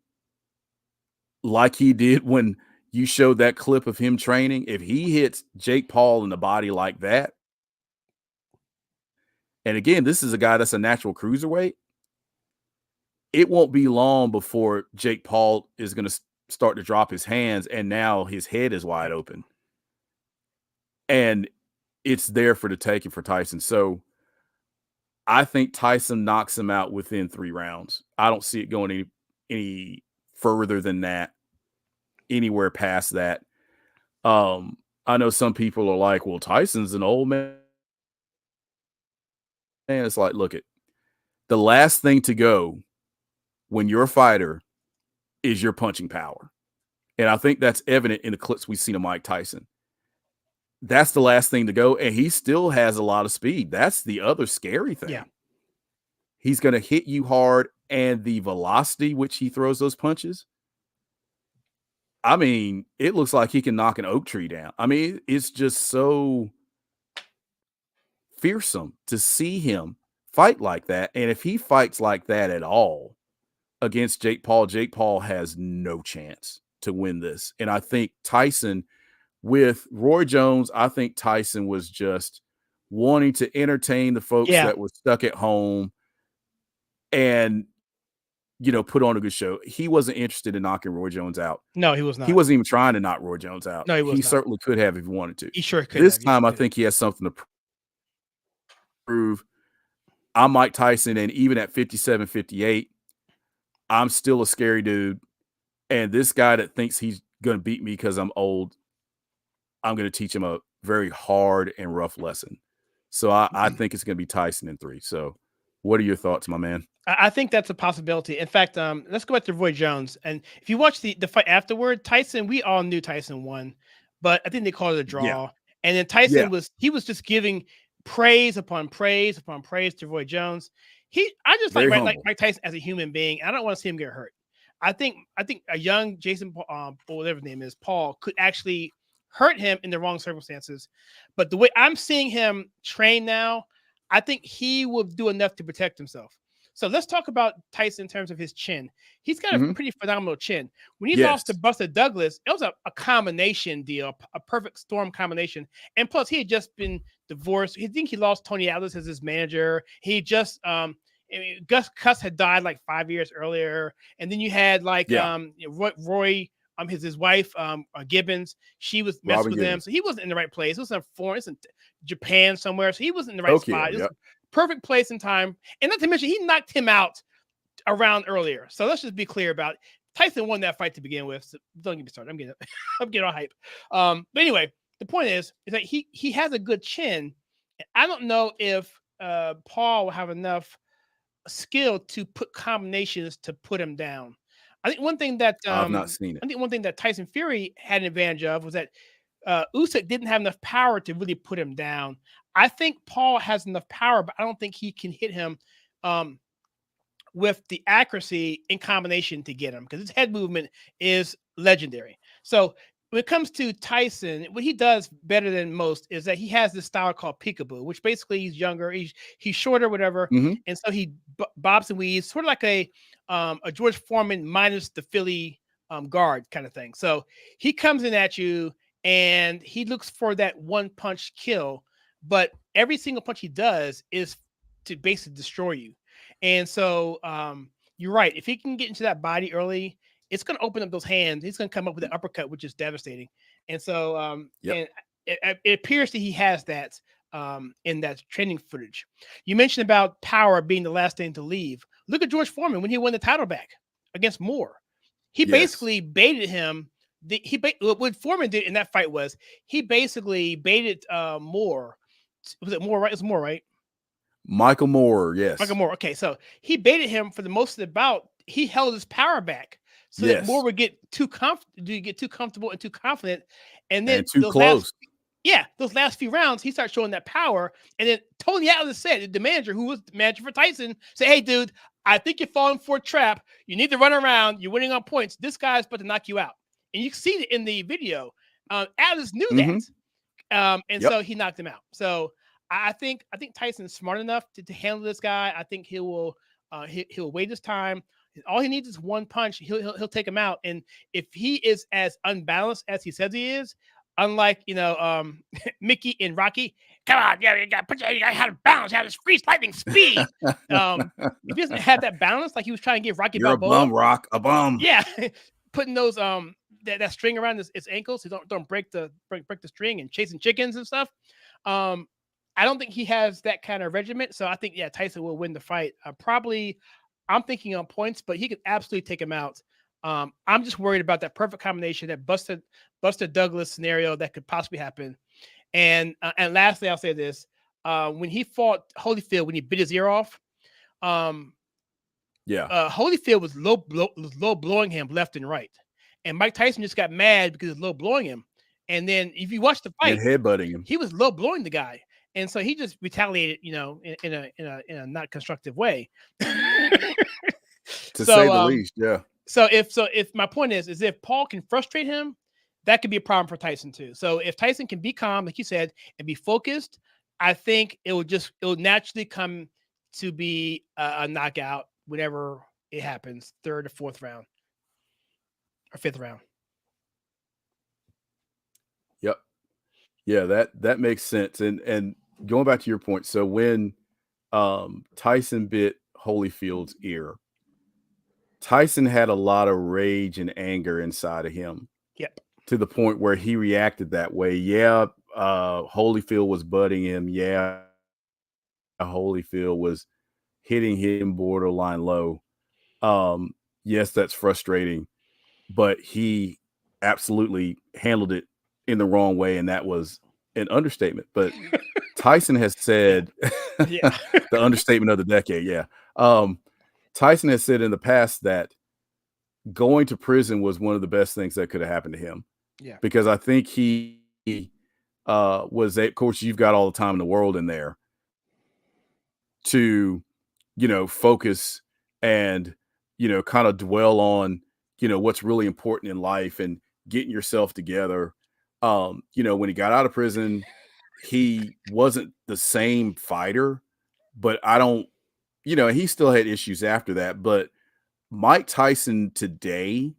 like he did when, you showed that clip of him training. If he hits Jake Paul in the body like that, and again, this is a guy that's a natural cruiserweight, it won't be long before Jake Paul is going to start to drop his hands, and now his head is wide open. And it's there for the taking for Tyson. So I think Tyson knocks him out within 3 rounds. I don't see it going any further than that, anywhere past that. I know some people are like, well, Tyson's an old man. And it's like, look, the last thing to go when you're a fighter is your punching power. And I think that's evident in the clips we've seen of Mike Tyson. That's the last thing to go, and he still has a lot of speed. That's the other scary thing. Yeah. He's going to hit you hard, and the velocity which he throws those punches, I mean, it looks like he can knock an oak tree down. I mean, it's just so fearsome to see him fight like that. And if he fights like that at all against Jake Paul has no chance to win this. And I think Tyson, with Roy Jones, I think Tyson was just wanting to entertain the folks that were stuck at home and, put on a good show. He wasn't interested in knocking Roy Jones out. No, he was not. He wasn't even trying to knock Roy Jones out. No, he certainly could have if he wanted to. He sure could. This time, I think he has something to prove. I'm Mike Tyson, and even at 57, 58, I'm still a scary dude. And this guy that thinks he's going to beat me because I'm old, I'm going to teach him a very hard and rough lesson. So I think it's going to be Tyson in 3. So what are your thoughts, my man? I think that's a possibility. In fact, let's go back to Roy Jones. And if you watch the fight afterward, Tyson, we all knew Tyson won, but I think they called it a draw. Yeah. And then Tyson was just giving praise upon praise upon praise to Roy Jones. I just like Mike Tyson as a human being. I don't want to see him get hurt. I think a young Jason, whatever his name is, Paul, could actually hurt him in the wrong circumstances. But the way I'm seeing him train now, I think he will do enough to protect himself. So let's talk about Tyson in terms of his chin. He's got a pretty phenomenal chin. When he lost to Buster Douglas, it was a combination deal, a perfect storm combination. And plus, he had just been divorced. I think he lost Tony Atlas as his manager. He just Gus Cuss had died like 5 years earlier. And then you had Roy, his wife, Gibbons. She was messing with him. So he wasn't in the right place. It was in Japan somewhere. So he wasn't in the right spot. It was perfect place and time. And not to mention, he knocked him out a round earlier. So let's just be clear about it. Tyson won that fight to begin with. So don't get me started. I'm getting all hype. But anyway, the point is that he has a good chin. And I don't know if Paul will have enough skill to put combinations to put him down. I think one thing that I've not seen it. I think one thing that Tyson Fury had an advantage of was that Usyk didn't have enough power to really put him down. I think Paul has enough power, but I don't think he can hit him with the accuracy in combination to get him, because his head movement is legendary. So when it comes to Tyson, what he does better than most is that he has this style called peekaboo, which basically he's younger, he's shorter, whatever, and so he bobs and weaves, sort of like a George Foreman minus the Philly guard kind of thing. So he comes in at you and he looks for that one punch kill, but every single punch he does is to basically destroy you. And so you're right. If he can get into that body early, it's going to open up those hands. He's going to come up with an uppercut, which is devastating. And so and it appears that he has that in that training footage. You mentioned about power being the last thing to leave. Look at George Foreman when he won the title back against Moore. He basically baited him. What Foreman did in that fight was he basically baited Moore. Was it Moore, right? It's Moore, right? Michael Moore, yes. Michael Moore. Okay, so he baited him for the most of the bout. He held his power back so that Moore would get too comfortable and too confident, and then too close. Those last few rounds, he started showing that power. And then Tony Atlas said, the manager, who was the manager for Tyson, said, "Hey, dude, I think you're falling for a trap. You need to run around. You're winning on points. This guy's about to knock you out." And you can see it in the video. Atlas knew that, so he knocked him out. So I think Tyson's smart enough to handle this guy. I think he'll wait his time. All he needs is one punch. He'll take him out. And if he is as unbalanced as he says he is, unlike Mickey and Rocky, come on, yeah, you got to have a balance, have this freeze lightning speed. If he doesn't have that balance, like he was trying to give Rocky You're Balboa, a bum, Rock, a bum. Yeah, putting those that string around his ankles, so don't break the string, and chasing chickens and stuff. I don't think he has that kind of regiment. So I think Tyson will win the fight. Probably, I'm thinking on points, but he could absolutely take him out. I'm just worried about that perfect combination, that Buster Douglas scenario that could possibly happen. And lastly, I'll say this: when he fought Holyfield, when he bit his ear off, Holyfield was low blowing him left and right, and Mike Tyson just got mad because he was low blowing him. And then if you watch the fight, and headbutting him, he was low blowing the guy, and so he just retaliated, in a not constructive way. To say the least, yeah. So if my point is if Paul can frustrate him, that could be a problem for Tyson too. So if Tyson can be calm, like you said, and be focused, I think it will naturally come to be a knockout whenever it happens, 3rd or 4th round or 5th round. Yep. Yeah, that makes sense. And going back to your point, so when Tyson bit Holyfield's ear, Tyson had a lot of rage and anger inside of him. Yep. To the point where he reacted that way. Yeah, Holyfield was butting him. Yeah, Holyfield was hitting him borderline low. Yes, that's frustrating, but he absolutely handled it in the wrong way, and that was an understatement. But Tyson has said the understatement of the decade. Yeah. Tyson has said in the past that going to prison was one of the best things that could have happened to him. Yeah. Because I think he was, of course, you've got all the time in the world in there to, focus and, kind of dwell on, what's really important in life and getting yourself together. When he got out of prison, he wasn't the same fighter, but he still had issues after that. But Mike Tyson today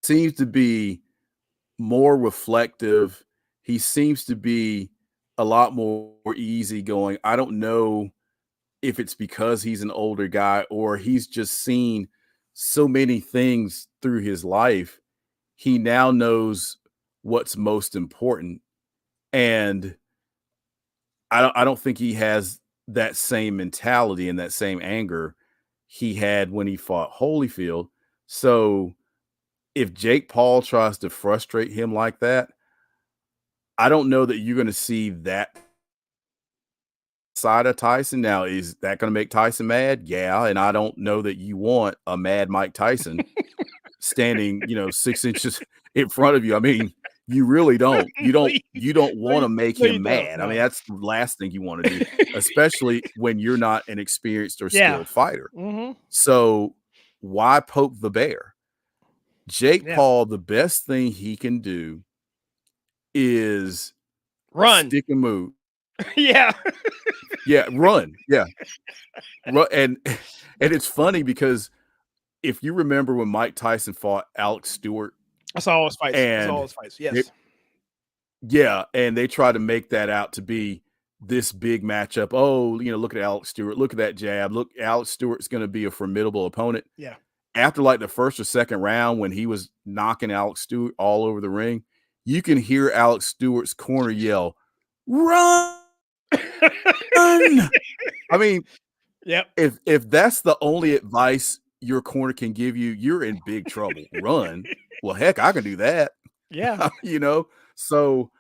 seems to be more reflective. He seems to be a lot more easygoing. I don't know if it's because he's an older guy or he's just seen so many things through his life. He now knows what's most important. And I don't think he has that same mentality and that same anger he had when he fought Holyfield. So if Jake Paul tries to frustrate him like that, I don't know that you're going to see that side of Tyson. Now, is that going to make Tyson mad? Yeah. And I don't know that you want a mad Mike Tyson standing, 6 inches in front of you. I mean, you really don't. You don't want to make him mad. I mean, that's the last thing you want to do, especially when you're not an experienced or skilled fighter. Mm-hmm. So why poke the bear? Jake Paul, the best thing he can do is run, stick and move. Yeah. Run. Yeah. Run. And it's funny because if you remember when Mike Tyson fought Alex Stewart, I saw all his fights. Yes. And they try to make that out to be this big matchup. Oh, look at Alex Stewart. Look at that jab. Look, Alex Stewart's going to be a formidable opponent. Yeah. After like the first or second round, when he was knocking Alex Stewart all over the ring, you can hear Alex Stewart's corner yell, "Run!" I mean, if that's the only advice your corner can give you, you're in big trouble. Run. Well, heck, I can do that. Yeah. So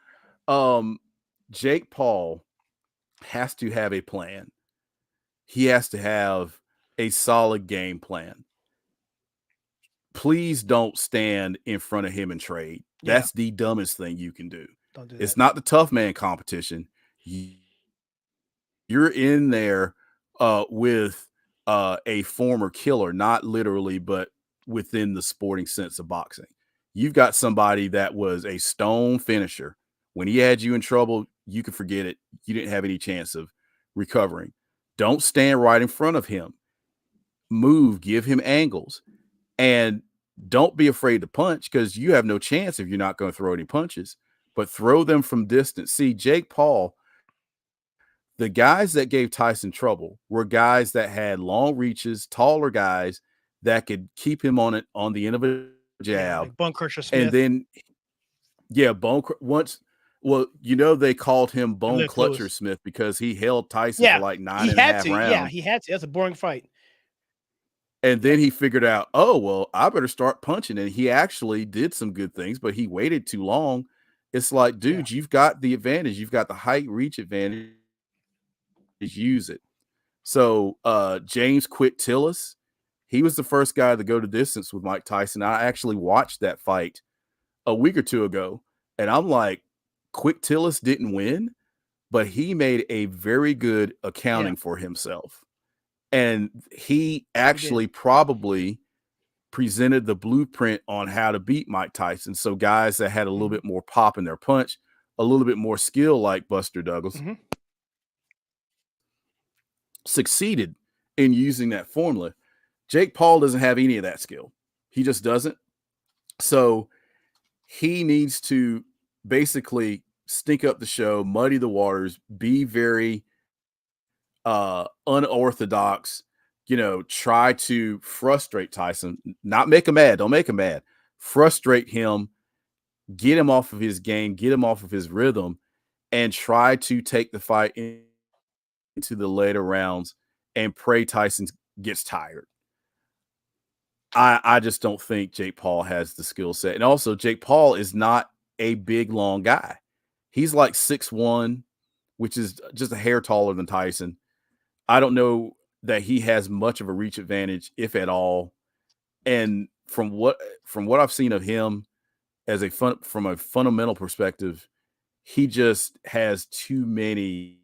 Jake Paul has to have a plan. He has to have a solid game plan. Please don't stand in front of him and trade. That's the dumbest thing you can do. Don't do that. It's not the tough man competition. You're in there with a former killer, not literally, but within the sporting sense of boxing. You've got somebody that was a stone finisher. When he had you in trouble, you can forget it. You didn't have any chance of recovering. Don't stand right in front of him. move, give him angles, and don't be afraid to punch, because you have no chance if you're not going to throw any punches, but throw them from distance. See, Jake Paul, the guys that gave Tyson trouble were guys that had long reaches, taller guys that could keep him on the end of a jab. Like Bone Crusher Smith. And then, well, they called him Bone Clutcher Smith because he held Tyson for like 9.5 rounds. Yeah, he had to. That's a boring fight. And then he figured out, oh, well, I better start punching. And he actually did some good things, but he waited too long. It's like, dude, you've got the advantage. You've got the height reach advantage. Use it. So James Quick Tillis, he was the first guy to go to distance with Mike Tyson. I actually watched that fight a week or two ago, and I'm like, Quick Tillis didn't win, but he made a very good accounting for himself. And he actually probably presented the blueprint on how to beat Mike Tyson. So guys that had a little bit more pop in their punch, a little bit more skill like Buster Douglas, succeeded in using that formula. Jake Paul doesn't have any of that skill. He just doesn't. So he needs to basically stink up the show, muddy the waters, be very unorthodox, try to frustrate Tyson, not make him mad. Don't make him mad. Frustrate him, get him off of his game, get him off of his rhythm, and try to take the fight into the later rounds and pray Tyson gets tired. I just don't think Jake Paul has the skill set. And also, Jake Paul is not a big, long guy. He's like 6'1", which is just a hair taller than Tyson. I don't know that he has much of a reach advantage, if at all. And from what I've seen of him from a fundamental perspective, he just has too many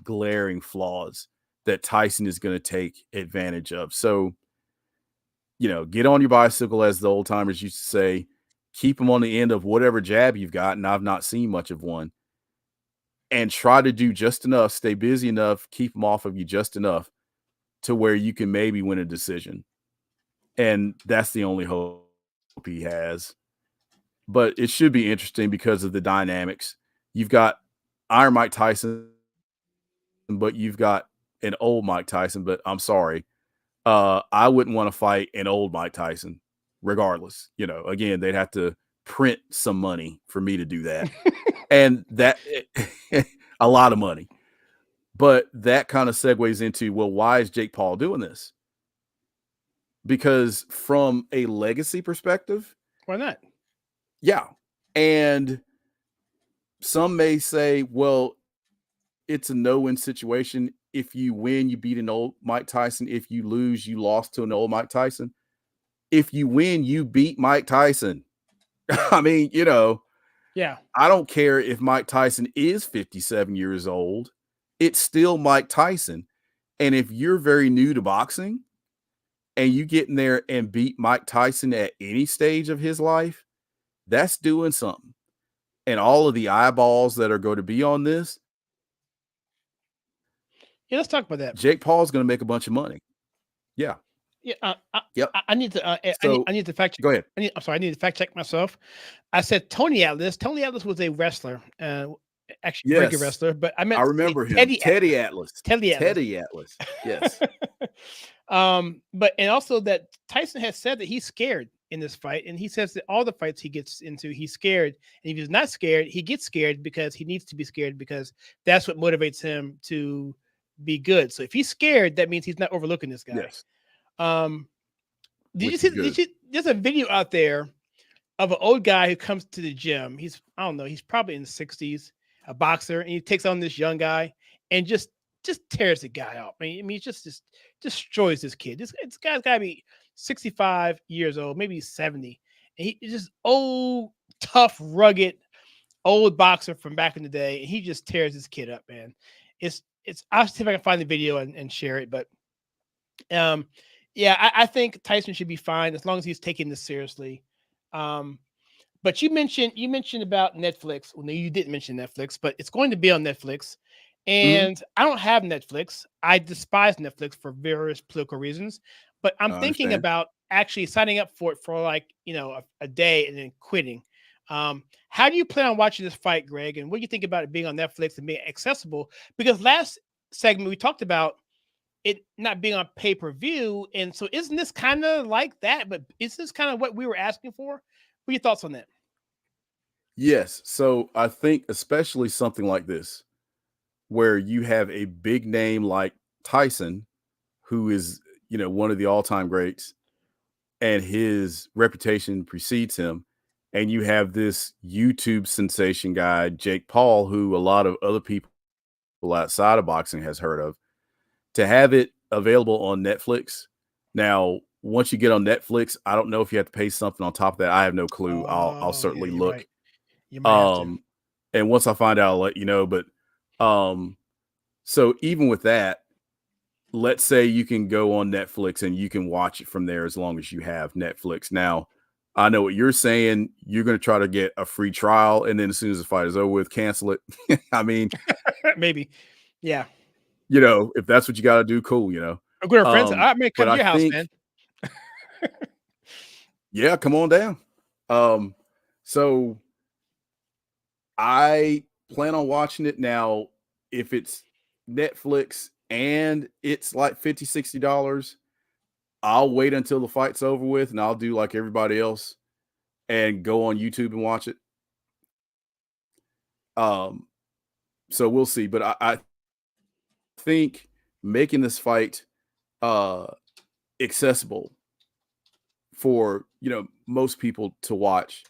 glaring flaws that Tyson is going to take advantage of. So, get on your bicycle, as the old timers used to say, keep him on the end of whatever jab you've got. And I've not seen much of one. And try to do just enough, stay busy enough, keep him off of you just enough to where you can maybe win a decision. And that's the only hope he has. But it should be interesting because of the dynamics. You've got Iron Mike Tyson, but you've got an old Mike Tyson. But I'm sorry, I wouldn't want to fight an old Mike Tyson regardless. Again, they'd have to print some money for me to do that. And that a lot of money. But that kind of segues into, well, why is Jake Paul doing this? Because from a legacy perspective, why not? Yeah. And some may say, well, it's a no-win situation. If you win, you beat an old Mike Tyson. If you lose, you lost to an old Mike Tyson. If you win, you beat Mike Tyson. I mean, yeah. I don't care if Mike Tyson is 57 years old. It's still Mike Tyson. And if you're very new to boxing and you get in there and beat Mike Tyson at any stage of his life, that's doing something. And all of the eyeballs that are going to be on this. Yeah, let's talk about that. Jake Paul's going to make a bunch of money. Yeah. Yeah, yep. I need to. I need to fact check. Go ahead. I need to fact check myself. I said Tony Atlas. Tony Atlas was a wrestler, actually a regular wrestler. But I remember him. Teddy Atlas. Teddy Atlas. Yes. But also that Tyson has said that he's scared in this fight, and he says that all the fights he gets into, he's scared. And if he's not scared, he gets scared because he needs to be scared because that's what motivates him to be good. So if he's scared, that means he's not overlooking this guy. Yes. Did you see there's a video out there of an old guy who comes to the gym. He's probably in the 60s, a boxer, and he takes on this young guy and just tears the guy up. I mean, he just destroys this kid. This guy's got to be 65 years old, maybe 70. And he's just old, tough, rugged, old boxer from back in the day. And he just tears this kid up, man. I'll see if I can find the video and share it. But yeah, I think Tyson should be fine as long as he's taking this seriously. But you mentioned about Netflix. Well, no, you didn't mention Netflix, but it's going to be on Netflix. And I don't have Netflix. I despise Netflix for various political reasons. But I'm thinking about actually signing up for it for like, a day and then quitting. How do you plan on watching this fight, Greg? And what do you think about it being on Netflix and being accessible? Because last segment we talked about it not being on pay-per-view. And so isn't this kind of like that? But is this kind of what we were asking for? What are your thoughts on that? Yes. So I think especially something like this, where you have a big name like Tyson, who is, one of the all-time greats, and his reputation precedes him. And you have this YouTube sensation guy, Jake Paul, who a lot of other people outside of boxing has heard of, to have it available on Netflix. Now, once you get on Netflix, I don't know if you have to pay something on top of that. I have no clue. I'll certainly look. Right. You might have to. And once I find out, I'll let you know. But so even with that, let's say you can go on Netflix and you can watch it from there as long as you have Netflix. Now, I know what you're saying. You're going to try to get a free trial, and then as soon as the fight is over with, cancel it. I mean, maybe. Yeah. If that's what you got to do, cool, I'm good friends. I may come to your house, man. Yeah, come on down. So I plan on watching it now. If it's Netflix and it's like $50, $60, I'll wait until the fight's over with, and I'll do like everybody else and go on YouTube and watch it. So we'll see. But I think making this fight accessible for most people to watch.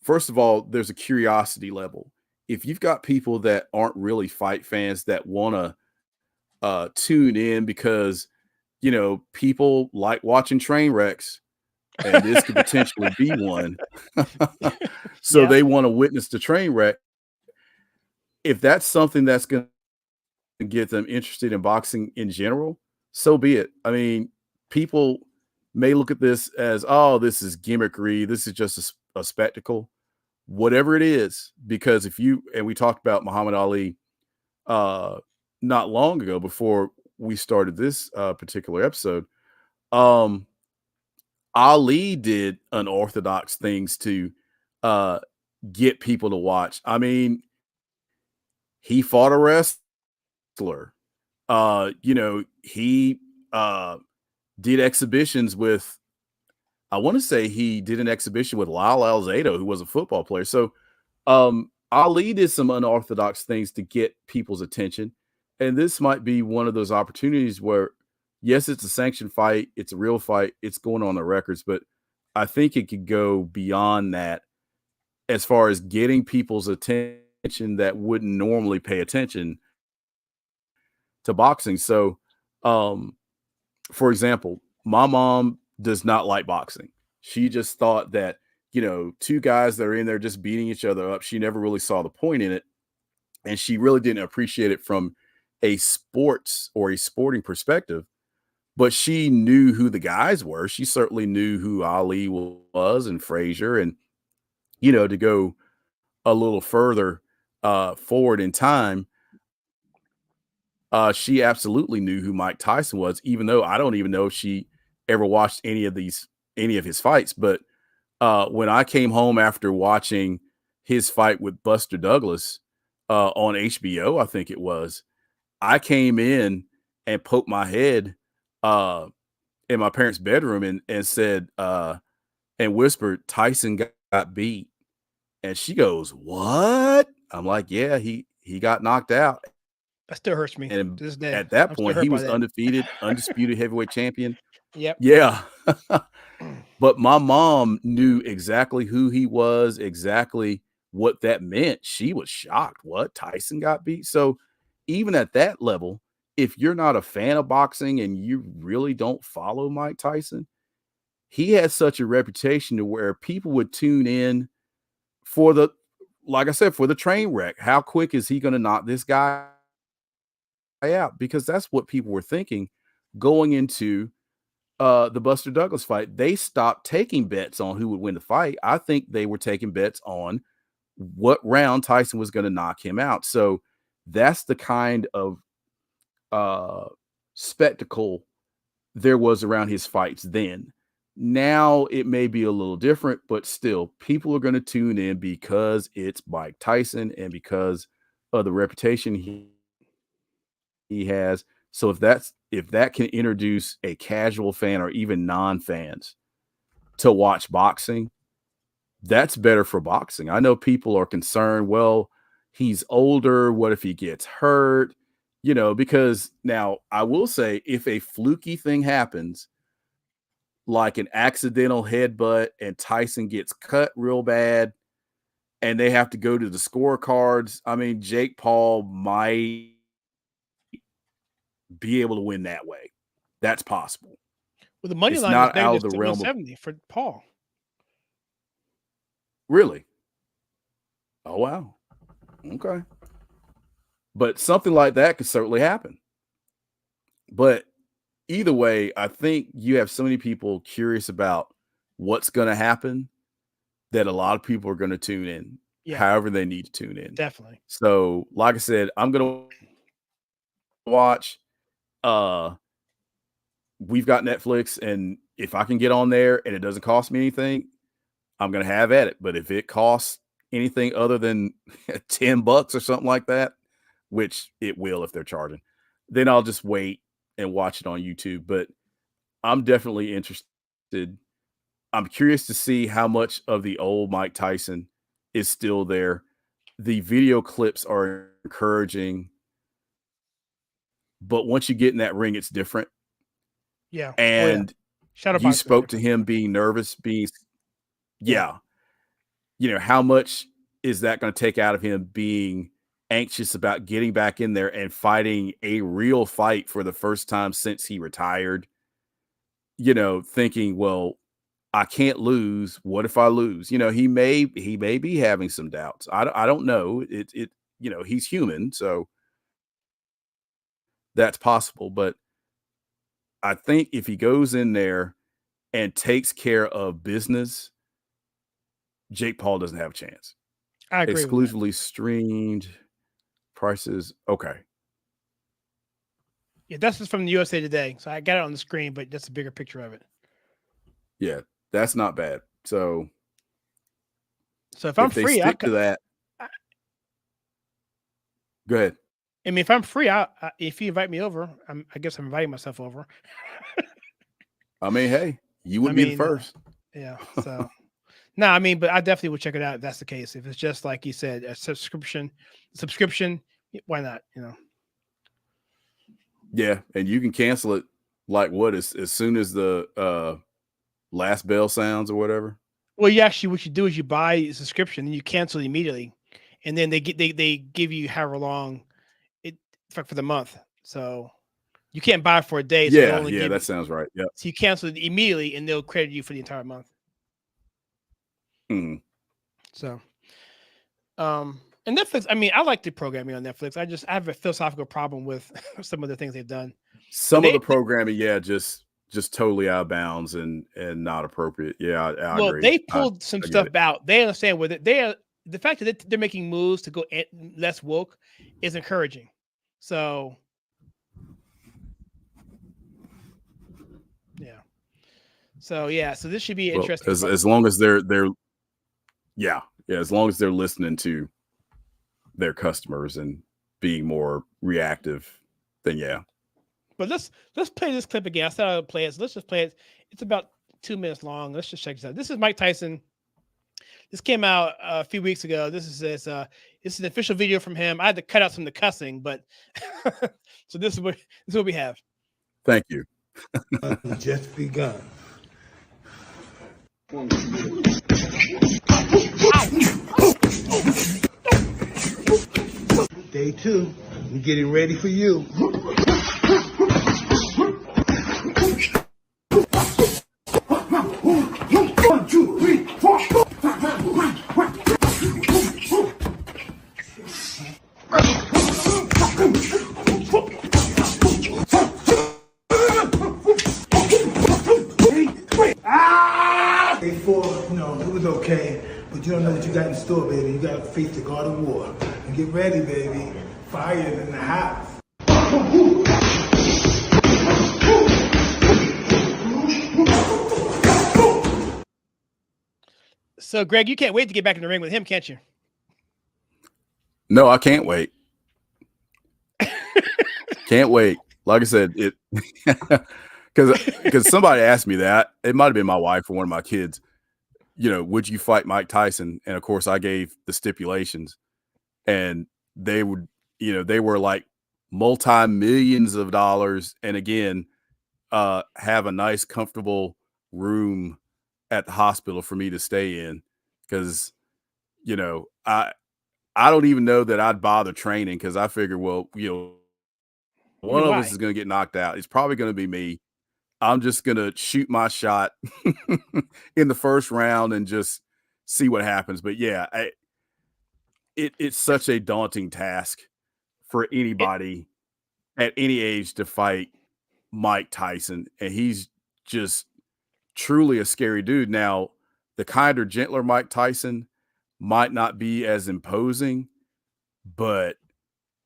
First of all, there's a curiosity level. If you've got people that aren't really fight fans that want to tune in because people like watching train wrecks, and this could potentially be one. So they want to witness the train wreck. If that's something that's going to get them interested in boxing in general, so be it. I mean, people may look at this as, oh, this is gimmickry. This is just a spectacle, whatever it is. Because and we talked about Muhammad Ali not long ago before we started this particular episode. Ali did unorthodox things to get people to watch. I mean, he fought a wrestler. He did exhibitions with, I want to say he did an exhibition with Lyle Alzado, who was a football player. So Ali did some unorthodox things to get people's attention. And this might be one of those opportunities where, yes, it's a sanctioned fight. It's a real fight. It's going on the records. But I think it could go beyond that as far as getting people's attention that wouldn't normally pay attention to boxing. So, for example, my mom does not like boxing. She just thought that, two guys that are in there just beating each other up, she never really saw the point in it. And she really didn't appreciate it from a sports or a sporting perspective. But she knew who the guys were. She certainly knew who Ali was and Frazier. And, to go a little further forward in time, she absolutely knew who Mike Tyson was, even though I don't even know if she ever watched any of his fights. But when I came home after watching his fight with Buster Douglas on HBO, I think it was, I came in and poked my head in my parents' bedroom and said, and whispered, "Tyson got beat." And she goes, "What?" I'm like, "Yeah, he got knocked out." That still hurts me. And to this day. at that point, he was undefeated, undisputed heavyweight champion. Yep. Yeah. But my mom knew exactly who he was, exactly what that meant. She was shocked. What? Tyson got beat? So even at that level, if you're not a fan of boxing and you really don't follow Mike Tyson, he has such a reputation to where people would tune in for like I said, for the train wreck. How quick is he going to knock this guy out? Because that's what people were thinking going into the Buster Douglas fight. They stopped taking bets on who would win the fight. I think they were taking bets on what round Tyson was going to knock him out. So That's the kind of spectacle there was around his fights then. Now it may be a little different, but still, people are going to tune in because it's Mike Tyson and because of the reputation he has. So if that can introduce a casual fan or even non-fans to watch boxing, that's better for boxing. I know people are concerned, well, he's older. What if he gets hurt? You know, because now I will say if a fluky thing happens, like an accidental headbutt and Tyson gets cut real bad and they have to go to the scorecards, I mean, Jake Paul might be able to win that way. That's possible. Well, the money It's line not is out negative of the realm of 170 for Paul. Really? Oh, wow. Okay. But something like that could certainly happen. But either way, I think you have so many people curious about what's going to happen that a lot of people are going to tune in, however they need to tune in. Definitely. So, like I said, I'm going to watch. We've got Netflix, and if I can get on there and it doesn't cost me anything, I'm going to have at it. But if it costs anything other than $10 or something like that, which it will if they're charging, then I'll just wait and watch it on YouTube. But I'm definitely interested. I'm curious to see how much of the old Mike Tyson is still there. The video clips are encouraging, but once you get in that ring, it's different. Yeah. And you spoke to him being nervous, you know, how much is that going to take out of him being anxious about getting back in there and fighting a real fight for the first time since he retired? You know, thinking, well, I can't lose. What if I lose? You know, he may be having some doubts. I don't know. It you know, he's human, so that's possible. But I think if he goes in there and takes care of business, Jake Paul doesn't have a chance. I agree. Exclusively streamed prices. Okay. Yeah, that's just from the USA Today. So I got it on the screen, but that's a bigger picture of it. Yeah, that's not bad. So if I'm free, stick to that. Go ahead. I mean, if I'm free, if you invite me over, I guess I'm inviting myself over. I mean, hey, you would be the first. Yeah. So, no, I mean, but I definitely would check it out if that's the case. If it's just like you said, a subscription, why not? You know. Yeah, and you can cancel it like what as soon as the last bell sounds or whatever. Well, what you do is you buy a subscription and you cancel it immediately, and then they give you however long for the month. So you can't buy it for a day. So that sounds right. Yeah. So you cancel it immediately, and they'll credit you for the entire month. Mm-hmm. So, and Netflix. I mean, I like the programming on Netflix. I have a philosophical problem with some of the things they've done. Some of the programming, just totally out of bounds and not appropriate. Yeah, I agree. Well, they pulled some stuff out. They understand with it. The fact that they're making moves to go less woke is encouraging. So, yeah. So this should be interesting. As long as they're as long as they're listening to their customers and being more reactive, then yeah. But let's play this clip again. I said I would play it. So let's just play it. It's about 2 minutes long. Let's just check this out. This is Mike Tyson. This came out a few weeks ago. This is an official video from him. I had to cut out some of the cussing, but so this is what we have. Thank you. Just begun. Day 2. We're getting ready for you. Day 4, no, it was okay, but you don't know what you got in store, baby. You got to face the God of War. And get ready, baby. fired in the house. So, Greg, you can't wait to get back in the ring with him, can't you? No, I can't wait. Can't wait. Like I said, it because somebody asked me that. It might have been my wife or one of my kids. You know, would you fight Mike Tyson? And of course, I gave the stipulations, and they would, you know, they were like multi-millions of dollars, and again, have a nice, comfortable room at the hospital for me to stay in, because, you know, I don't even know that I'd bother training, because I figure, well, you know, one of us is going to get knocked out. It's probably going to be me. I'm just going to shoot my shot in the first round and just see what happens. But yeah, it's such a daunting task for anybody at any age to fight Mike Tyson. And he's just truly a scary dude. Now, the kinder, gentler Mike Tyson might not be as imposing, but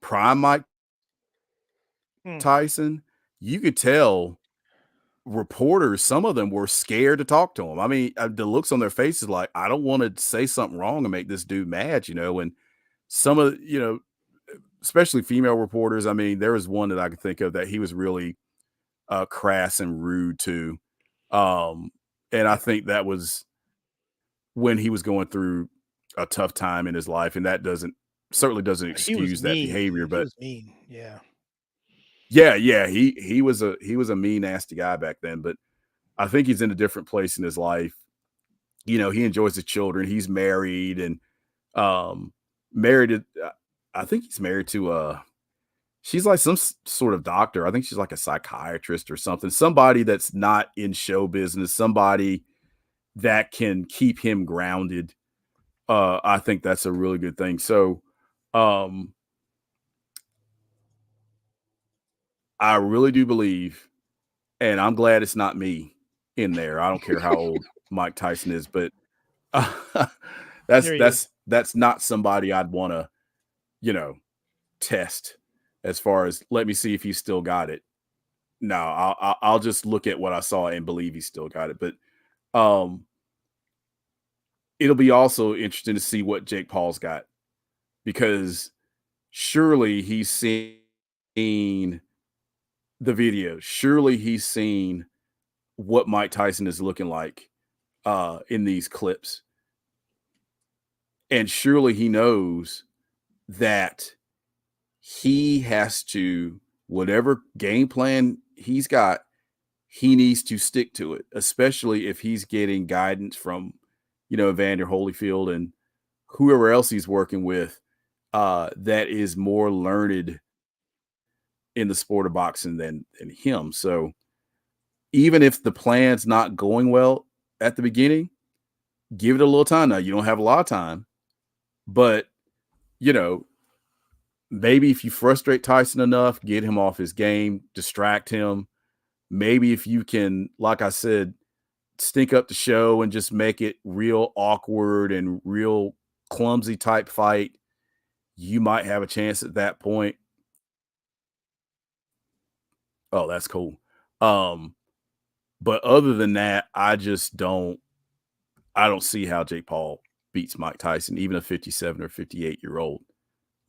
prime Mike Tyson, you could tell reporters, some of them were scared to talk to him. I mean, the looks on their faces like, I don't want to say something wrong and make this dude mad, you know. And some of, you know, especially female reporters, I mean, there was one that I could think of that he was really crass and rude to. And I think that was when he was going through a tough time in his life, and that certainly doesn't excuse that behavior. But he was mean. yeah, he was a mean, nasty guy back then. But I think he's in a different place in his life. You know, he enjoys the children. He's married, and I think he's married to she's like some sort of doctor. I think she's like a psychiatrist or something. Somebody that's not in show business. Somebody that can keep him grounded. I think that's a really good thing. So, I really do believe, and I'm glad it's not me in there. I don't care how old Mike Tyson is, but that's not somebody I'd want to, you know, test as far as let me see if he's still got it. No, I'll just look at what I saw and believe he's still got it. But it'll be also interesting to see what Jake Paul's got, because surely he's seen the video. Surely he's seen what Mike Tyson is looking like in these clips. And surely he knows that he has to, whatever game plan he's got, he needs to stick to it, especially if he's getting guidance from, you know, Evander Holyfield and whoever else he's working with that is more learned in the sport of boxing than him. So even if the plan's not going well at the beginning, give it a little time. Now, you don't have a lot of time, but, you know, maybe if you frustrate Tyson enough, get him off his game, distract him. Maybe if you can, like I said, stink up the show and just make it real awkward and real clumsy type fight, you might have a chance at that point. Oh, that's cool. But other than that, I don't see how Jake Paul beats Mike Tyson, even a 57 or 58-year-old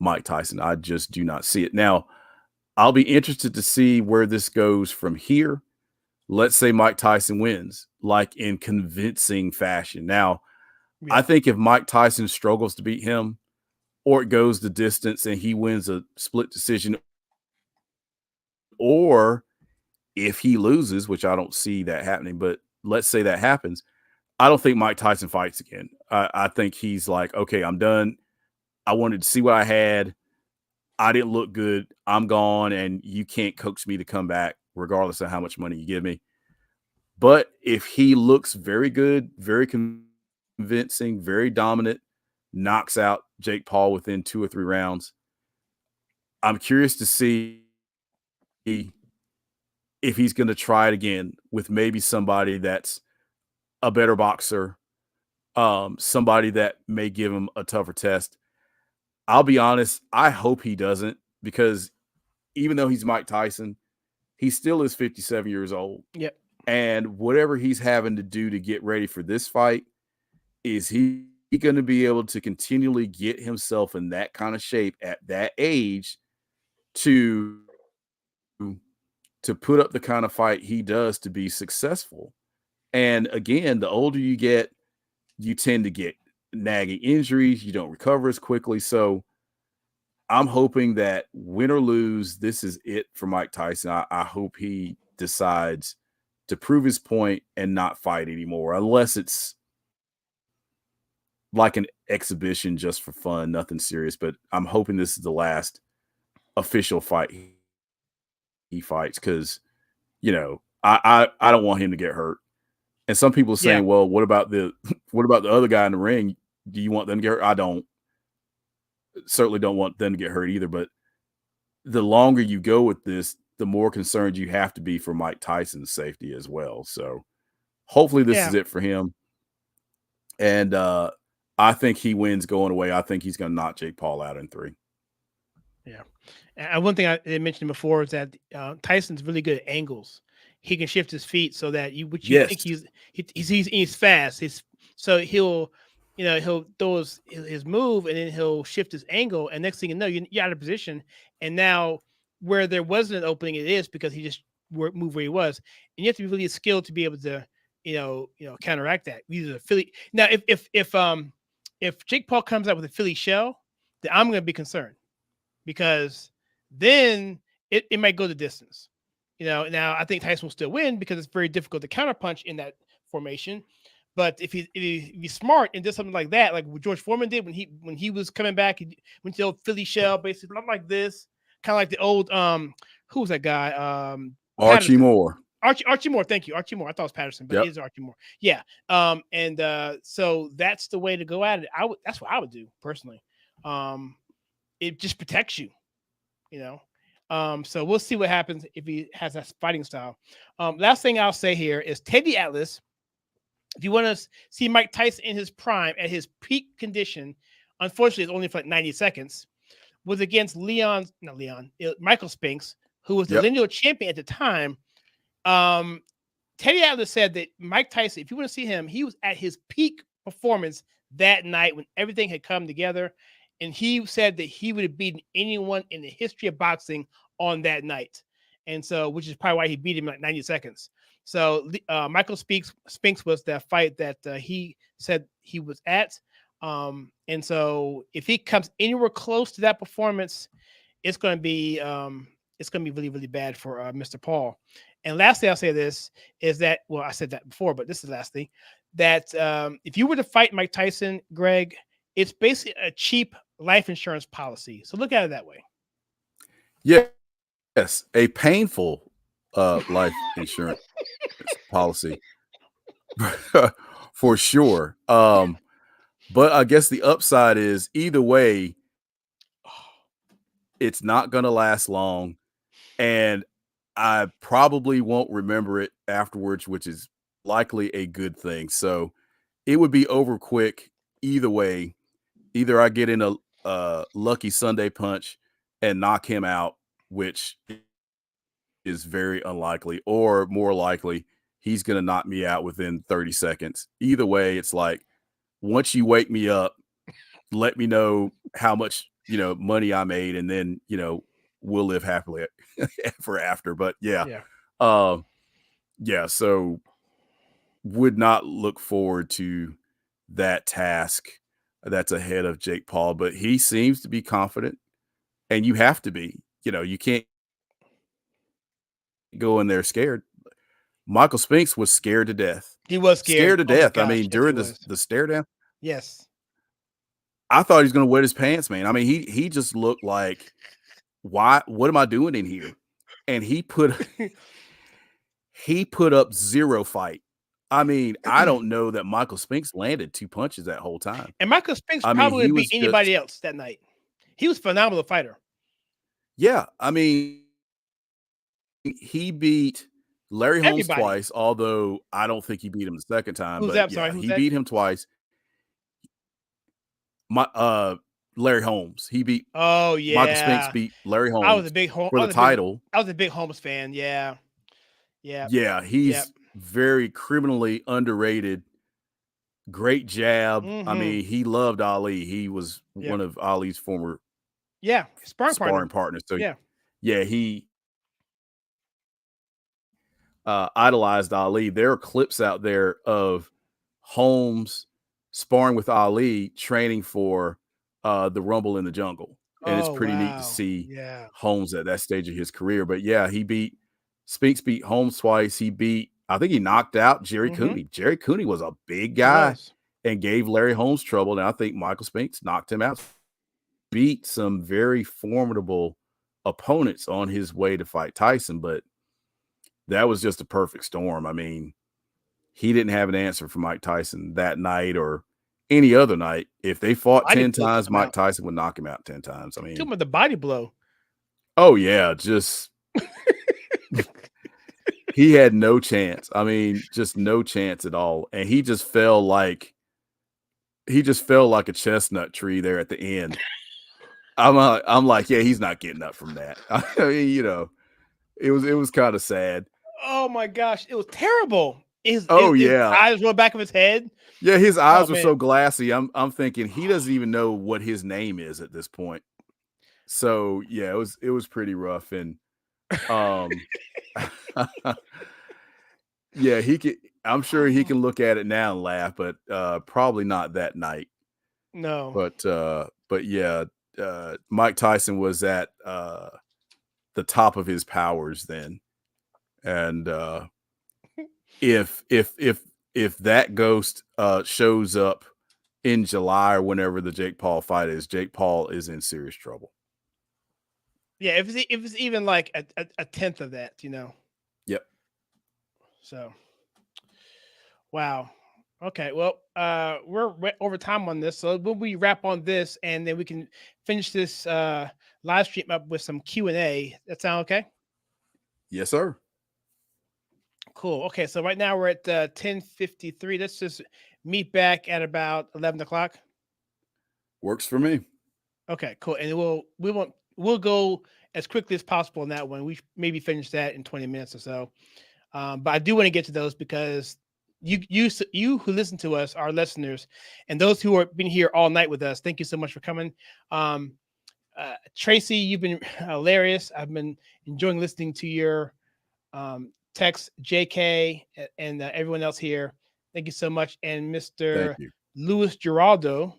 Mike Tyson. I just do not see it. Now, I'll be interested to see where this goes from here. Let's say Mike Tyson wins, like in convincing fashion. Now, I think if Mike Tyson struggles to beat him, or it goes the distance and he wins a split decision, or if he loses, which I don't see that happening, but let's say that happens, I don't think Mike Tyson fights again. I think he's like, okay, I'm done. I wanted to see what I had. I didn't look good. I'm gone, and you can't coax me to come back regardless of how much money you give me. But if he looks very good, very convincing, very dominant, knocks out Jake Paul within 2 or 3 rounds, I'm curious to see if he's going to try it again with maybe somebody that's a better boxer, somebody that may give him a tougher test. I'll be honest, I hope he doesn't, because even though he's Mike Tyson, he still is 57 years old. Yep. And whatever he's having to do to get ready for this fight, is he going to be able to continually get himself in that kind of shape at that age to put up the kind of fight he does to be successful? And again, the older you get, you tend to get nagging injuries. You don't recover as quickly. So I'm hoping that win or lose, this is it for Mike Tyson. I hope he decides to prove his point and not fight anymore, unless it's like an exhibition just for fun, nothing serious. But I'm hoping this is the last official fight he fights, because, you know, I don't want him to get hurt. And some people are saying, well, what about the other guy in the ring? Do you want them to get hurt? I don't. Certainly don't want them to get hurt either. But the longer you go with this, the more concerned you have to be for Mike Tyson's safety as well. So hopefully this is it for him. And I think he wins going away. I think he's going to knock Jake Paul out in 3. Yeah. And one thing I mentioned before is that Tyson's really good at angles. He can shift his feet so that you think he's fast. So he'll throw his move, and then he'll shift his angle, and next thing you know, you're out of position. And now where there wasn't an opening, it is, because he just moved where he was. And you have to be really skilled to be able to, counteract that. Either Philly. Now, if Jake Paul comes out with a Philly shell, then I'm going to be concerned, because then it might go the distance. Now I think Tyson will still win, because it's very difficult to counterpunch in that formation. But if he's smart and does something like that, like what George Foreman did when he was coming back, he went to the old Philly shell, basically like this, kind of like the old who was that guy? Archie Moore. Archie Moore, thank you, Archie Moore. I thought it was Patterson, but it is Archie Moore. Yeah, so that's the way to go at it. That's what I would do personally. It just protects you, So we'll see what happens if he has that fighting style. Last thing I'll say here is Teddy Atlas. If you want to see Mike Tyson in his prime, at his peak condition, unfortunately, it's only for like 90 seconds, was against Michael Spinks, who was the lineal champion at the time. Teddy Atlas said that Mike Tyson, if you want to see him, he was at his peak performance that night when everything had come together. And he said that he would have beaten anyone in the history of boxing on that night. And so, which is probably why he beat him in like 90 seconds. So Michael Spinks was that fight that he said he was at. And so if he comes anywhere close to that performance, it's going to be really, really bad for Mr. Paul. And lastly, I'll say this is that, well, I said that before, but this is the last thing, that if you were to fight Mike Tyson, Greg, it's basically a cheap life insurance policy. So look at it that way. Yes, a painful life insurance policy for sure. But I guess the upside is either way, it's not going to last long, and I probably won't remember it afterwards, which is likely a good thing. So it would be over quick either way. Either I get in a lucky Sunday punch and knock him out, which is very unlikely, or more likely, he's going to knock me out within 30 seconds. Either way, it's like, once you wake me up, let me know how much, money I made, and then, we'll live happily ever after. But so would not look forward to that task that's ahead of Jake Paul, but he seems to be confident, and you have to be. You can't go in there scared. Michael Spinks was scared to death. He was scared to death. I mean, during the stare down. Yes. I thought he was going to wet his pants, man. I mean, he just looked like, what am I doing in here? And he put up zero fight. I mean, I don't know that Michael Spinks landed 2 punches that whole time. And Michael Spinks probably would beat anybody else that night. He was a phenomenal fighter. Yeah. I mean, he beat Larry Holmes twice, although I don't think he beat him the second time. Who's that? Sorry, he beat him twice. Larry Holmes. He beat. Oh yeah. Michael Spinks beat Larry Holmes. I was a big for the title. I was a big Holmes fan. Yeah. Yeah. Yeah. He's very criminally underrated. Great jab. I mean, he loved Ali. He was one of Ali's former sparring partners. So he idolized Ali. There are clips out there of Holmes sparring with Ali, training for the Rumble in the Jungle. And it's pretty neat to see Holmes at that stage of his career. But Spinks beat Holmes twice. I think he knocked out Jerry Cooney. Jerry Cooney was a big guy and gave Larry Holmes trouble. And I think Michael Spinks knocked him out. Beat some very formidable opponents on his way to fight Tyson, but that was just a perfect storm. I mean, he didn't have an answer for Mike Tyson that night or any other night. If they fought 10 times, Mike Tyson would knock him out 10 times. I mean, talking about the body blow. Oh yeah, just he had no chance. I mean, just no chance at all. And he just fell like a chestnut tree there at the end. I'm like, yeah, he's not getting up from that. I mean, it was kind of sad. Oh my gosh, it was terrible. His eyes were back of his head. Yeah, his eyes were so glassy. I'm thinking he doesn't even know what his name is at this point. So yeah, it was pretty rough. And yeah, I'm sure he can look at it now and laugh, but probably not that night. No. But yeah, Mike Tyson was at the top of his powers then. And if that ghost shows up in July or whenever the Jake Paul fight is, Jake Paul is in serious trouble. Yeah, if it's even like a tenth of that, Yep. So, wow. Okay, well, we're over time on this, so when we wrap on this, and then we can finish this live stream up with some Q&A. That sound okay? Yes, sir. Cool. Okay, so right now we're at 10:53. Let's just meet back at about 11 o'clock. Works for me. Okay, cool. And we'll go as quickly as possible on that one. We maybe finish that in 20 minutes or so. But I do want to get to those because you who listen to us, our listeners, and those who have been here all night with us, thank you so much for coming. Tracy, you've been hilarious. I've been enjoying listening to your text, JK, and everyone else here. Thank you so much. And Mr. Luis Giraldo,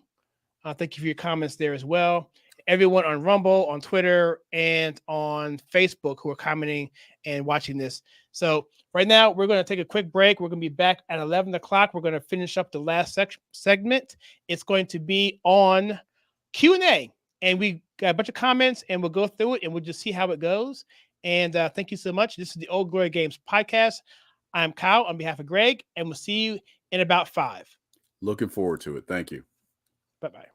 thank you for your comments there as well. Everyone on Rumble, on Twitter, and on Facebook who are commenting and watching this. So right now, we're going to take a quick break. We're going to be back at 11 o'clock. We're going to finish up the last segment. It's going to be on Q&A. And we got a bunch of comments, and we'll go through it, and we'll just see how it goes. And thank you so much. This is the Old Glory Games podcast. I'm Kyle on behalf of Greg, and we'll see you in about 5. Looking forward to it. Thank you. Bye-bye.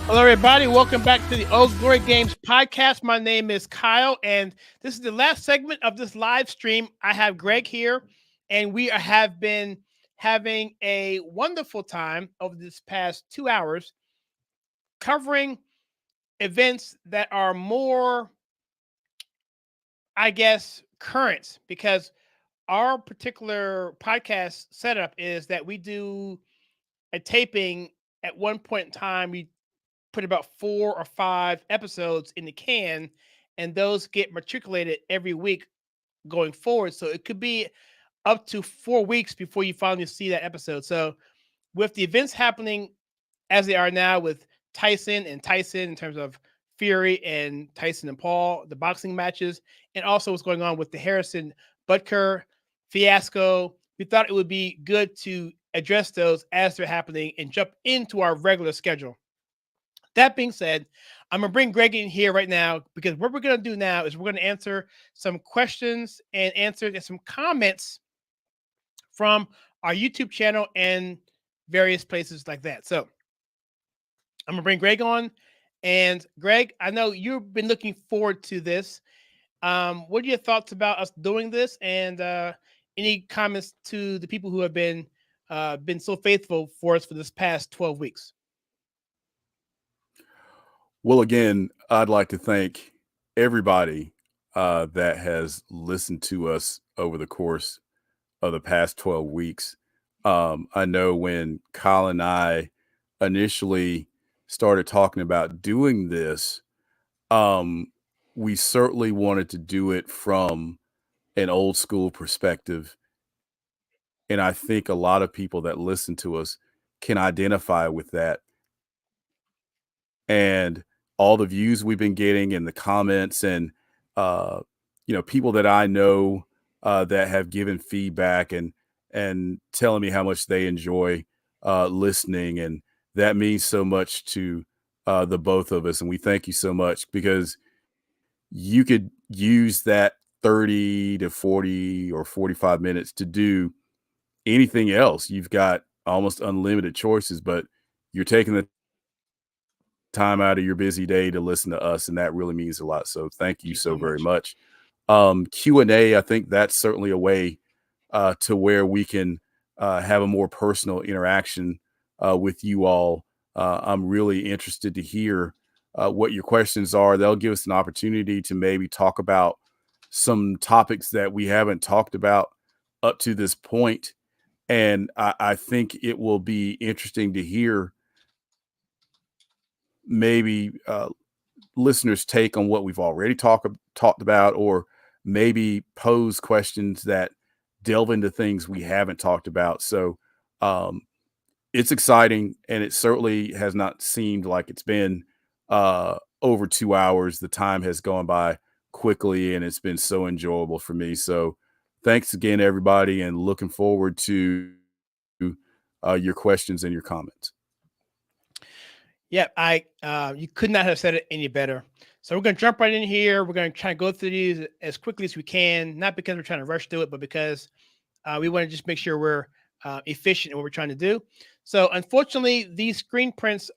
Hello, everybody. Welcome back to the Old Glory Games podcast. My name is Kyle, and this is the last segment of this live stream. I have Greg here, and we have been having a wonderful time over this past 2 hours covering events that are more, I guess, current, because our particular podcast setup is that we do a taping at one point in time. We put about 4 or 5 episodes in the can, and those get matriculated every week going forward. So it could be up to 4 weeks before you finally see that episode. So with the events happening as they are now with Tyson in terms of Fury and Tyson and Paul, the boxing matches, and also what's going on with the Harrison Butker fiasco, we thought it would be good to address those as they're happening and jump into our regular schedule. That being said, I'm going to bring Greg in here right now, because what we're going to do now is we're going to answer some questions and answer some comments from our YouTube channel and various places like that. So I'm going to bring Greg on. And Greg, I know you've been looking forward to this. What are your thoughts about us doing this? And any comments to the people who have been so faithful for us for this past 12 weeks? Well, again, I'd like to thank everybody that has listened to us over the course of the past 12 weeks. I know when Kyle and I initially started talking about doing this, we certainly wanted to do it from an old school perspective. And I think a lot of people that listen to us can identify with that. And all the views we've been getting and the comments and, people that I know that have given feedback and telling me how much they enjoy listening. And that means so much to the both of us. And we thank you so much, because you could use that 30 to 40 or 45 minutes to do anything else. You've got almost unlimited choices, but you're taking the time out of your busy day to listen to us, and that really means a lot. So thank you so very much. Q&A, I think that's certainly a way to where we can have a more personal interaction with you all. I'm really interested to hear what your questions are. They'll give us an opportunity to maybe talk about some topics that we haven't talked about up to this point. And I think it will be interesting to hear maybe listeners' take on what we've already talked about, or maybe pose questions that delve into things we haven't talked about. So it's exciting, and it certainly has not seemed like it's been over 2 hours. The time has gone by quickly, and it's been so enjoyable for me. So thanks again, everybody, and looking forward to your questions and your comments. Yeah, you could not have said it any better. So we're going to jump right in here. We're going to try and go through these as quickly as we can, not because we're trying to rush through it, but because we want to just make sure we're efficient in what we're trying to do. So unfortunately, these screen prints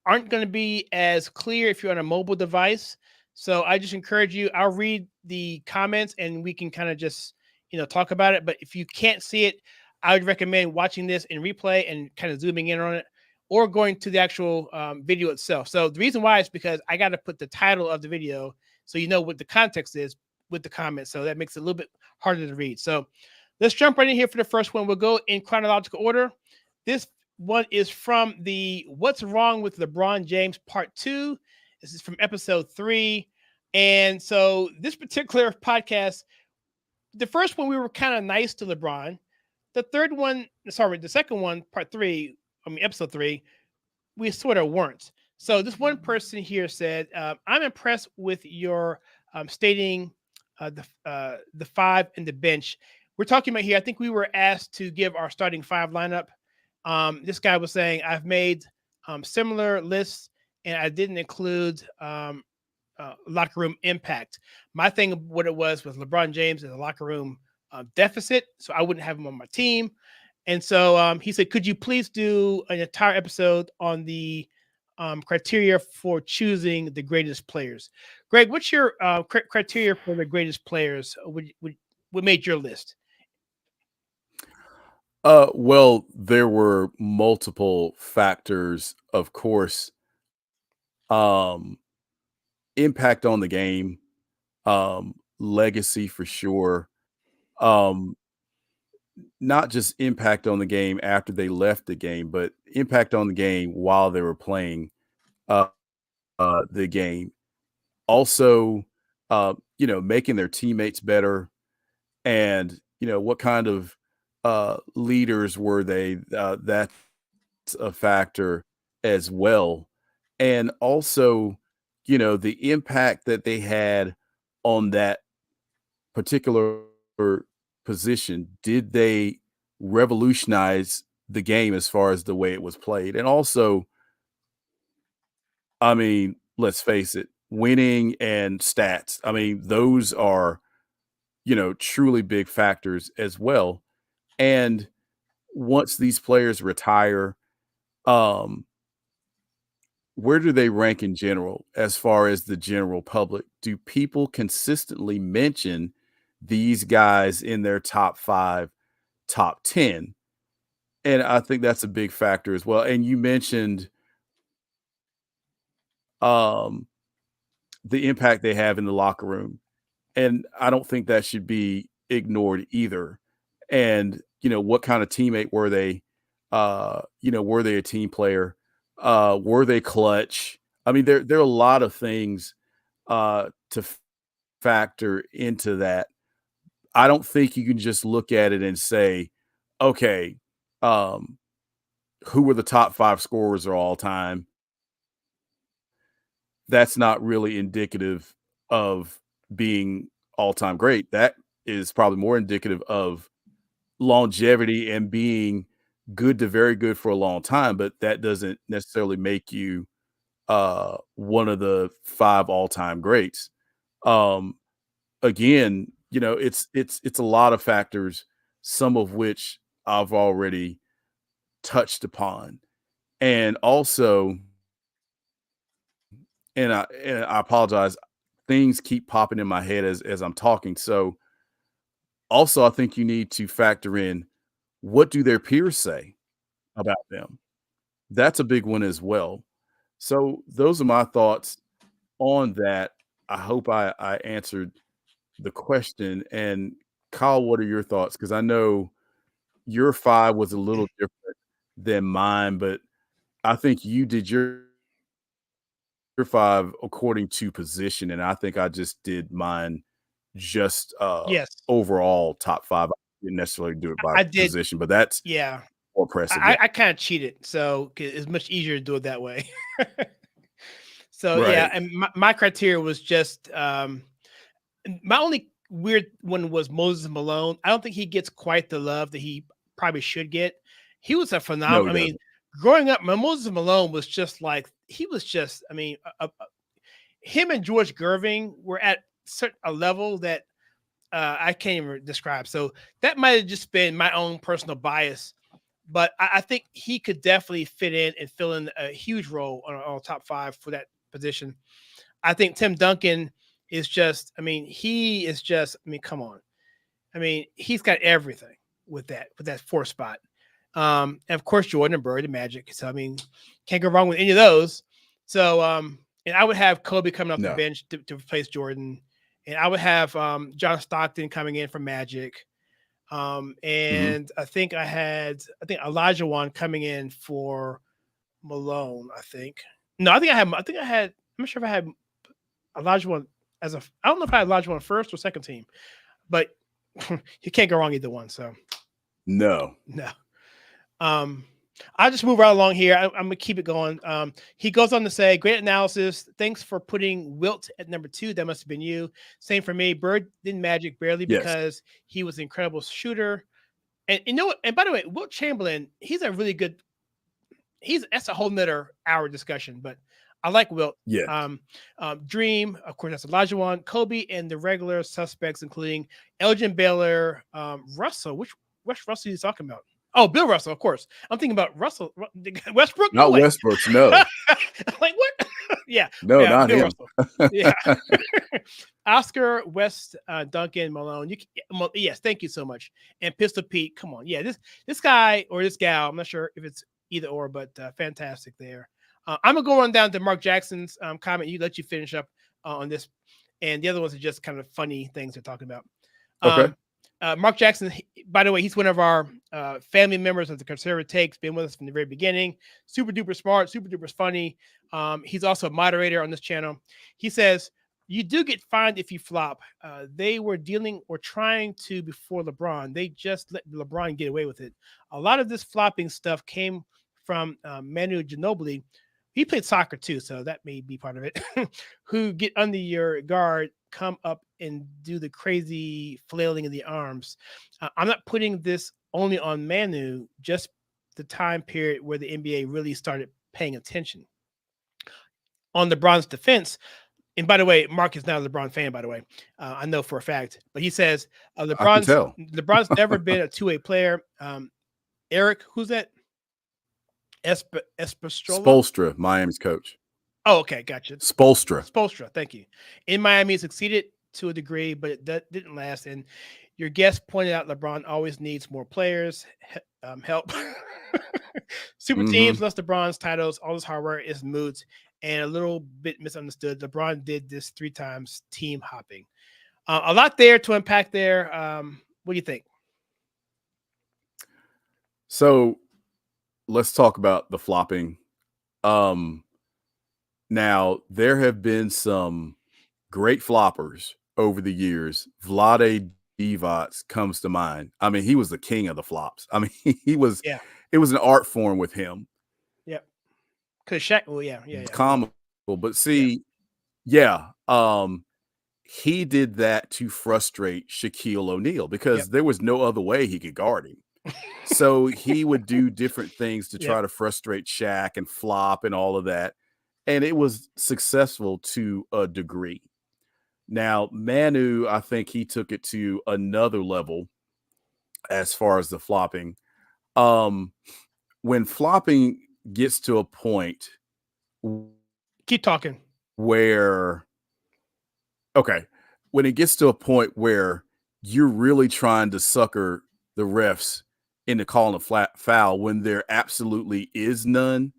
aren't going to be as clear if you're on a mobile device. So I just encourage you, I'll read the comments and we can kind of just, talk about it. But if you can't see it, I would recommend watching this in replay and kind of zooming in on it, or going to the actual video itself. So the reason why is because I got to put the title of the video so you know what the context is with the comments. So that makes it a little bit harder to read. So let's jump right in here for the first one. We'll go in chronological order. This one is from the What's Wrong with LeBron James Part 2. This is from episode 3. And so this particular podcast, the first one, we were kind of nice to LeBron. The second one, Part 3, episode 3, we sort of weren't. So this one person here said, I'm impressed with your stating the 5 in the bench. We're talking about here, I think we were asked to give our starting 5 lineup. This guy was saying, I've made similar lists and I didn't include locker room impact. My thing, what it was LeBron James is a locker room deficit, so I wouldn't have him on my team. And so he said, could you please do an entire episode on the criteria for choosing the greatest players. Greg, what's your criteria for the greatest players? What made your list? Well, there were multiple factors, of course. Impact on the game, legacy for sure. Um, Not just impact on the game after they left the game, but impact on the game while they were playing uh, the game. Also, making their teammates better, and what kind of leaders were they? That's a factor as well, and also, the impact that they had on that particular position. Did they revolutionize the game as far as the way it was played? And also, I mean, let's face it, winning and stats. I mean, those are, truly big factors as well. And once these players retire, um, where do they rank in general as far as the general public? Do people consistently mention these guys in their top 5, top 10? And I think that's a big factor as well. And you mentioned the impact they have in the locker room. And I don't think that should be ignored either. And, what kind of teammate were they? Were they a team player? Were they clutch? I mean, there are a lot of things to factor into that. I don't think you can just look at it and say, okay, who were the top 5 scorers of all time? That's not really indicative of being all-time great. That is probably more indicative of longevity and being good to very good for a long time, but that doesn't necessarily make you one of the 5 all-time greats. Again, it's a lot of factors, some of which I've already touched upon. And also, and I apologize, things keep popping in my head as I'm talking. So also, I think you need to factor in, what do their peers say about them? That's a big one as well. So those are my thoughts on that. I hope I answered the question. And Kyle, what are your thoughts? Because I know your 5 was a little different than mine, but I think you did your 5 according to position, and I think I just did mine just Yes. overall top 5. I didn't necessarily do it by position, but that's more impressive. I kind of cheated, so it's much easier to do it that way. So Right. yeah, and my criteria was just my only weird one was Moses Malone. I don't think he gets quite the love that he probably should get. He was a phenomenal. No, I mean, growing up, Moses Malone was just like him and George Gervin were at a level that I can't even describe. So that might have just been my own personal bias, but I think he could definitely fit in and fill in a huge role on top 5 for that position. I think Tim Duncan is just, come on. I mean, he's got everything with that 4 spot. And of course, Jordan and Bird and Magic. So, I mean, can't go wrong with any of those. So, and I would have Kobe coming off the bench to replace Jordan. And I would have John Stockton coming in for Magic. And I think Elijah Wan coming in for Malone, I think. No, I'm not sure if I had Elijah Wan I don't know if I had Elijah Wan first or second team, but you can't go wrong either one. So no. I'll just move right along here. I'm gonna keep it going. He goes on to say, great analysis. Thanks for putting Wilt at number 2. That must have been you. Same for me. Bird didn't Magic barely because he was an incredible shooter. And you know what? And by the way, Wilt Chamberlain, he's a really good. That's a whole nother hour discussion, but I like Wilt. Yeah. Dream, of course, that's Elijah Wan, Kobe, and the regular suspects, including Elgin Baylor, Russell. Which Russell are you talking about? Oh, Bill Russell, of course. I'm thinking about Russell Westbrook. Not Westbrook's, no. Like what? Yeah. No, yeah, not Bill him. Russell. Yeah. Oscar West, Duncan Malone. Yes, thank you so much. And Pistol Pete. Come on, yeah. This guy or this gal. I'm not sure if it's either or, but fantastic there. I'm gonna go on down to Mark Jackson's comment. Let you finish up on this, and the other ones are just kind of funny things they're talking about. Okay. Mark Jackson, by the way, he's one of our family members of the Conservative Takes, been with us from the very beginning. Super duper smart, super duper funny. He's also a moderator on this channel. He says, you do get fined if you flop. They were dealing or trying to before LeBron. They just let LeBron get away with it. A lot of this flopping stuff came from Manu Ginobili. He played soccer too, so that may be part of it. Who get under your guard, come up and do the crazy flailing of the arms. I'm not putting this only on Manu, just the time period where the NBA really started paying attention. On LeBron's defense, and by the way, Mark is not a LeBron fan, by the way. I know for a fact, but he says LeBron's never been a two-way player. Eric, who's that? Spoelstra, Miami's coach. Oh, okay, gotcha. Spoelstra, thank you. In Miami, succeeded to a degree, but that didn't last. And your guest pointed out LeBron always needs more players, help. Super teams, less LeBron's titles, all this hard work is moods, and a little bit misunderstood. LeBron did this 3 times, team hopping. A lot there to unpack there. What do you think? So let's talk about the flopping. Now, there have been some great floppers over the years. Vlade Divac comes to mind. I mean, he was the king of the flops. I mean, it was an art form with him. Yep. Because Shaq, comical. But see, he did that to frustrate Shaquille O'Neal because there was no other way he could guard him. So he would do different things to try to frustrate Shaq and flop and all of that. And it was successful to a degree. Now, Manu, I think he took it to another level as far as the flopping. When flopping gets to a point, keep talking. When it gets to a point where you're really trying to sucker the refs into calling a flat foul when there absolutely is none,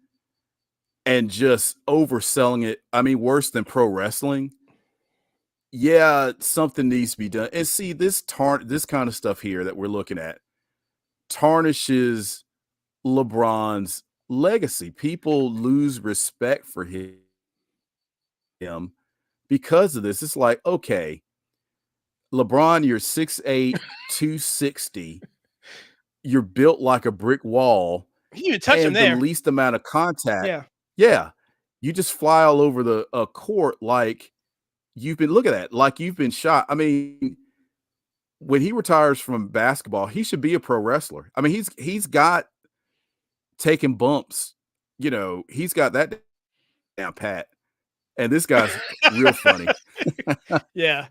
and just overselling it. I mean, worse than pro wrestling. Yeah, something needs to be done. And see, this kind of stuff here that we're looking at tarnishes LeBron's legacy. People lose respect for him because of this. It's like, okay, LeBron, you're 6'8", 260. You're built like a brick wall. You didn't touch him there. The least amount of contact. Yeah. You just fly all over the court like you've been shot. I mean, when he retires from basketball, he should be a pro wrestler. I mean, he's got taking bumps. You know, he's got that down pat. And this guy's real funny. Yeah.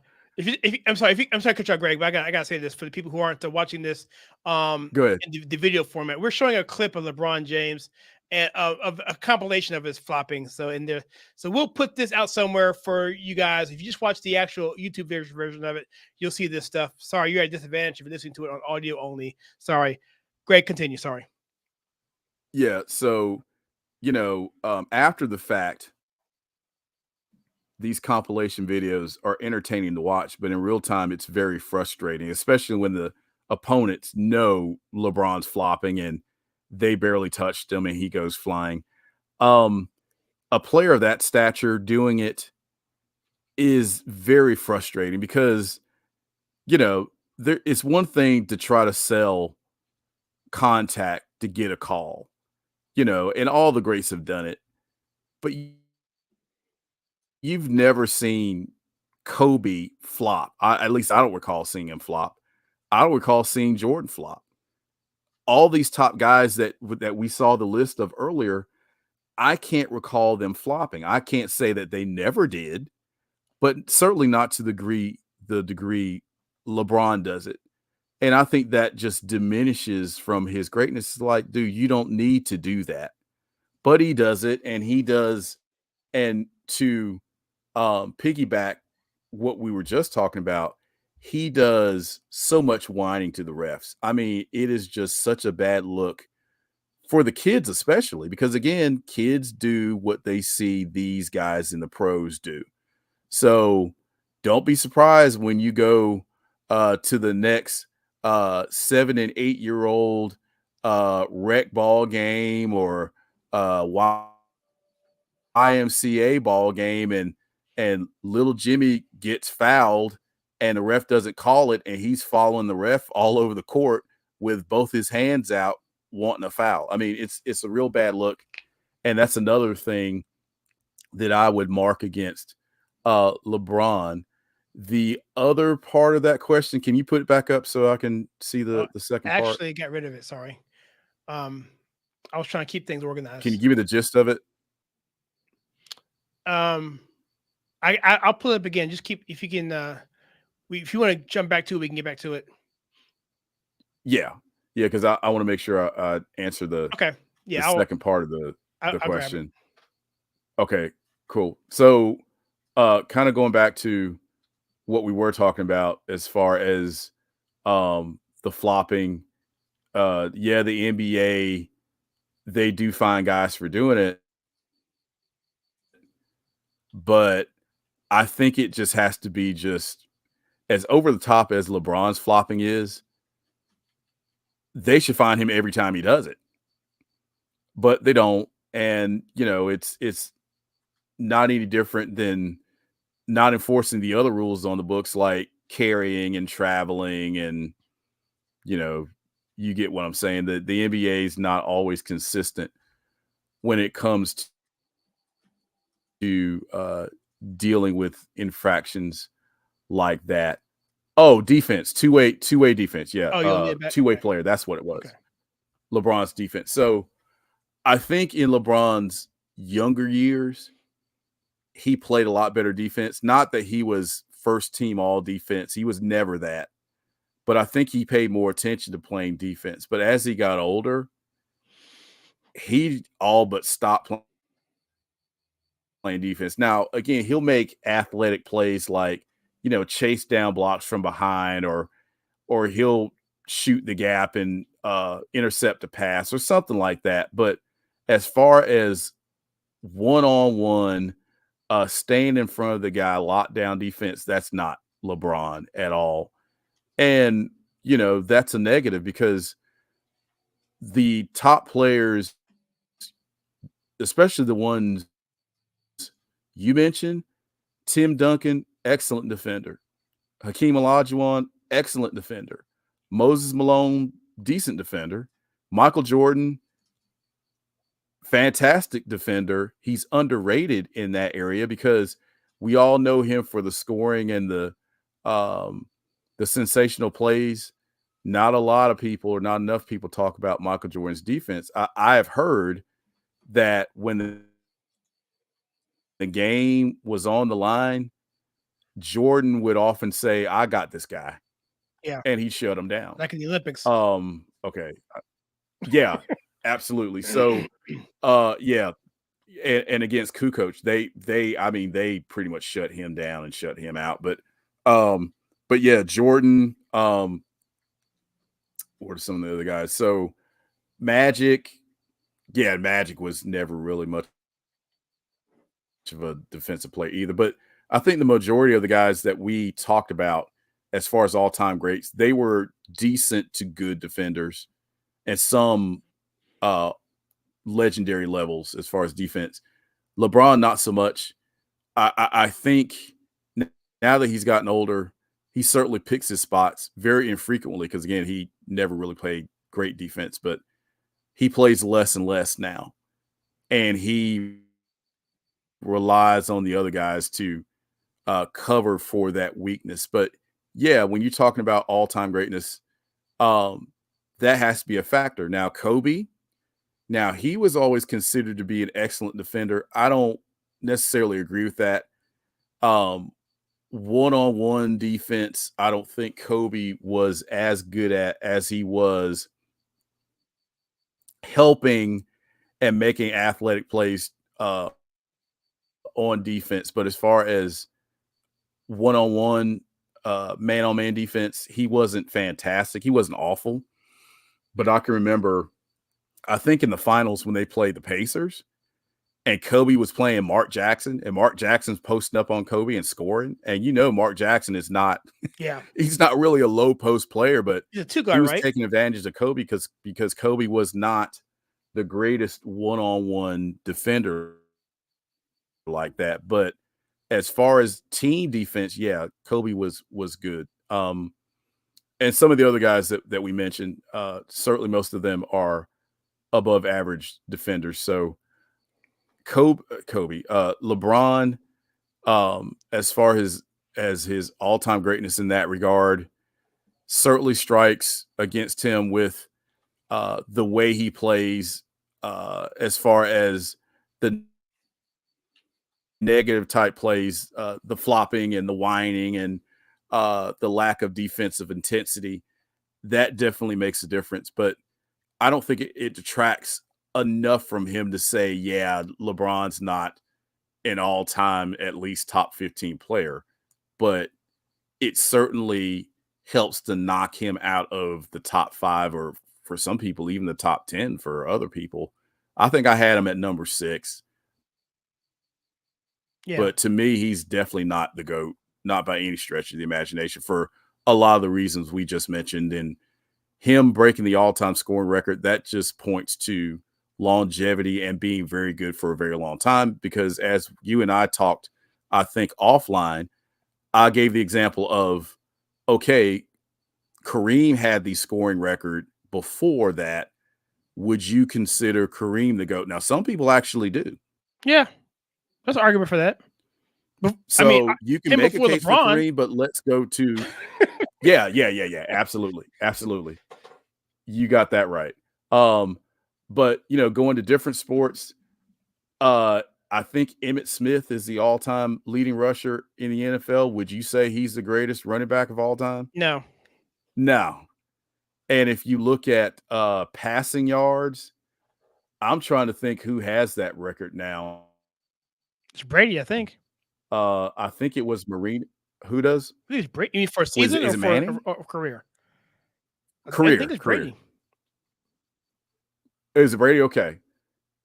I'm sorry to cut you off, Greg, but I gotta say this for the people who aren't watching this. Go ahead. In the video format, we're showing a clip of LeBron James and of a compilation of his flopping. So we'll put this out somewhere for you guys. If you just watch the actual YouTube version of it, you'll see this stuff. Sorry, you're at a disadvantage if you're listening to it on audio only. Sorry, Greg, continue. Sorry. Yeah. So, after the fact, these compilation videos are entertaining to watch, but in real time, it's very frustrating, especially when the opponents know LeBron's flopping and they barely touched him and he goes flying. A player of that stature doing it is very frustrating because, it's one thing to try to sell contact to get a call, and all the greats have done it, but you've never seen Kobe flop. At least I don't recall seeing him flop. I don't recall seeing Jordan flop. All these top guys that we saw the list of earlier, I can't recall them flopping. I can't say that they never did, but certainly not to the degree LeBron does it. And I think that just diminishes from his greatness. It's like, dude, you don't need to do that. But he does it, and he does. And to piggyback what we were just talking about, he does so much whining to the refs. I mean, it is just such a bad look for the kids, especially because, again, kids do what they see these guys in the pros do. So don't be surprised when you go to the next 7 and 8 year old rec ball game or YMCA ball game, and little Jimmy gets fouled and the ref doesn't call it, and he's following the ref all over the court with both his hands out wanting a foul. I mean, it's a real bad look, and that's another thing that I would mark against LeBron. The other part of that question, can you put it back up so I can see the second part? Actually, got rid of it. Sorry. I was trying to keep things organized. Can you give me the gist of it? I'll pull it up again. Just keep, if you can, if you want to jump back to it, we can get back to it. Yeah, because I want to make sure I answer the second part of the question. Okay, cool. So, kind of going back to what we were talking about as far as the flopping. The NBA, they do find guys for doing it, but I think it just has to be just as over the top as LeBron's flopping is. They should find him every time he does it, but they don't. And it's not any different than not enforcing the other rules on the books, like carrying and traveling, and you get what I'm saying. The NBA is not always consistent when it comes to dealing with infractions like that. Oh, defense, two-way defense. Yeah. Two-way player. That's what it was. Okay. LeBron's defense. So I think in LeBron's younger years, he played a lot better defense. Not that he was first team all defense. He was never that. But I think he paid more attention to playing defense. But as he got older, he all but stopped playing defense. Now, again, he'll make athletic plays like, chase down blocks from behind, or he'll shoot the gap and intercept a pass or something like that. But as far as one-on-one, staying in front of the guy, lockdown defense, that's not LeBron at all. And, that's a negative because the top players, especially the ones you mentioned, Tim Duncan, excellent defender. Hakeem Olajuwon, excellent defender. Moses Malone, decent defender. Michael Jordan, fantastic defender. He's underrated in that area because we all know him for the scoring and the sensational plays. Not a lot of people, or not enough people, talk about Michael Jordan's defense. I have heard that when the game was on the line, Jordan would often say, "I got this guy." Yeah. And he shut him down. Like in the Olympics. Okay. Yeah, absolutely. So, yeah. And against Kukoc, they pretty much shut him down and shut him out. But yeah, Jordan, what are some of the other guys? So Magic was never really much of a defensive player either. But I think the majority of the guys that we talked about as far as all-time greats, they were decent to good defenders, and some legendary levels as far as defense. LeBron, not so much. I think now that he's gotten older, he certainly picks his spots very infrequently because, again, he never really played great defense, but he plays less and less now. And he relies on the other guys to cover for that weakness. But, yeah, when you're talking about all-time greatness, that has to be a factor. Now, Kobe, he was always considered to be an excellent defender. I don't necessarily agree with that. one-on-one defense, I don't think Kobe was as good at as he was helping and making athletic plays on defense. But as far as one-on-one, man-on-man defense, he wasn't fantastic. He wasn't awful. But I can remember, I think in the finals when they played the Pacers, and Kobe was playing Mark Jackson, and Mark Jackson's posting up on Kobe and scoring. And Mark Jackson is not, he's not really a low post player, but he's a two-guard, he was right? taking advantage of Kobe because Kobe was not the greatest one-on-one defender like that. But as far as team defense, Kobe was good. And some of the other guys that we mentioned, certainly most of them are above average defenders. So Kobe, LeBron, as far as his all-time greatness in that regard, certainly strikes against him with the way he plays, as far as the negative type plays, the flopping and the whining and the lack of defensive intensity. That definitely makes a difference. But I don't think it detracts enough from him to say, LeBron's not an all-time at least top 15 player, but it certainly helps to knock him out of the top 5, or for some people, even the top 10 for other people. I think I had him at number 6. Yeah. But to me, he's definitely not the GOAT, not by any stretch of the imagination, for a lot of the reasons we just mentioned. And him breaking the all-time scoring record, that just points to longevity and being very good for a very long time. Because as you and I talked, I think offline, I gave the example of, okay, Kareem had the scoring record before that. Would you consider Kareem the GOAT? Now, some people actually do. Yeah, there's an argument for that. So you can make a case for Kareem, but let's go to yeah, absolutely. You got that right. But going to different sports, I think Emmitt Smith is the all-time leading rusher in the NFL. Would you say he's the greatest running back of all time? No. And if you look at passing yards, I'm trying to think who has that record now. It's Brady, I think. I think it was Marine. Who does? Who's Brady? You mean for a season is or for career? Career. I think it's Brady. Is it Brady? Okay.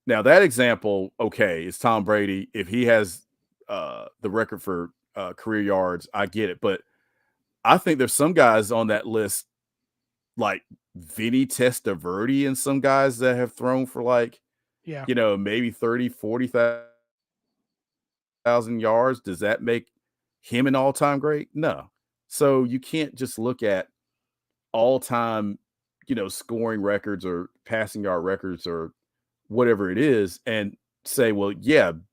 Now that example, it's Tom Brady. If he has the record for career yards, I get it. But I think there's some guys on that list, like Vinny Testaverde, and some guys that have thrown for maybe 30, 40,000 yards. Does that make him an all-time great? No. So you can't just look at all-time, scoring records or passing yard records or whatever it is and say, well,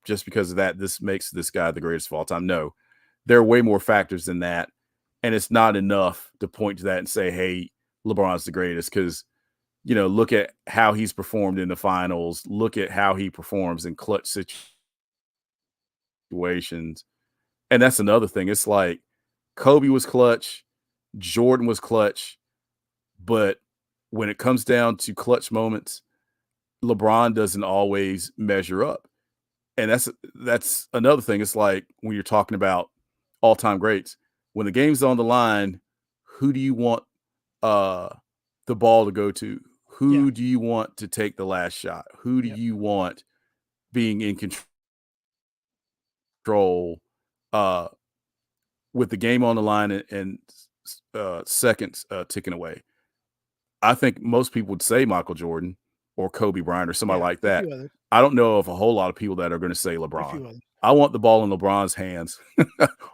just because of that, this makes this guy the greatest of all time. No, there are way more factors than that. And it's not enough to point to that and say, hey, LeBron's the greatest, because, look at how he's performed in the finals. Look at how he performs in clutch situations. And that's another thing. It's like Kobe was clutch, Jordan was clutch, but when it comes down to clutch moments, LeBron doesn't always measure up. And that's another thing. It's like when you're talking about all-time greats, when the game's on the line, who do you want the ball to go to? Who do you want to take the last shot? Who do you want being in control with the game on the line and seconds ticking away? I think most people would say Michael Jordan or Kobe Bryant or somebody like that. I don't know of a whole lot of people that are going to say LeBron. I want the ball in LeBron's hands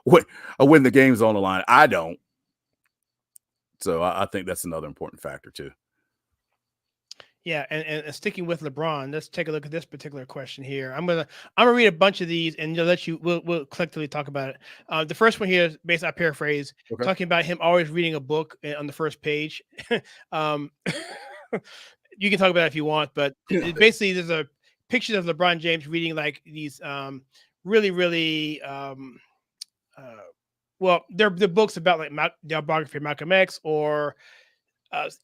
when the game's on the line. I don't. So I think that's another important factor too. Yeah, and sticking with LeBron, let's take a look at this particular question here. I'm gonna read a bunch of these and we'll collectively talk about it. The first one here is basically, I paraphrase, talking about him always reading a book on the first page. You can talk about it if you want, but basically there's a picture of LeBron James reading like these really well, they're books about like the biography of Malcolm X or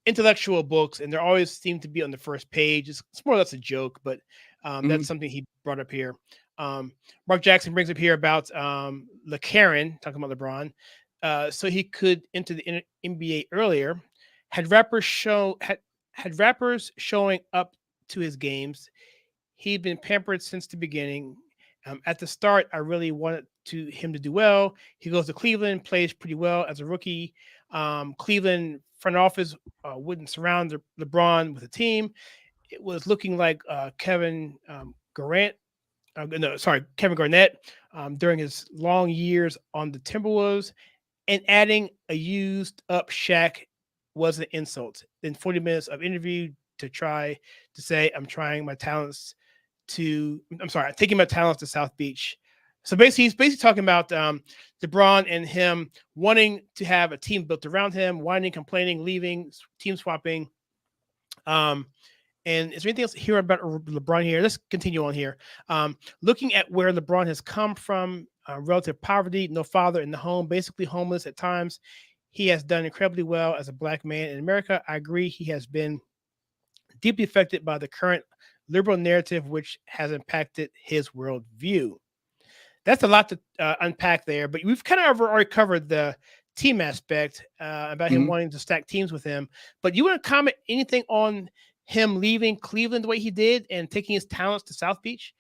intellectual books, and they always seem to be on the first page. It's more or less a joke, but that's something he brought up here. Mark Jackson brings up here about LeCarron, talking about LeBron, so he could enter the NBA earlier. Had rappers showing up to his games. He'd been pampered since the beginning. At the start, I really wanted him to do well. He goes to Cleveland, plays pretty well as a rookie. Cleveland front office wouldn't surround LeBron with a team. It was looking like Kevin Garnett during his long years on the Timberwolves, and adding a used up Shaq was an insult. Then 40 minutes of interview to try to say I'm taking my talents to South Beach. So he's basically talking about LeBron and him wanting to have a team built around him, whining, complaining, leaving, team swapping. And is there anything else here about LeBron here? Let's continue on here. Looking at where LeBron has come from, relative poverty, no father in the home, basically homeless at times. He has done incredibly well as a black man in America. I agree he has been deeply affected by the current liberal narrative, which has impacted his worldview. That's a lot to unpack there, but we've kind of already covered the team aspect about him wanting to stack teams with him. But you want to comment anything on him leaving Cleveland the way he did and taking his talents to South Beach?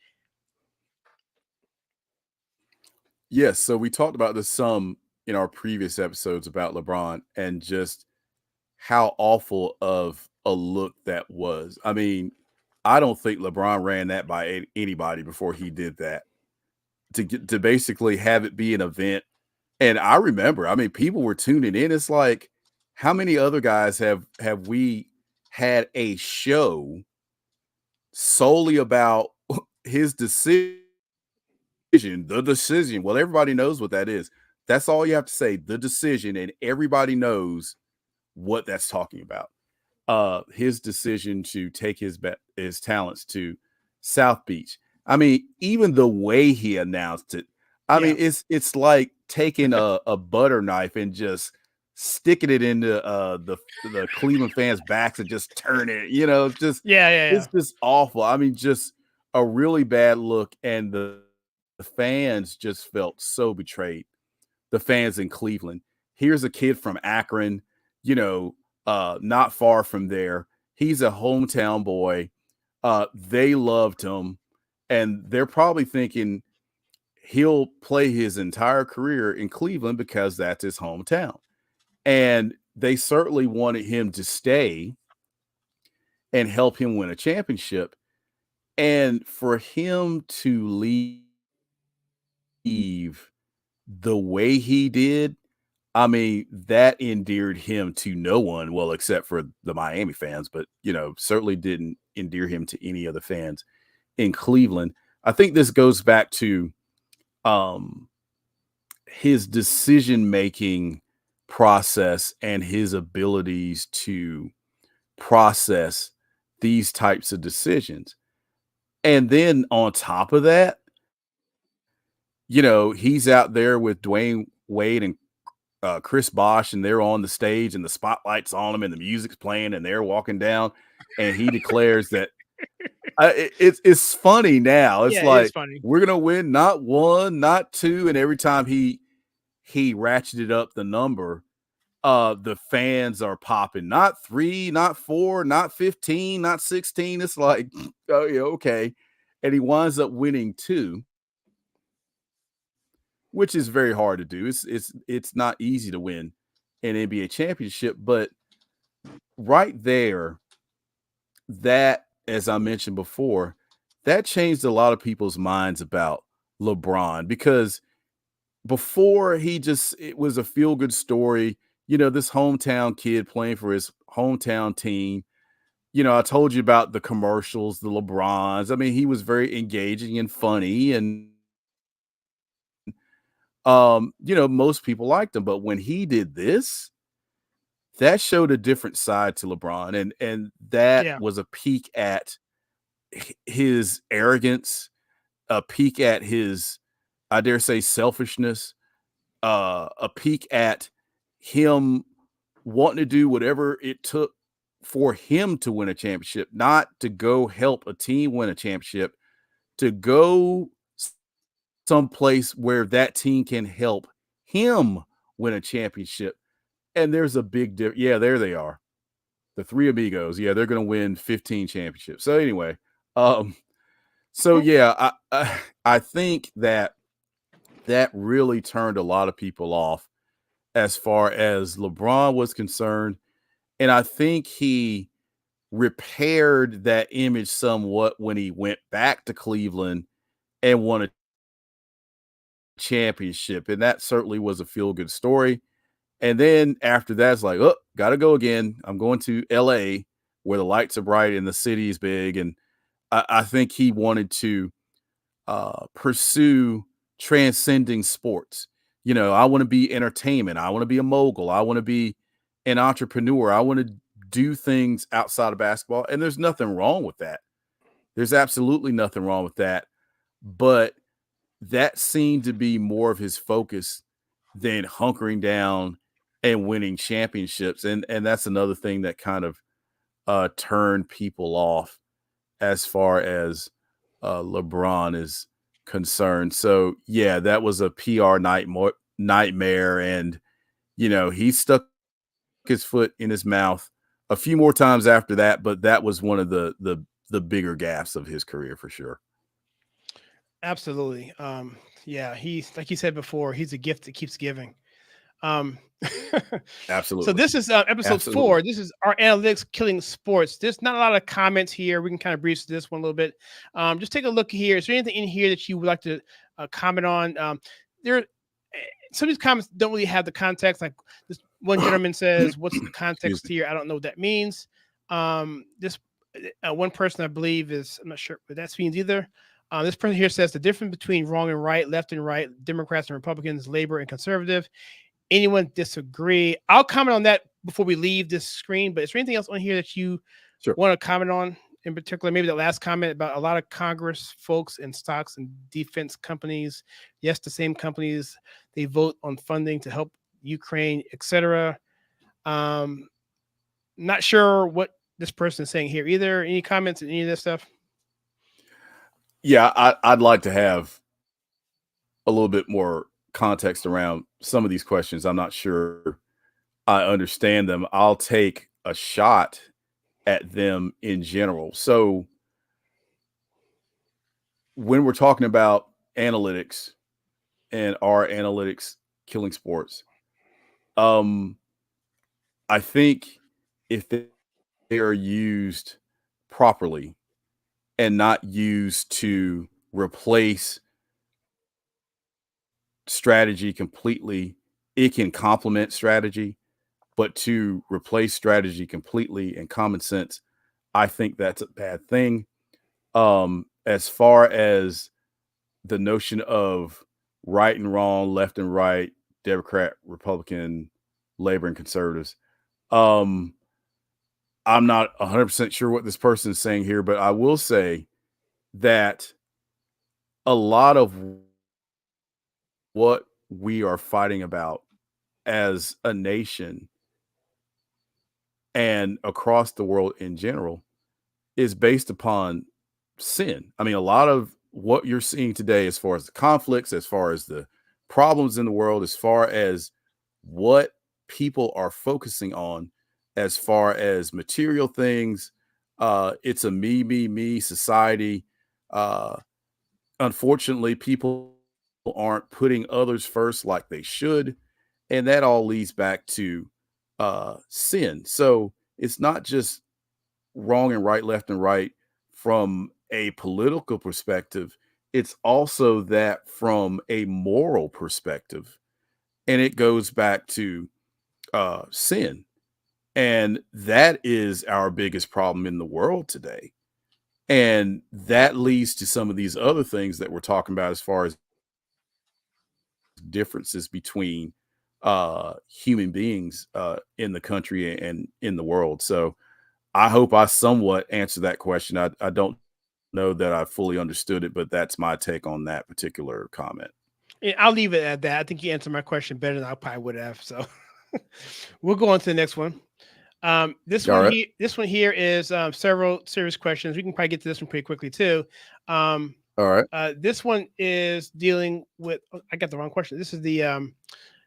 Yes. So we talked about this some in our previous episodes about LeBron and just how awful of a look that was. I mean, I don't think LeBron ran that by anybody before he did that. To basically have it be an event. And I remember, I mean, people were tuning in. It's like, how many other guys have we had a show solely about his decision, the decision? Well, everybody knows what that is. That's all you have to say, the decision, and everybody knows what that's talking about. His decision to take his talents to South Beach. I mean, even the way he announced it, I mean, it's like taking a butter knife and just sticking it into the Cleveland fans' backs and just turning it. You know, it's just it's just awful. I mean, just a really bad look, and the fans just felt so betrayed. The fans in Cleveland. Here's a kid from Akron, you know, not far from there. He's a hometown boy. They loved him. And they're probably thinking he'll play his entire career in Cleveland because that's his hometown. And they certainly wanted him to stay and help him win a championship. And for him to leave the way he did, I mean, that endeared him to no one, well, except for the Miami fans, but, you know, certainly didn't endear him to any other fans in Cleveland. I think this goes back to his decision-making process and his abilities to process these types of decisions. And then on top of that, you know, he's out there with Dwayne Wade and Chris Bosh, and they're on the stage and the spotlight's on them and the music's playing and they're walking down, and he declares that it's funny now. It's like, we're gonna win not one, not two, and every time he ratcheted up the number, the fans are popping. Not 3, not 4, not 15, not 16. It's like, oh yeah, okay. And he winds up winning 2, which is very hard to do. It's not easy to win an NBA championship, but right there, that, as I mentioned before, that changed a lot of people's minds about LeBron, because before it was a feel-good story. You know, this hometown kid playing for his hometown team. You know, I told you about the commercials, the LeBrons. I mean, he was very engaging and funny, and you know, most people liked him. But when he did this, that showed a different side to LeBron, and that was a peek at his arrogance, a peek at his, I dare say, selfishness, a peek at him wanting to do whatever it took for him to win a championship, not to go help a team win a championship, to go someplace where that team can help him win a championship. And there's a big difference. Yeah, there they are. The three amigos. Yeah, they're going to win 15 championships. So anyway, so yeah, I think that really turned a lot of people off as far as LeBron was concerned. And I think he repaired that image somewhat when he went back to Cleveland and won a championship. And that certainly was a feel-good story. And then after that, it's like, oh, got to go again. I'm going to LA where the lights are bright and the city is big. And I think he wanted to pursue transcending sports. You know, I want to be entertainment. I want to be a mogul. I want to be an entrepreneur. I want to do things outside of basketball. And there's nothing wrong with that. There's absolutely nothing wrong with that. But that seemed to be more of his focus than hunkering down and winning championships. And that's another thing that kind of turned people off as far as LeBron is concerned. So yeah, that was a PR nightmare. And, you know, he stuck his foot in his mouth a few more times after that, but that was one of the bigger gaffes of his career for sure. Absolutely. Yeah, he's, like you said before, he's a gift that keeps giving. Absolutely. So this is episode 4. This is our analytics killing sports. There's not a lot of comments here. We can kind of breeze through this one a little bit. Just take a look here. Is there anything in here that you would like to comment on? Some of these comments don't really have the context. Like this one gentleman says, "What's the context here?" I don't know what that means. This one person, I believe, I'm not sure what that means either. This person here says the difference between wrong and right, left and right, Democrats and Republicans, labor and conservative. Anyone disagree? I'll comment on that before we leave this screen, but is there anything else on here that you want to comment on in particular? Maybe the last comment about a lot of Congress folks and stocks and defense companies. Yes, the same companies, they vote on funding to help Ukraine, etc. Not sure what this person is saying here either. Any comments on any of this stuff? Yeah, I'd like to have a little bit more context around some of these questions. I'm not sure I understand them. I'll take a shot at them in general. So when we're talking about analytics and our analytics killing sports, I think if they are used properly and not used to replace strategy completely, it can complement strategy, but to replace strategy completely and common sense, I think that's a bad thing. As far as the notion of right and wrong, left and right, Democrat, Republican, labor and conservatives, I'm not 100% sure what this person is saying here, but I will say that a lot of what we are fighting about as a nation and across the world in general is based upon sin. I mean, a lot of what you're seeing today, as far as the conflicts, as far as the problems in the world, as far as what people are focusing on, as far as material things, it's a me society. Unfortunately, people aren't putting others first like they should. And that all leads back to sin. So it's not just wrong and right, left and right from a political perspective. It's also that from a moral perspective. And it goes back to sin. And that is our biggest problem in the world today. And that leads to some of these other things that we're talking about as far as differences between human beings in the country and in the world. So I hope I somewhat answered that question. I don't know that I fully understood it, but that's my take on that particular comment. Yeah, I'll leave it at that. I think you answered my question better than I probably would have. So we'll go on to the next one. This one here is several serious questions. We can probably get to this one pretty quickly too. All right. This one is dealing with. I got the wrong question. This is the.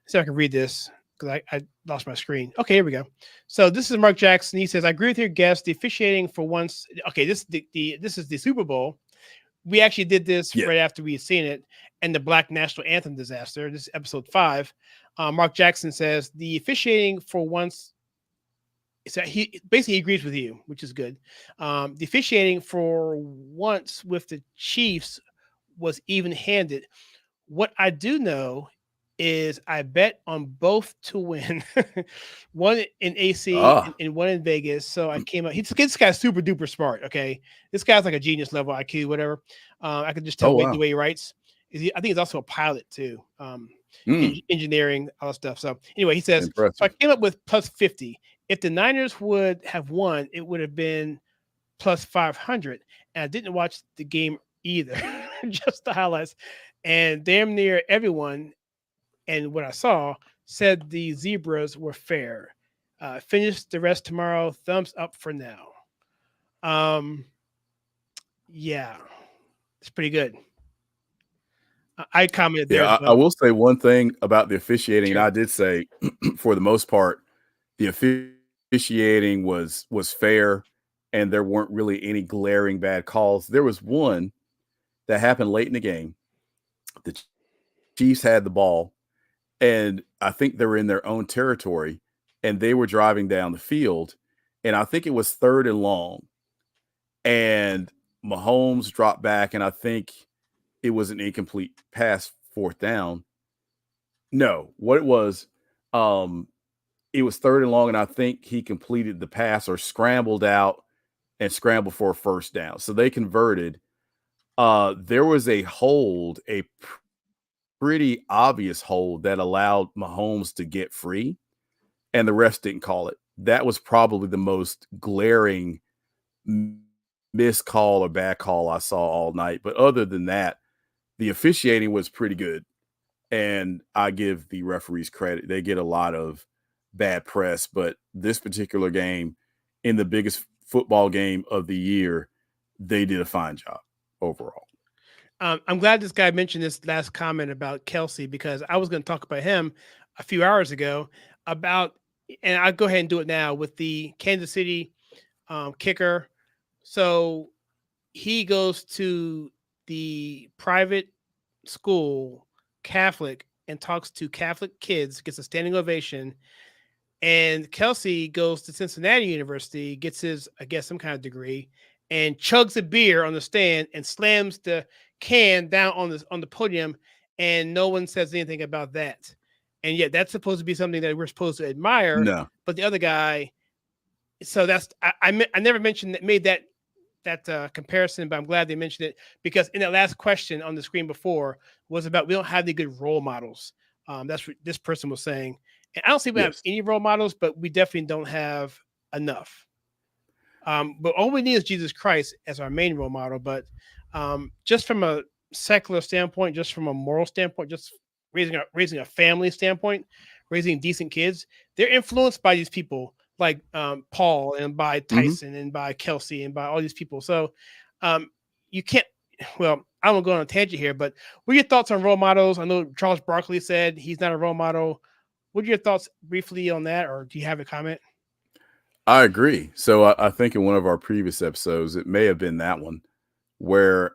See if I can read this because I lost my screen. Okay, here we go. So this is Mark Jackson. He says, "I agree with your guest. The officiating for once. Okay, this is the Super Bowl. We actually did this right after we had seen it and the Black National Anthem disaster. This is episode 5. Mark Jackson says the officiating for once. So he basically agrees with you, which is good. The officiating for once with the Chiefs was even-handed. What I do know is I bet on both to win, one in AC and one in Vegas. So I came up. This guy's super duper smart. Okay, this guy's like a genius level IQ, whatever. I could just tell the way he writes. I think he's also a pilot too, engineering, all that stuff. So anyway, he says, so I came up with plus 50. If the Niners would have won, it would have been plus 500. And I didn't watch the game either, just the highlights. And damn near everyone, and what I saw, said the Zebras were fair. Finish the rest tomorrow. Thumbs up for now. Yeah, it's pretty good. I commented there. Yeah, I will say one thing about the officiating. Sure. And I did say, for the most part, the officiating was fair, and there weren't really any glaring bad calls. There was one that happened late in the game. The Chiefs had the ball, and I think they were in their own territory, and they were driving down the field, and I think it was 3rd and long, and Mahomes dropped back, and I think it was an incomplete pass, 4th down. No, what it was 3rd and long, and I think he completed the pass or scrambled out and scrambled for a 1st down. So they converted. There was a hold, a pretty obvious hold that allowed Mahomes to get free, and the refs didn't call it. That was probably the most glaring missed call or bad call I saw all night. But other than that, the officiating was pretty good, and I give the referees credit. They get a lot of bad press, but this particular game, in the biggest football game of the year, they did a fine job overall. I'm glad this guy mentioned this last comment about Kelsey, because I was going to talk about him a few hours ago and I'll go ahead and do it now with the Kansas City kicker. So he goes to the private school, Catholic, and talks to Catholic kids, gets a standing ovation. And Kelsey goes to Cincinnati University, gets his, I guess, some kind of degree, and chugs a beer on the stand and slams the can down on the podium, and no one says anything about that. And yet that's supposed to be something that we're supposed to admire. No. But the other guy, so that's I never made that comparison, but I'm glad they mentioned it, because in that last question on the screen before was about we don't have any good role models. That's what this person was saying. And I don't see we have any role models, but we definitely don't have enough. But all we need is Jesus Christ as our main role model. But just from a secular standpoint, just from a moral standpoint, just raising a family standpoint, raising decent kids, they're influenced by these people like Paul and by Tyson and by Kelsey and by all these people. So you can't, well, I won't go on a tangent here, but what are your thoughts on role models? I know Charles Barkley said he's not a role model. What are your thoughts briefly on that, or do you have a comment? I agree. So I think in one of our previous episodes, it may have been that one, where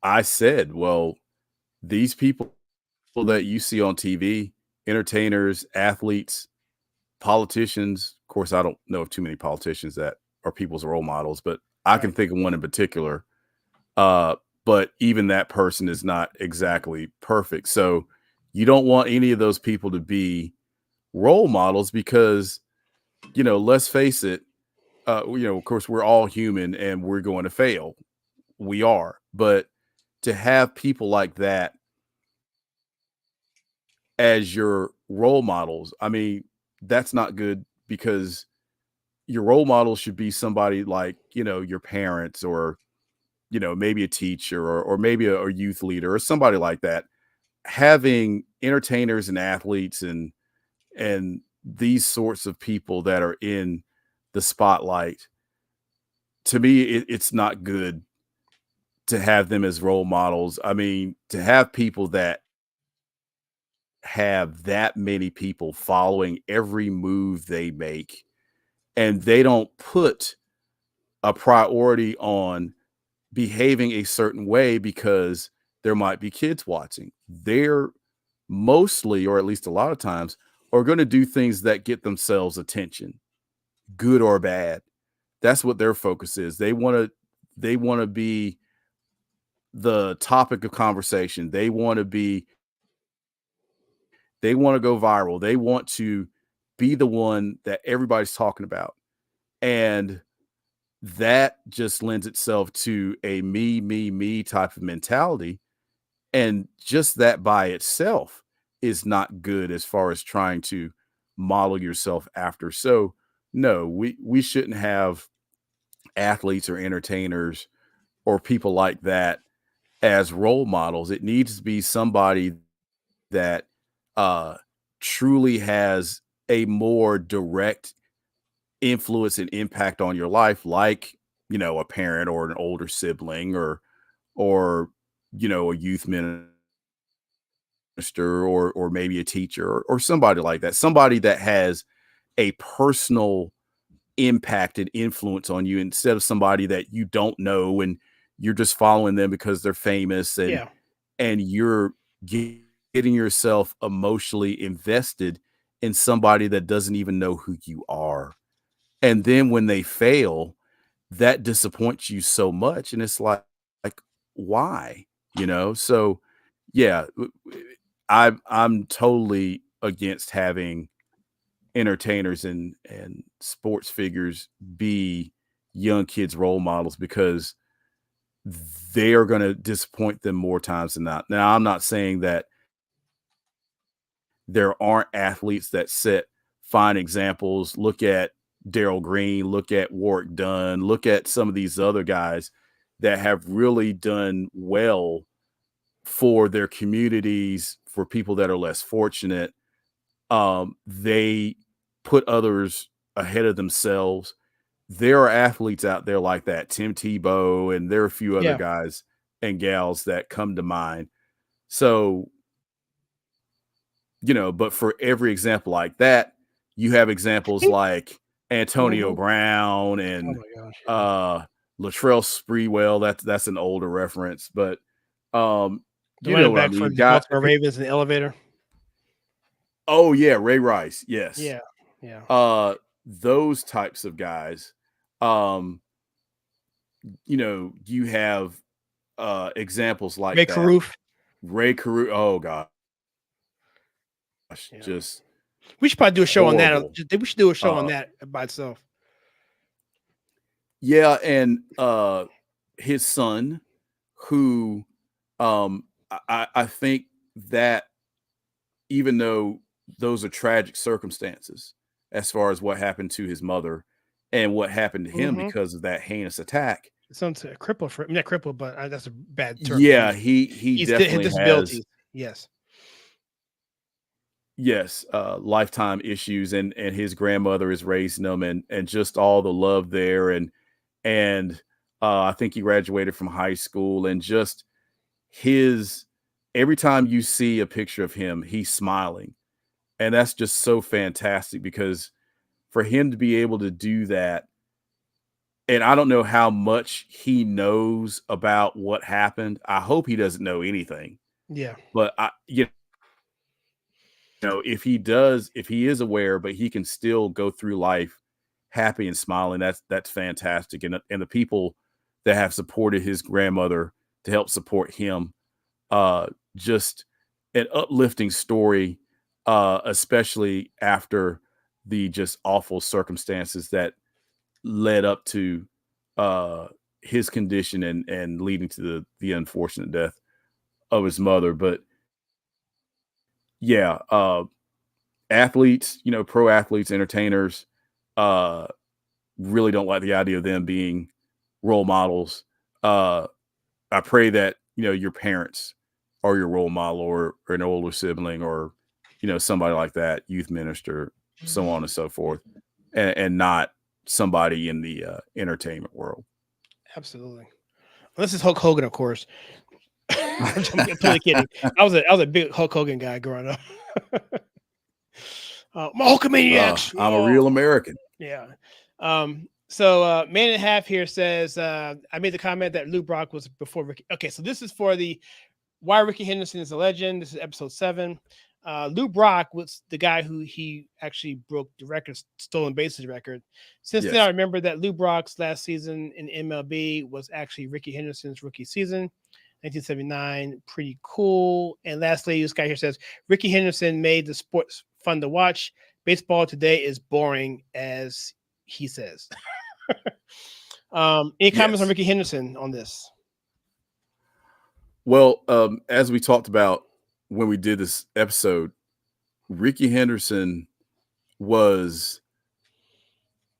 I said, well, these people that you see on TV, entertainers, athletes, politicians, of course, I don't know of too many politicians that are people's role models, but I can think of one in particular. But even that person is not exactly perfect. So you don't want any of those people to be role models because, let's face it, of course, we're all human and we're going to fail. We are. But to have people like that as your role models, I mean, that's not good, because your role model should be somebody like, your parents, or, maybe a teacher, or maybe a youth leader or somebody like that. having entertainers and athletes and these sorts of people that are in the spotlight, to me, it's not good to have them as role models. I mean, to have people that have that many people following every move they make, and they don't put a priority on behaving a certain way because there might be kids watching. They're mostly, or at least a lot of times, are going to do things that get themselves attention, good or bad. That's what their focus is. They want to be the topic of conversation. They want to go viral. They want to be the one that everybody's talking about. And that just lends itself to a me type of mentality. And just that by itself is not good as far as trying to model yourself after. So no, we shouldn't have athletes or entertainers or people like that as role models. It needs to be somebody that truly has a more direct influence and impact on your life, like, you know, a parent or an older sibling or you know, a youth minister or maybe a teacher or somebody like that, somebody that has a personal impact and influence on you, instead of somebody that you don't know and you're just following them because they're famous and you're getting yourself emotionally invested in somebody that doesn't even know who you are. And then when they fail, that disappoints you so much. And it's like why? You know? So yeah, I'm totally against having entertainers and sports figures be young kids' role models, because they are going to disappoint them more times than not. Now, I'm not saying that there aren't athletes that set fine examples. Look at Darryl Green, look at Warwick Dunn, look at some of these other guys that have really done well for their communities, for people that are less fortunate. They put others ahead of themselves. There are athletes out there like that, Tim Tebow, and there are a few other guys and gals that come to mind. So, you know, but for every example like that, you have examples like Antonio Brown and Latrell Sprewell. That's an older reference, but you know what I mean. For the Baltimore Ravens in the elevator. Oh yeah, Ray Rice. Yes. Yeah. Those types of guys. You know, you have examples like Ray Caruth. Ray Caruth. Oh gosh. Just we should probably do a show horrible. on that. We should do a show on that by itself. Yeah, and his son, who I think that even though those are tragic circumstances as far as what happened to his mother and what happened to him because of that heinous attack. It sounds a cripple for not cripple, but that's a bad term. Yeah, he's definitely disabilities. Yes, lifetime issues, and his grandmother is raising him, and just all the love there, and I think he graduated from high school, and just every time you see a picture of him, he's smiling. And that's just so fantastic, because for him to be able to do that, and I don't know how much he knows about what happened. I hope he doesn't know anything. Yeah. But you know, if he is aware, but he can still go through life happy and smiling, that's fantastic. And the people that have supported his grandmother to help support him, just an uplifting story, especially after the just awful circumstances that led up to his condition and leading to the unfortunate death of his mother. But yeah, athletes, you know, pro athletes, entertainers, really don't like the idea of them being role models. I pray that, you know, your parents are your role model, or an older sibling, or, you know, somebody like that, youth minister, so on and so forth, and not somebody in the entertainment world. Absolutely. Well, this is Hulk Hogan, of course. I'm totally kidding. I was a big Hulk Hogan guy growing up. Hulkamaniacs. I'm a real American. Yeah. So Man and a Half here says, I made the comment that Lou Brock was before Ricky. Okay, so this is for the Why Ricky Henderson is a Legend. This is episode 7. Lou Brock was the guy who he actually broke the record, stolen bases record. Since then, I remember that Lou Brock's last season in MLB was actually Ricky Henderson's rookie season, 1979. Pretty cool. And lastly, this guy here says, Ricky Henderson made the sports fun to watch. Baseball today is boring, as he says. Any comments on Ricky Henderson on this? Well, as we talked about when we did this episode, Ricky Henderson was,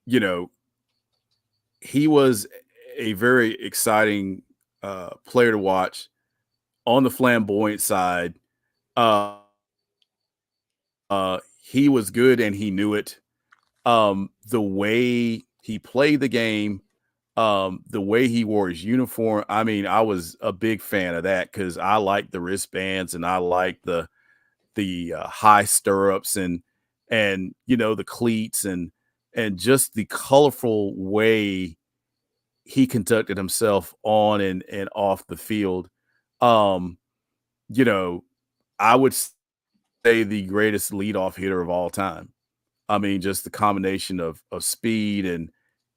you know, he was a very exciting player to watch on the flamboyant side. He was good and he knew it. The way he played the game, the way he wore his uniform. I mean, I was a big fan of that because I like the wristbands and I like the high stirrups and you know, the cleats and just the colorful way he conducted himself on and off the field. You know, I would say the greatest leadoff hitter of all time. I mean, just the combination of speed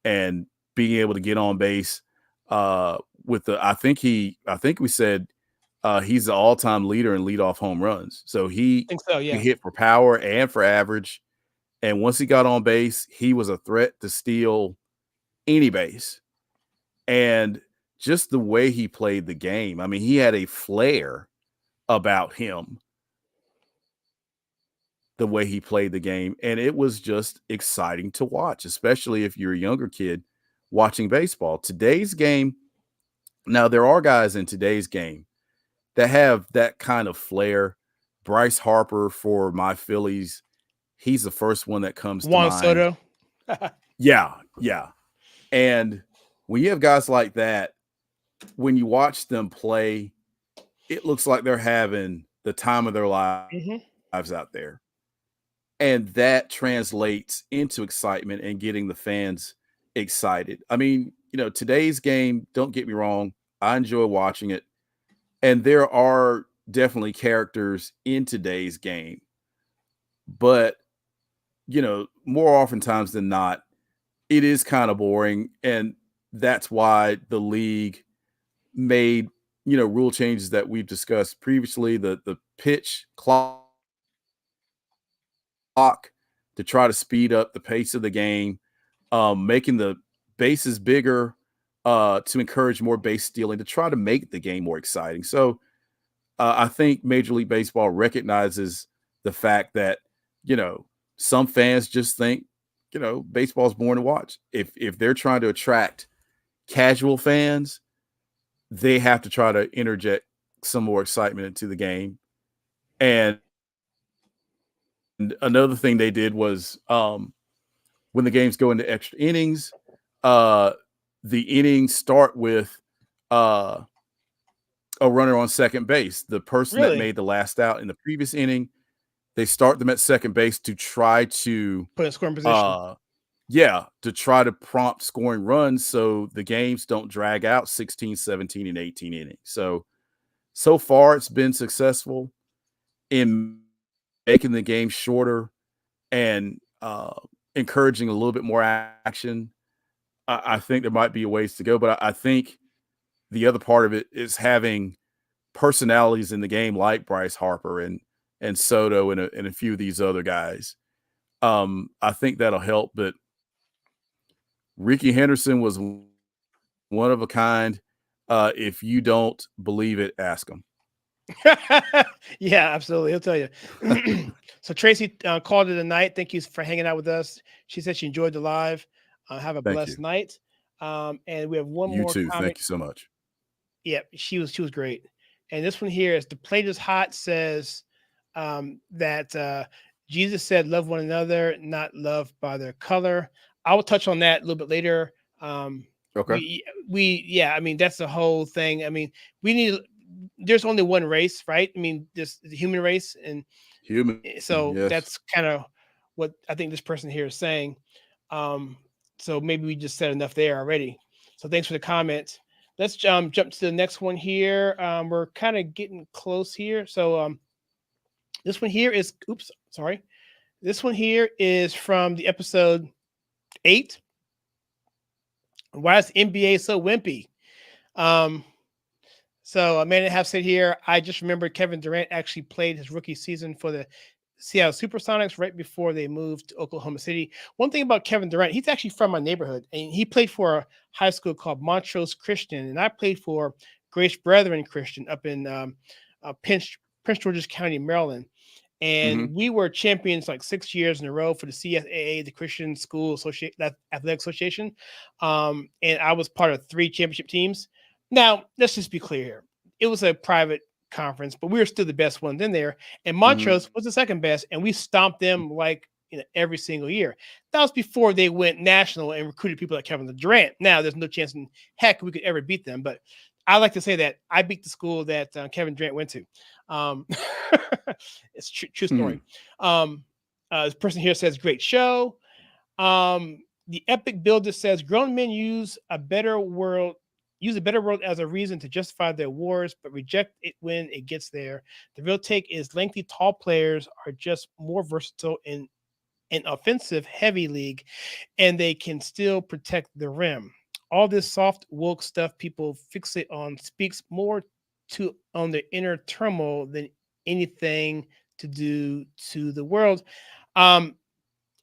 and being able to get on base with the, I think we said he's the all-time leader in leadoff home runs. So he hit for power and for average. And once he got on base, he was a threat to steal any base. And just the way he played the game, I mean, he had a flair about him, the way he played the game. And it was just exciting to watch, especially if you're a younger kid watching baseball. Today's game, now there are guys in today's game that have that kind of flair. Bryce Harper for my Phillies, he's the first one that comes to mind. Juan Soto. Yeah. And when you have guys like that, when you watch them play, it looks like they're having the time of their lives out there. And that translates into excitement and getting the fans excited. I mean, you know, today's game, don't get me wrong, I enjoy watching it. And there are definitely characters in today's game. But, you know, more oftentimes than not, it is kind of boring. And that's why the league made, you know, rule changes that we've discussed previously, the pitch clock to try to speed up the pace of the game, making the bases bigger to encourage more base stealing, to try to make the game more exciting. So I think Major League Baseball recognizes the fact that, you know, some fans just think, you know, baseball is boring to watch. If they're trying to attract casual fans, they have to try to interject some more excitement into the game. And another thing they did was when the games go into extra innings, the innings start with a runner on second base. The person that made the last out in the previous inning, they start them at second base to try to put in scoring position. To try to prompt scoring runs so the games don't drag out 16, 17, and 18 innings. So far it's been successful in making the game shorter and encouraging a little bit more action. I think there might be a ways to go, but I think the other part of it is having personalities in the game like Bryce Harper and Soto and a few of these other guys. I think that'll help, but Ricky Henderson was one of a kind. If you don't believe it, ask him. Yeah, absolutely. He'll tell you. So Tracy called it a night. Thank you for hanging out with us. She said she enjoyed the live. Have a blessed night. And we have one more. You too. Comment. Thank you so much. Yeah, she was great. And this one here is The Plate is Hot says that Jesus said, love one another, not love by their color. I will touch on that a little bit later. Okay. Yeah, I mean, that's the whole thing. I mean, there's only one race, right? I mean, this the human race. And so yes. that's kind of what I think this person here is saying. So maybe we just said enough there already. So thanks for the comment. Let's jump to the next one here. We're kind of getting close here. So this one here is, this one here is from the episode 8. Why is the NBA so wimpy? So a man and a half said here, I just remember Kevin Durant actually played his rookie season for the Seattle Supersonics right before they moved to Oklahoma City. One thing about Kevin Durant, he's actually from my neighborhood, and he played for a high school called Montrose Christian, and I played for Grace Brethren Christian up in Prince George's County, Maryland. And we were champions like 6 years in a row for the CSAA, the Christian School Athletic Association. And I was part of 3 championship teams. Now, let's just be clear here. It was a private conference, but we were still the best ones in there. And Montrose was the second best, and we stomped them like every single year. That was before they went national and recruited people like Kevin Durant. Now, there's no chance in heck we could ever beat them, but I like to say that I beat the school that Kevin Durant went to. It's true story. This person here says, great show. The Epic Builder says, grown men use a better world as a reason to justify their wars, but reject it when it gets there. The real take is lengthy, tall players are just more versatile in an offensive heavy league, and they can still protect the rim. All this soft woke stuff people fixate on speaks more on the inner turmoil than anything to do to the world. And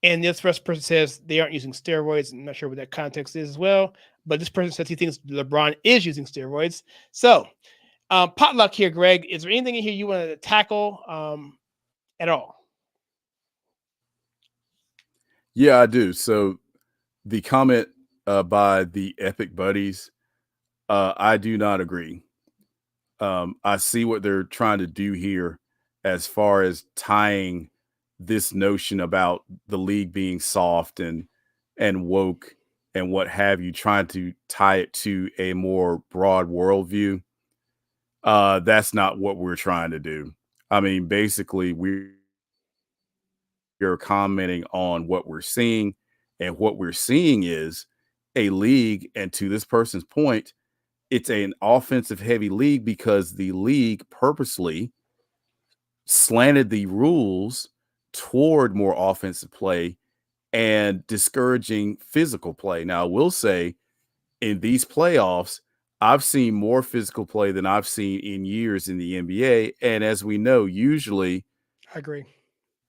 this first person says they aren't using steroids. I'm not sure what that context is as well. But this person says he thinks LeBron is using steroids. So, potluck here, Greg. Is there anything in here you want to tackle at all? Yeah, I do. So the comment by the Epic Buddies, I do not agree. I see what they're trying to do here as far as tying this notion about the league being soft and woke and what have you, trying to tie it to a more broad worldview. That's not what we're trying to do. I mean, basically, we're commenting on what we're seeing, and what we're seeing is a league, and to this person's point, it's an offensive heavy league because the league purposely slanted the rules toward more offensive play and discouraging physical play. Now, I will say in these playoffs, I've seen more physical play than I've seen in years in the NBA. And as we know, usually I agree.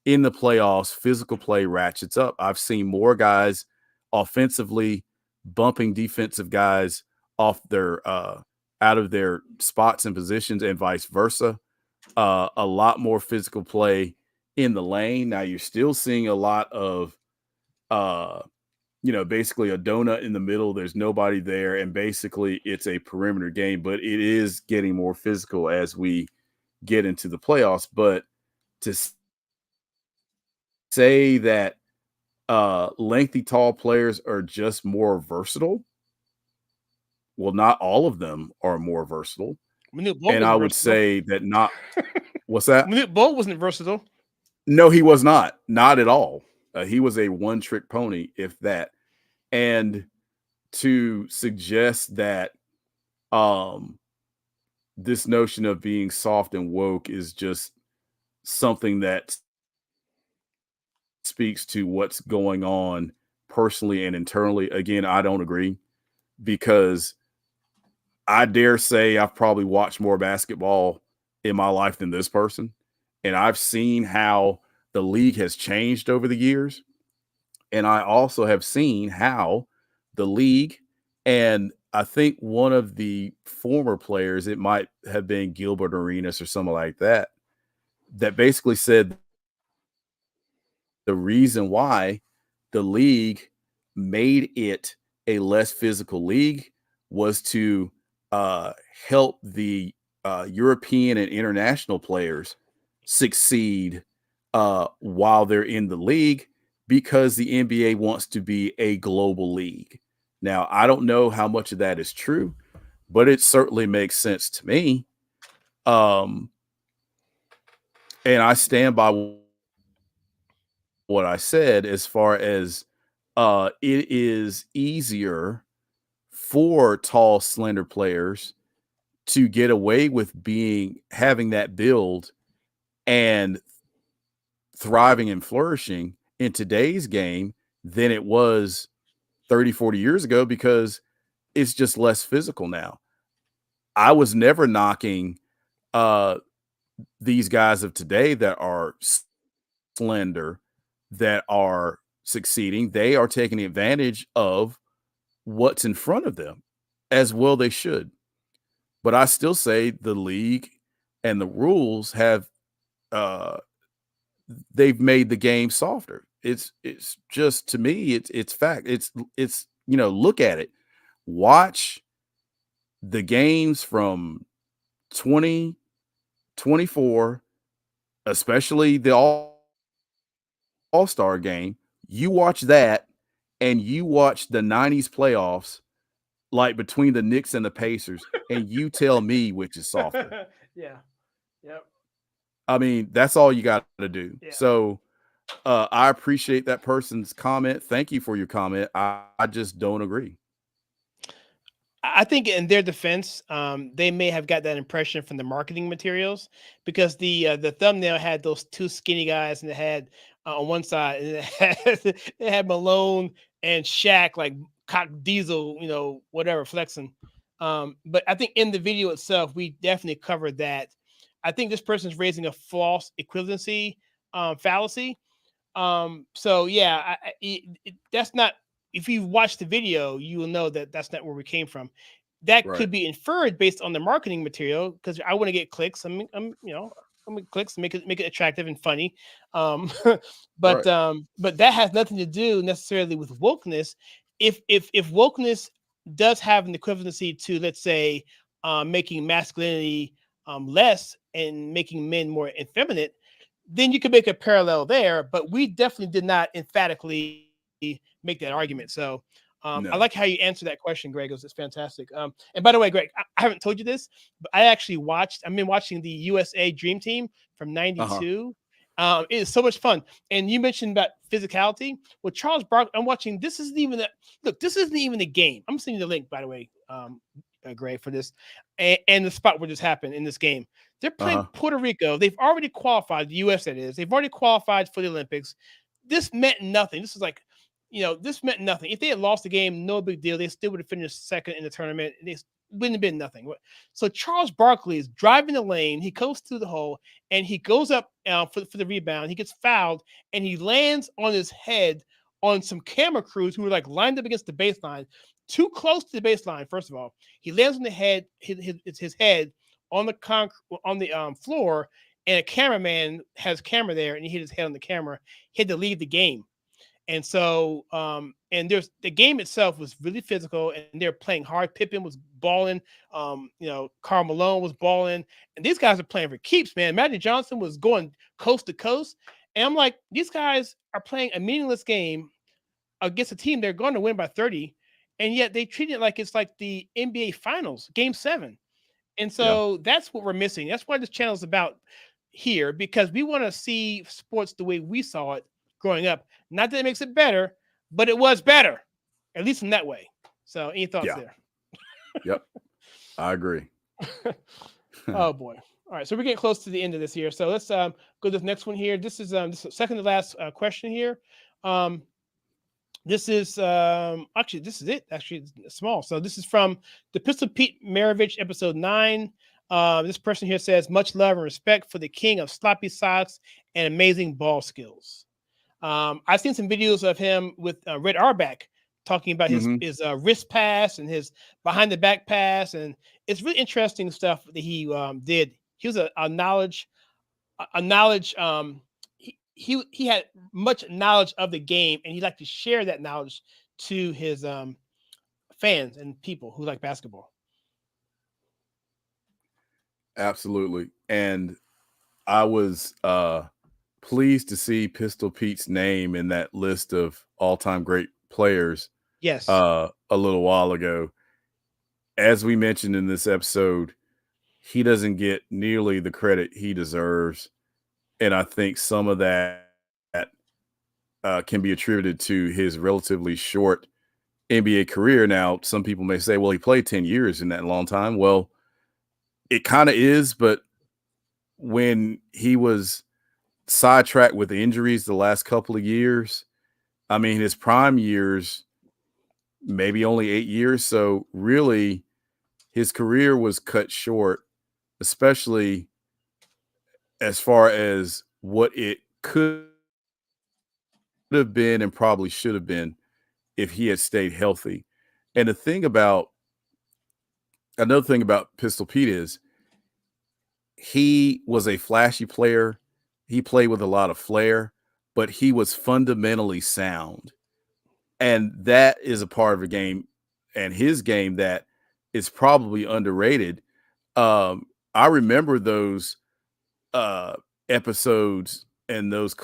In the playoffs, physical play ratchets up. I've seen more guys offensively bumping defensive guys off their out of their spots and positions, and vice versa. A lot more physical play in the lane. Now you're still seeing a lot of basically a donut in the middle. There's nobody there, and basically it's a perimeter game, but it is getting more physical as we get into the playoffs. But to say that lengthy, tall players are just more versatile, well, not all of them are more versatile. And I would say that not. What's that? Manute Bol wasn't versatile. No, he was not. Not at all. He was a one-trick pony, if that. And to suggest that this notion of being soft and woke is just something that speaks to what's going on personally and internally, again, I don't agree, because I dare say I've probably watched more basketball in my life than this person. And I've seen how the league has changed over the years. And I also have seen how the league, and I think one of the former players, it might have been Gilbert Arenas or something like that, that basically said the reason why the league made it a less physical league was to help the European and international players succeed while they're in the league because the NBA wants to be a global league. Now, I don't know how much of that is true, but it certainly makes sense to me. And I stand by what I said as far as it is easier for tall, slender players to get away with having that build and thriving and flourishing in today's game than it was 30, 40 years ago because it's just less physical now. I was never knocking these guys of today that are slender, that are succeeding. They are taking advantage of what's in front of them, as well they should. But I still say the league and the rules have they've made the game softer. It's just, to me, it's fact. It's look at it. Watch the games from 2024, especially the All-Star game. You watch that and you watch the 90s playoffs, like between the Knicks and the Pacers, and you tell me which is softer. Yeah. Yep. I mean, that's all you got to do. Yeah. So I appreciate that person's comment. Thank you for your comment. I just don't agree. I think in their defense, they may have got that impression from the marketing materials because the thumbnail had those two skinny guys and it had on one side and it had Malone and Shaq like cock diesel, whatever flexing. But I think in the video itself, we definitely covered that. I think this person's raising a false equivalency fallacy. So yeah, that's not. If you watch the video, you will know that that's not where we came from. That could be inferred based on the marketing material because I want to get clicks. I'm gonna clicks, make it attractive and funny. But that has nothing to do necessarily with wokeness. If wokeness does have an equivalency to, let's say, making masculinity less and making men more effeminate, then you could make a parallel there. But we definitely did not emphatically make that argument. So no. I like how you answer that question, Greg. It's fantastic. And by the way, Greg, I haven't told you this, but I've been watching the USA Dream Team from '92. It is so much fun. And you mentioned about physicality. Well, Charles Barkley, I'm watching. This isn't even a game. I'm sending you the link, by the way, Greg, for this. And the spot where this happened in this game. They're playing Puerto Rico. They've already qualified, the U.S. that is. They've already qualified for the Olympics. This meant nothing. This is like, this meant nothing. If they had lost the game, no big deal. They still would have finished second in the tournament. It wouldn't have been nothing. So Charles Barkley is driving the lane. He goes through the hole, and he goes up for the rebound. He gets fouled, and he lands on his head on some camera crews who were like lined up against the baseline, too close to the baseline. First of all, he lands on the head, his head on the floor, and a cameraman has camera there, and he hit his head on the camera. He had to leave the game. And so, and the game itself was really physical, and they're playing hard. Pippen was balling, Karl Malone was balling, and these guys are playing for keeps, man. Magic Johnson was going coast to coast, and I'm like, these guys are playing a meaningless game against a team they're going to win by 30, and yet they treat it like it's like the NBA Finals, Game 7. And so that's what we're missing. That's what this channel is about here, because we want to see sports the way we saw it growing up. Not that it makes it better, but it was better, at least in that way. So any thoughts there? Yep. I agree. Oh boy. All right. So we're getting close to the end of this here. So let's go to this next one here. This is second to last question here. This is actually, this is it. Actually, it's small. So this is from the Pistol Pete Maravich, episode 9. This person here says, much love and respect for the king of sloppy socks and amazing ball skills. I've seen some videos of him with Red Auerbach talking about his wrist pass and his behind the back pass. And it's really interesting stuff that he did. He was a knowledge, he had much knowledge of the game, and he liked to share that knowledge to his fans and people who like basketball. Absolutely. And I was pleased to see Pistol Pete's name in that list of all-time great players Yes. A little while ago. As we mentioned in this episode, he doesn't get nearly the credit he deserves. And I think some of that can be attributed to his relatively short NBA career. Now, some people may say, well, he played 10 years in that long time. Well, it kind of is, but when he was sidetracked with injuries the last couple of years, I mean, his prime years, maybe only 8 years. So really, his career was cut short, especially as far as what it could have been and probably should have been if he had stayed healthy. And another thing about Pistol Pete is he was a flashy player. He played with a lot of flair, but he was fundamentally sound. And that is a part of the game and his game that is probably underrated. I remember those episodes and those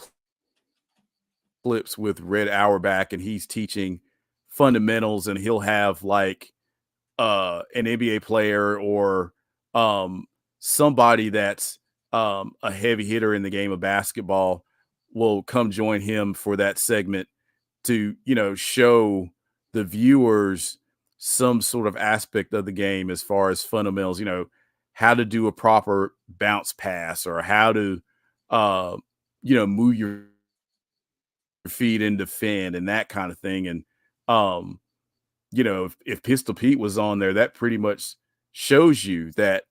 clips with Red Auerbach, and he's teaching fundamentals, and he'll have like an NBA player or somebody that's a heavy hitter in the game of basketball will come join him for that segment to, show the viewers some sort of aspect of the game as far as fundamentals, how to do a proper bounce pass or how to, move your feet and defend and that kind of thing. And, if Pistol Pete was on there, that pretty much shows you that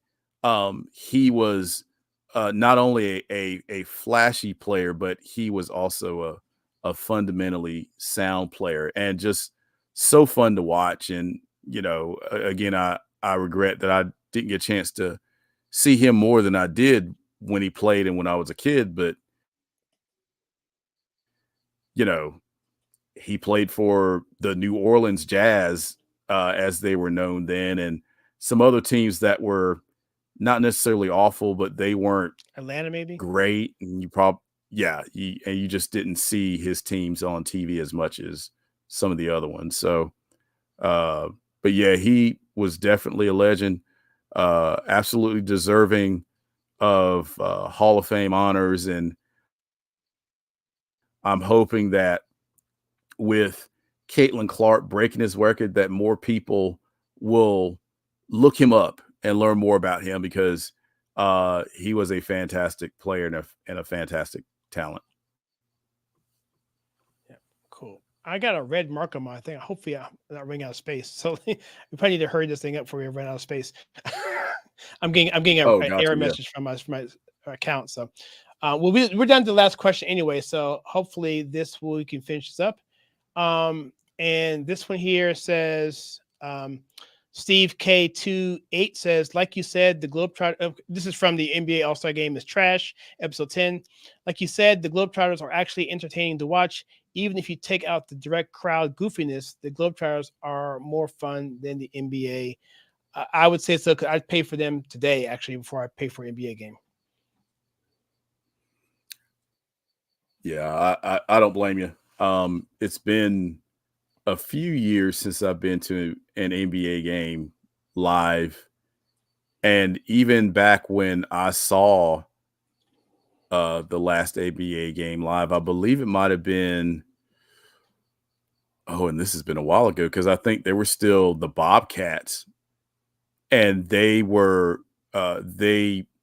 he was not only a flashy player, but he was also a fundamentally sound player and just so fun to watch. And, again, I regret that I didn't get a chance to see him more than I did when he played and when I was a kid. But, he played for the New Orleans Jazz as they were known then, and some other teams that were not necessarily awful, but they weren't Atlanta, maybe great. And you just didn't see his teams on TV as much as some of the other ones. So, but yeah, he was definitely a legend, absolutely deserving of Hall of Fame honors. And I'm hoping that with Caitlin Clark breaking his record, that more people will look him up and learn more about him because he was a fantastic player and a fantastic talent. Yeah, cool. I got a red mark on my thing. Hopefully I'm not running out of space. So we probably need to hurry this thing up before we run out of space. I'm getting an error message from my account. So we're down to the last question anyway. So hopefully we can finish this up. And this one here says, Steve K28 says, like you said, the Globetrotters, this is from the NBA All-Star Game is Trash, episode 10. Like you said, the Globetrotters are actually entertaining to watch. Even if you take out the direct crowd goofiness, the Globetrotters are more fun than the NBA. I would say so. I'd pay for them today, actually, before I pay for an NBA game. Yeah, I don't blame you. It's been a few years since I've been to an NBA game live. And even back when I saw the last NBA game live, I believe it might have been, and this has been a while ago, because I think they were still the Bobcats. And they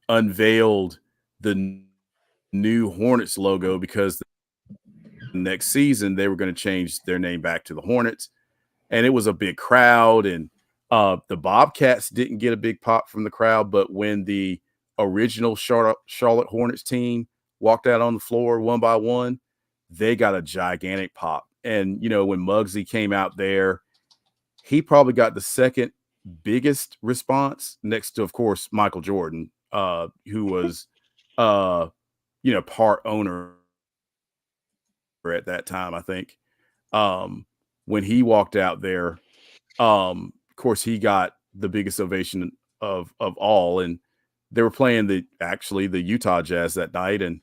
unveiled the new Hornets logo because next season they were going to change their name back to the Hornets, and it was a big crowd, and the Bobcats didn't get a big pop from the crowd, but when the original Charlotte Hornets team walked out on the floor one by one, they got a gigantic pop. And when Muggsy came out there, he probably got the second biggest response next to, of course, Michael Jordan, who was part owner at that time, I think. When he walked out there, of course, he got the biggest ovation of all. And they were playing the Utah Jazz that night, and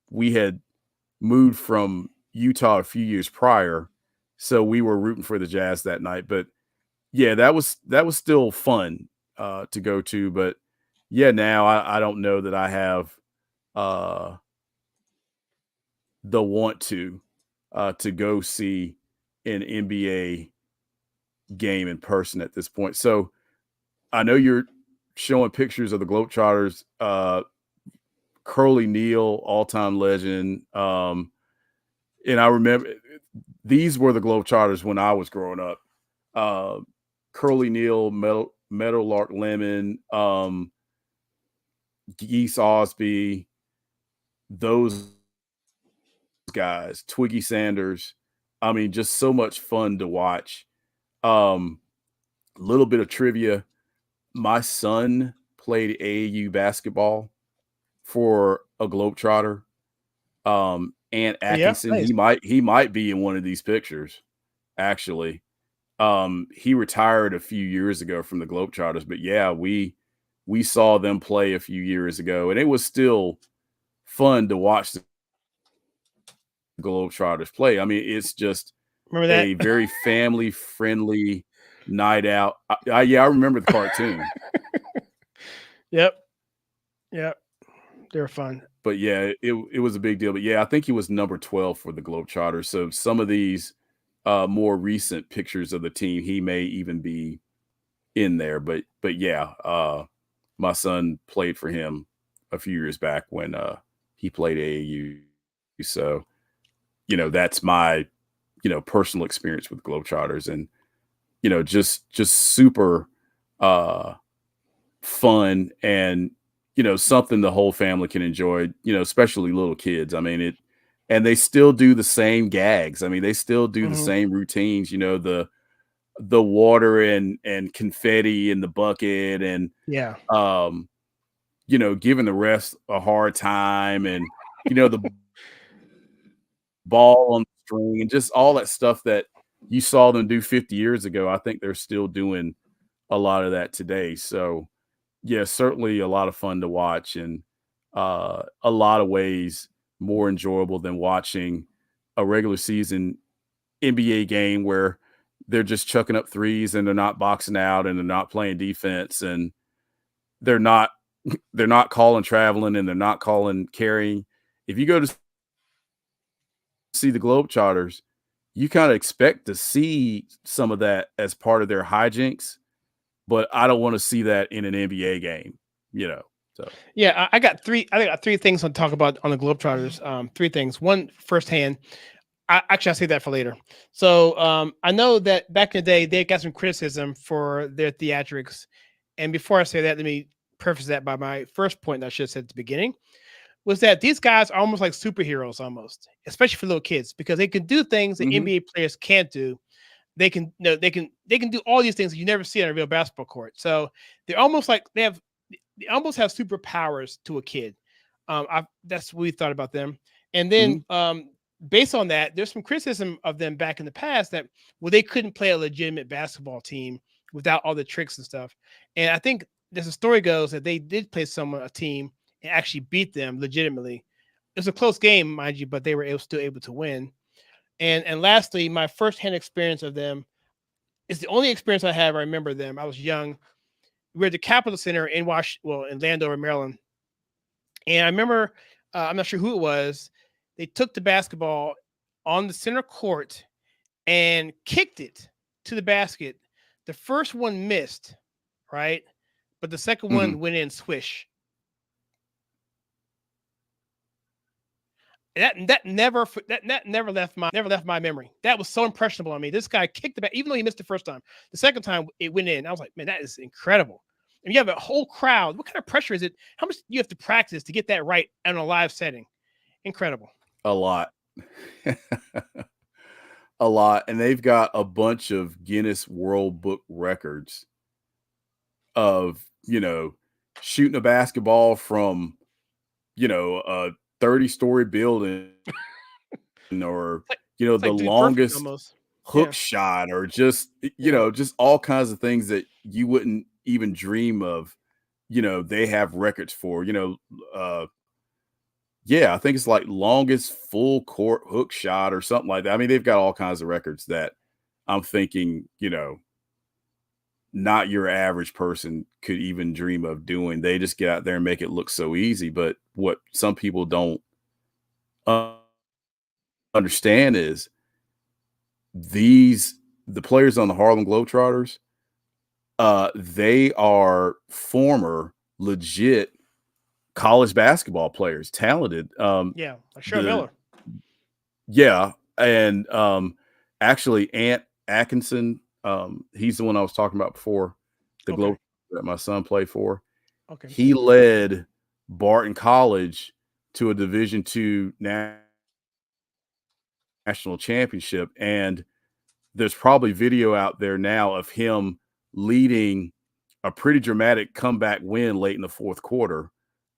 we had moved from Utah a few years prior, so we were rooting for the Jazz that night. But yeah, that was still fun to go to. But yeah, now I don't know that I have the want to go see an NBA game in person at this point. So I know you're showing pictures of the Globetrotters, Curly Neal, all-time legend. And I remember these were the Globetrotters when I was growing up. Curly Neal, Meadowlark Lemon, Geese Osby, those guys, Twiggy Sanders. I mean, just so much fun to watch. Little bit of trivia. My son played AAU basketball for a Globetrotter. Ant Atkinson, yeah, nice. he might be in one of these pictures, actually. He retired a few years ago from the Globetrotters, but yeah, we saw them play a few years ago, and it was still fun to watch the Globetrotters play. I mean, it's just a very family-friendly night out. I remember the cartoon. Yep. They were fun. But yeah, it was a big deal. But yeah, I think he was number 12 for the Globetrotters. So some of these more recent pictures of the team, he may even be in there. But yeah, my son played for him a few years back when he played AAU. So, that's my, personal experience with Globetrotters, and, just super fun, and, something the whole family can enjoy, especially little kids. I mean, and they still do the same gags. I mean, they still do the same routines, the water and confetti in the bucket, and, giving the refs a hard time, and, the ball on the string, and just all that stuff that you saw them do 50 years ago. I think they're still doing a lot of that today. So yeah, certainly a lot of fun to watch, and a lot of ways more enjoyable than watching a regular season NBA game where they're just chucking up threes and they're not boxing out and they're not playing defense and they're not calling traveling and they're not calling carrying. If you go to see the Globetrotters, you kind of expect to see some of that as part of their hijinks, but I don't want to see that in an NBA game, So yeah, I got three things to talk about on the Globetrotters. Three things. One, firsthand. I'll say that for later. So I know that back in the day they got some criticism for their theatrics, and before I say that, let me preface that by my first point that I should have said at the beginning, was that these guys are almost like superheroes, almost, especially for little kids, because they can do things that NBA players can't do. They can do all these things that you never see on a real basketball court. So they're almost like they almost have superpowers to a kid. That's what we thought about them. And then based on that, there's some criticism of them back in the past that, well, they couldn't play a legitimate basketball team without all the tricks and stuff. And I think there's a story goes that they did play a team and actually beat them legitimately. It was a close game, mind you, but they were still able to win. And lastly, my firsthand experience of them is the only experience I have. I remember them. I was young. We were at the Capitol Center in Landover, Maryland. And I remember, I'm not sure who it was, they took the basketball on the center court and kicked it to the basket. The first one missed, right? But the second one went in swish. That never left my memory. That was so impressionable on me. This guy kicked the back, even though he missed the first time. The second time it went in. I was like, man, that is incredible. And you have a whole crowd. What kind of pressure is it? How much do you have to practice to get that right in a live setting? Incredible. A lot. A lot. And they've got a bunch of Guinness World Book records of, shooting a basketball from, a 30-story building or, the longest hook shot, or just, just all kinds of things that you wouldn't even dream of they have records for, yeah, I think it's like longest full court hook shot or something like that. I mean, they've got all kinds of records that I'm thinking, not your average person could even dream of doing. They just get out there and make it look so easy. But what some people don't understand is the players on the Harlem Globetrotters, they are former legit college basketball players, talented. Yeah, like Sherman Miller. Yeah, and actually Ant Atkinson, he's the one I was talking about before, the Globe that my son played for. Okay. He led Barton College to a Division II national championship, and there's probably video out there now of him leading a pretty dramatic comeback win late in the fourth quarter.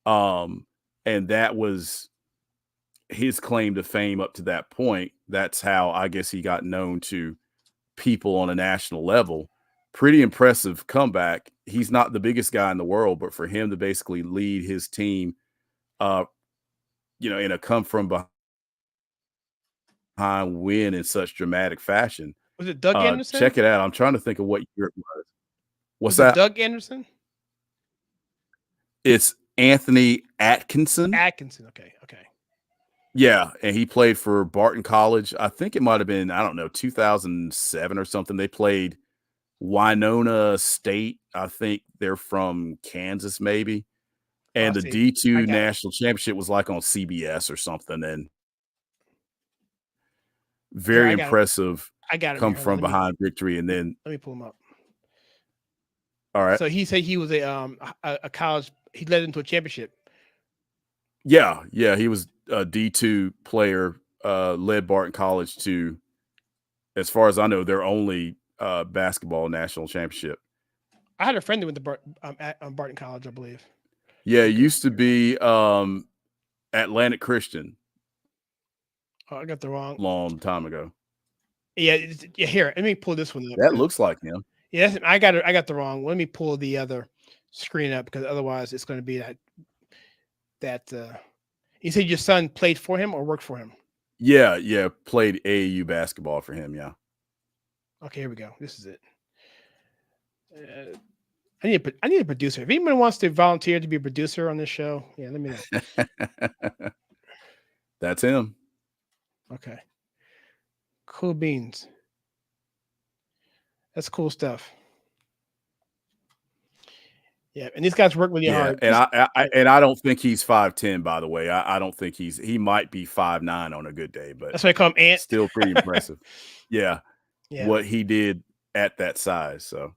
And that was his claim to fame up to that point. That's how I guess he got known to people on a national level. Pretty impressive comeback. He's not the biggest guy in the world, but for him to basically lead his team, in a come from behind win in such dramatic fashion. Was it Doug Anderson? Check it out. I'm trying to think of what year it was. What's was that? Doug Anderson? It's Anthony Atkinson. Okay. Yeah, and he played for Barton College. I think it might have been, 2007 or something. They played Winona State. I think they're from Kansas, maybe. And the D2 national championship was like on CBS or something. And very impressive. I got it. Come from behind victory, and then let me pull him up. All right. So he said he was a college. He led into a championship. Yeah, he was a D2 player, led Barton College to, as far as I know, their only basketball national championship. I had a friend that went to Barton College, I believe. Yeah, it used to be Atlantic Christian. Oh, I got the wrong. Long time ago. Yeah. Here, let me pull this one up. That looks like him. Yeah, I got it. I got the wrong. Let me pull the other screen up because otherwise it's going to be that. You said your son played for him or worked for him? Yeah, played AAU basketball for him. Yeah. Okay, here we go. This is it. I need a producer. If anyone wants to volunteer to be a producer on this show, yeah, let me know. That's him. Okay. Cool beans. That's cool stuff. Yeah, and these guys work really hard. And I don't think he's 5'10", by the way. I don't think he might be 5'9" on a good day, but that's why I call him Ant. Still pretty impressive. Yeah. What he did at that size. So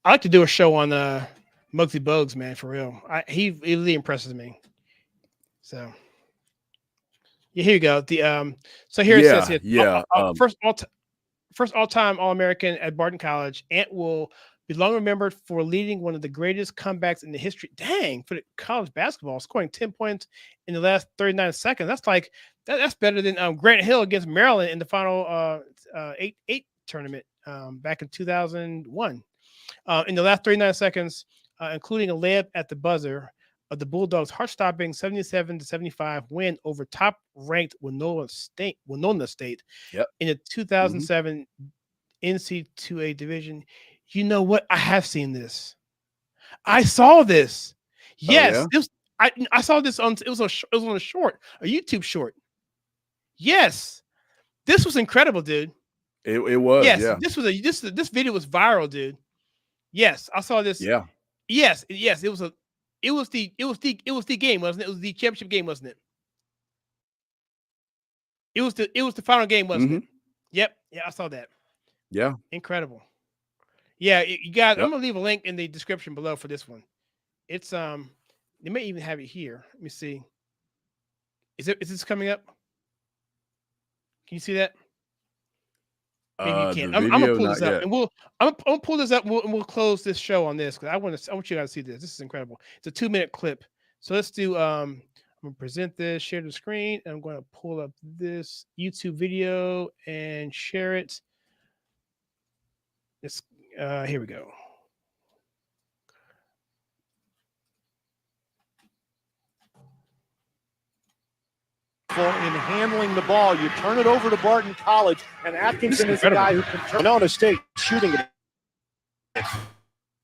I like to do a show on Muggsy Bogues, man, for real. He really impresses me. So yeah, here you go. So here it says here. First all-time All-American at Barton College. Ant will be long remembered for leading one of the greatest comebacks in the history. Dang, for the college basketball, scoring 10 points in the last 39 seconds. That's like that's better than Grant Hill against Maryland in the final 8 tournament back in 2001. In the last 39 seconds, including a layup at the buzzer of the Bulldogs' heart-stopping 77-75 win over top-ranked Winona State in the 2007 NC2A division. You know what? I have seen this. I saw this. Yes, I saw this on. It was on a short, a YouTube short. Yes, this was incredible, dude. It was. Yes, yeah. This video was viral, dude. Yes, I saw this. Yeah. Yes. It was the game, wasn't it? It was the championship game, wasn't it? It was the final game, wasn't it? Yep. Yeah, I saw that. Yeah. Incredible. Yeah, you guys. Yep. I'm gonna leave a link in the description below for this one. It's they may even have it here. Let me see. Is this coming up? Can you see that? Maybe you can. I'm gonna pull this up, and I'm gonna pull this up, and we'll close this show on this because I want you guys to see this. This is incredible. It's a 2-minute clip. So let's do. I'm gonna present this, share the screen, and I'm going to pull up this YouTube video and share it. It's here we go. in handling the ball. You turn it over to Barton College, and Atkinson is the guy who can turn. Winona State shooting it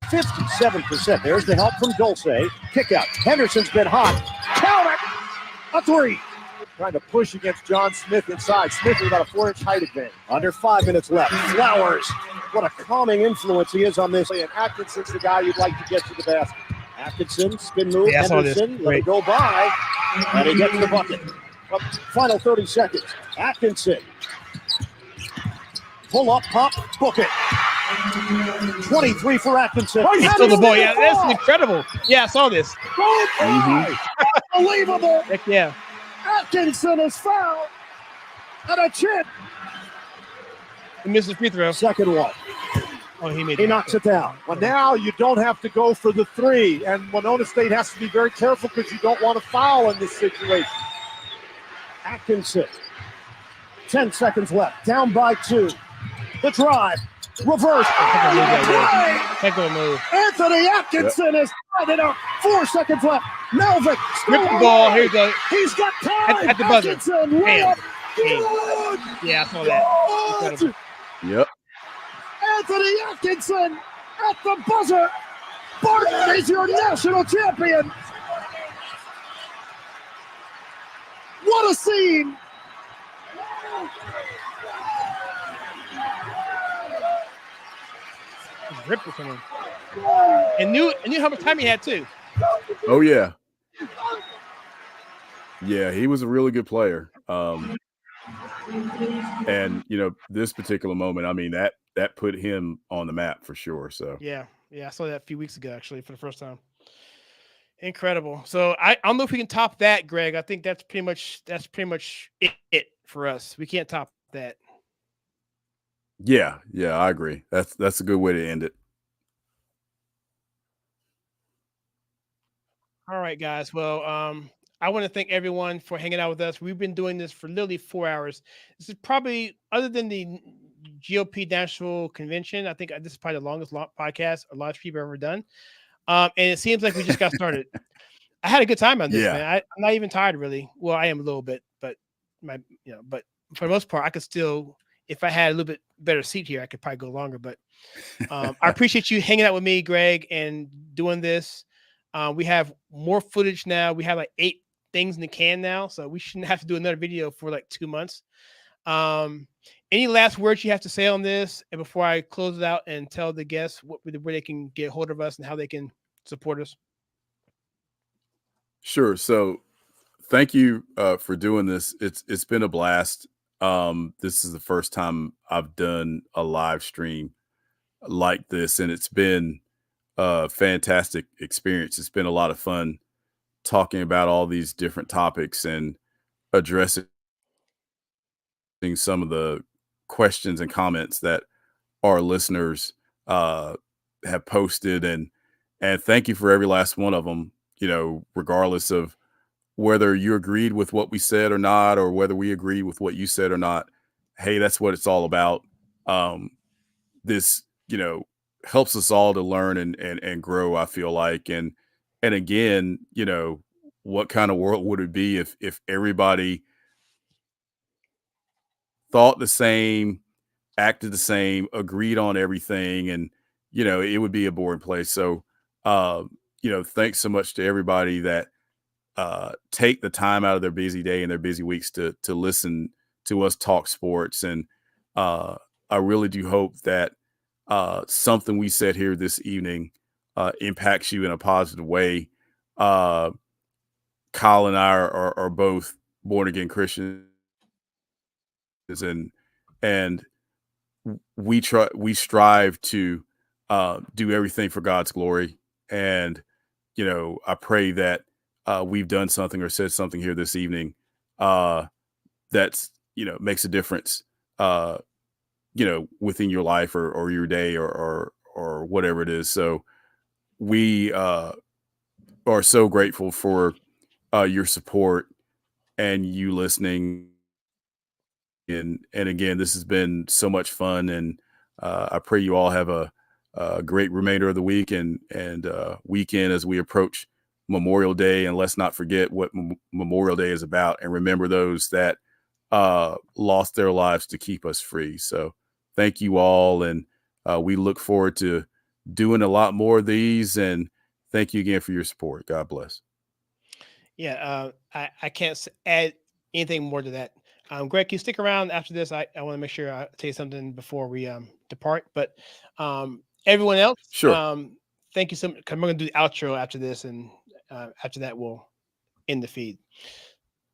57%. There's the help from Dulce. Kick out. Henderson's been hot. Count it. A three. Trying to push against John Smith inside. Smith with about a 4-inch height advantage. Under 5 minutes left. Flowers. What a calming influence he is on this. And Atkinson's the guy you'd like to get to the basket. Atkinson, spin move. Yeah, Henderson, let it go by. And he gets the bucket. Final 30 seconds. Atkinson. Pull up, pop, book it. 23 for Atkinson. He stole the ball. Yeah, that's incredible. Yeah, I saw this. Unbelievable. Heck yeah. Atkinson is fouled. And a chip. He missed the free throw. Second one. Oh, he knocks it down. Well, now you don't have to go for the three. And Winona State has to be very careful because you don't want to foul in this situation. Atkinson. 10 seconds left. Down by 2. The drive. Reverse. Heck of a move. Anthony Atkinson is tied it up. 4 seconds left. Melvin. Rip the ball. Here you go. He's got time. At the buzzer. Atkinson. Bam. Yeah, I saw that. Incredible. Yep. Anthony Atkinson at the buzzer. Barton is your national champion. What a scene. Ripped it from him. And knew how much time he had too. Oh yeah. Yeah, he was a really good player. And this particular moment, I mean, that put him on the map for sure. So yeah, I saw that a few weeks ago actually for the first time. Incredible. So I don't know if we can top that, Greg. I think that's pretty much it for us. We can't top that. Yeah, I agree. That's a good way to end it. All right, guys. Well, I want to thank everyone for hanging out with us. We've been doing this for literally 4 hours. This is probably, other than the GOP National Convention, I think this is probably the longest podcast a lot of people have ever done. And it seems like we just got started. I had a good time on this, man. I'm not even tired, really. Well, I am a little bit, but but for the most part, I could still, if I had a little bit better seat here, I could probably go longer. But I appreciate you hanging out with me, Greg, and doing this. We have more footage now. We have like 8 things in the can now, so we shouldn't have to do another video for like 2 months. Any last words you have to say on this, and before I close it out and tell the guests where they can get a hold of us and how they can support us? Sure. So thank you for doing this. It's been a blast. This is the first time I've done a live stream like this, and it's been a fantastic experience. It's been a lot of fun talking about all these different topics and addressing some of the questions and comments that our listeners have posted, and thank you for every last one of them, regardless of whether you agreed with what we said or not, or whether we agreed with what you said or not. Hey, that's what it's all about. This, helps us all to learn and grow, I feel like. And again, what kind of world would it be if everybody thought the same, acted the same, agreed on everything, and, it would be a boring place. So, thanks so much to everybody that take the time out of their busy day and their busy weeks to listen to us talk sports. And I really do hope that something we said here this evening impacts you in a positive way. Kyle and I are both born again Christians, and we strive to do everything for God's glory. And I pray that we've done something or said something here this evening that's makes a difference within your life or your day or whatever it is. So we are so grateful for your support and you listening. And again, this has been so much fun, and I pray you all have a great remainder of the week and weekend as we approach Memorial Day, and let's not forget what Memorial Day is about, and remember those that lost their lives to keep us free. So thank you all, and we look forward to doing a lot more of these, and thank you again for your support. God bless. Yeah, I can't add anything more to that. Greg, can you stick around after this? I want to make sure I tell you something before we depart. But everyone else, sure. Thank you so much. I'm going to do the outro after this, and after that, we'll end the feed.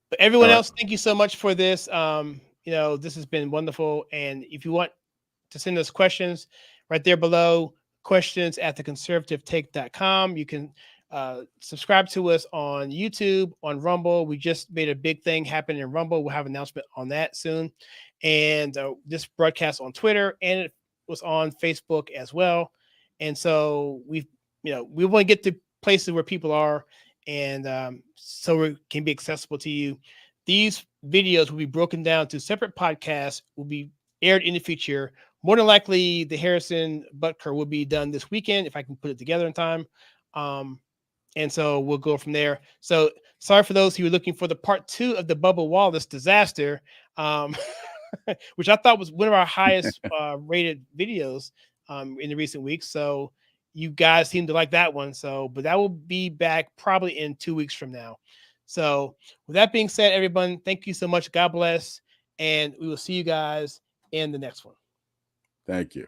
But everyone else, thank you so much for this. This has been wonderful. And if you want to send us questions, right there below, questions@theconservativetake.com. You can subscribe to us on YouTube, on Rumble. We just made a big thing happen in Rumble. We'll have an announcement on that soon. And this broadcast on Twitter, and it was on Facebook as well. And so we want to get to places where people are, and so it can be accessible to you. These videos will be broken down to separate podcasts, will be aired in the future. More than likely, the Harrison Butker will be done this weekend if I can put it together in time. And so we'll go from there. So sorry for those who were looking for the part 2 of the Bubba Wallace disaster, which I thought was one of our highest rated videos in the recent weeks. So you guys seem to like that one. So, but that will be back probably in 2 weeks from now. So with that being said, everyone, thank you so much. God bless. And we will see you guys in the next one. Thank you.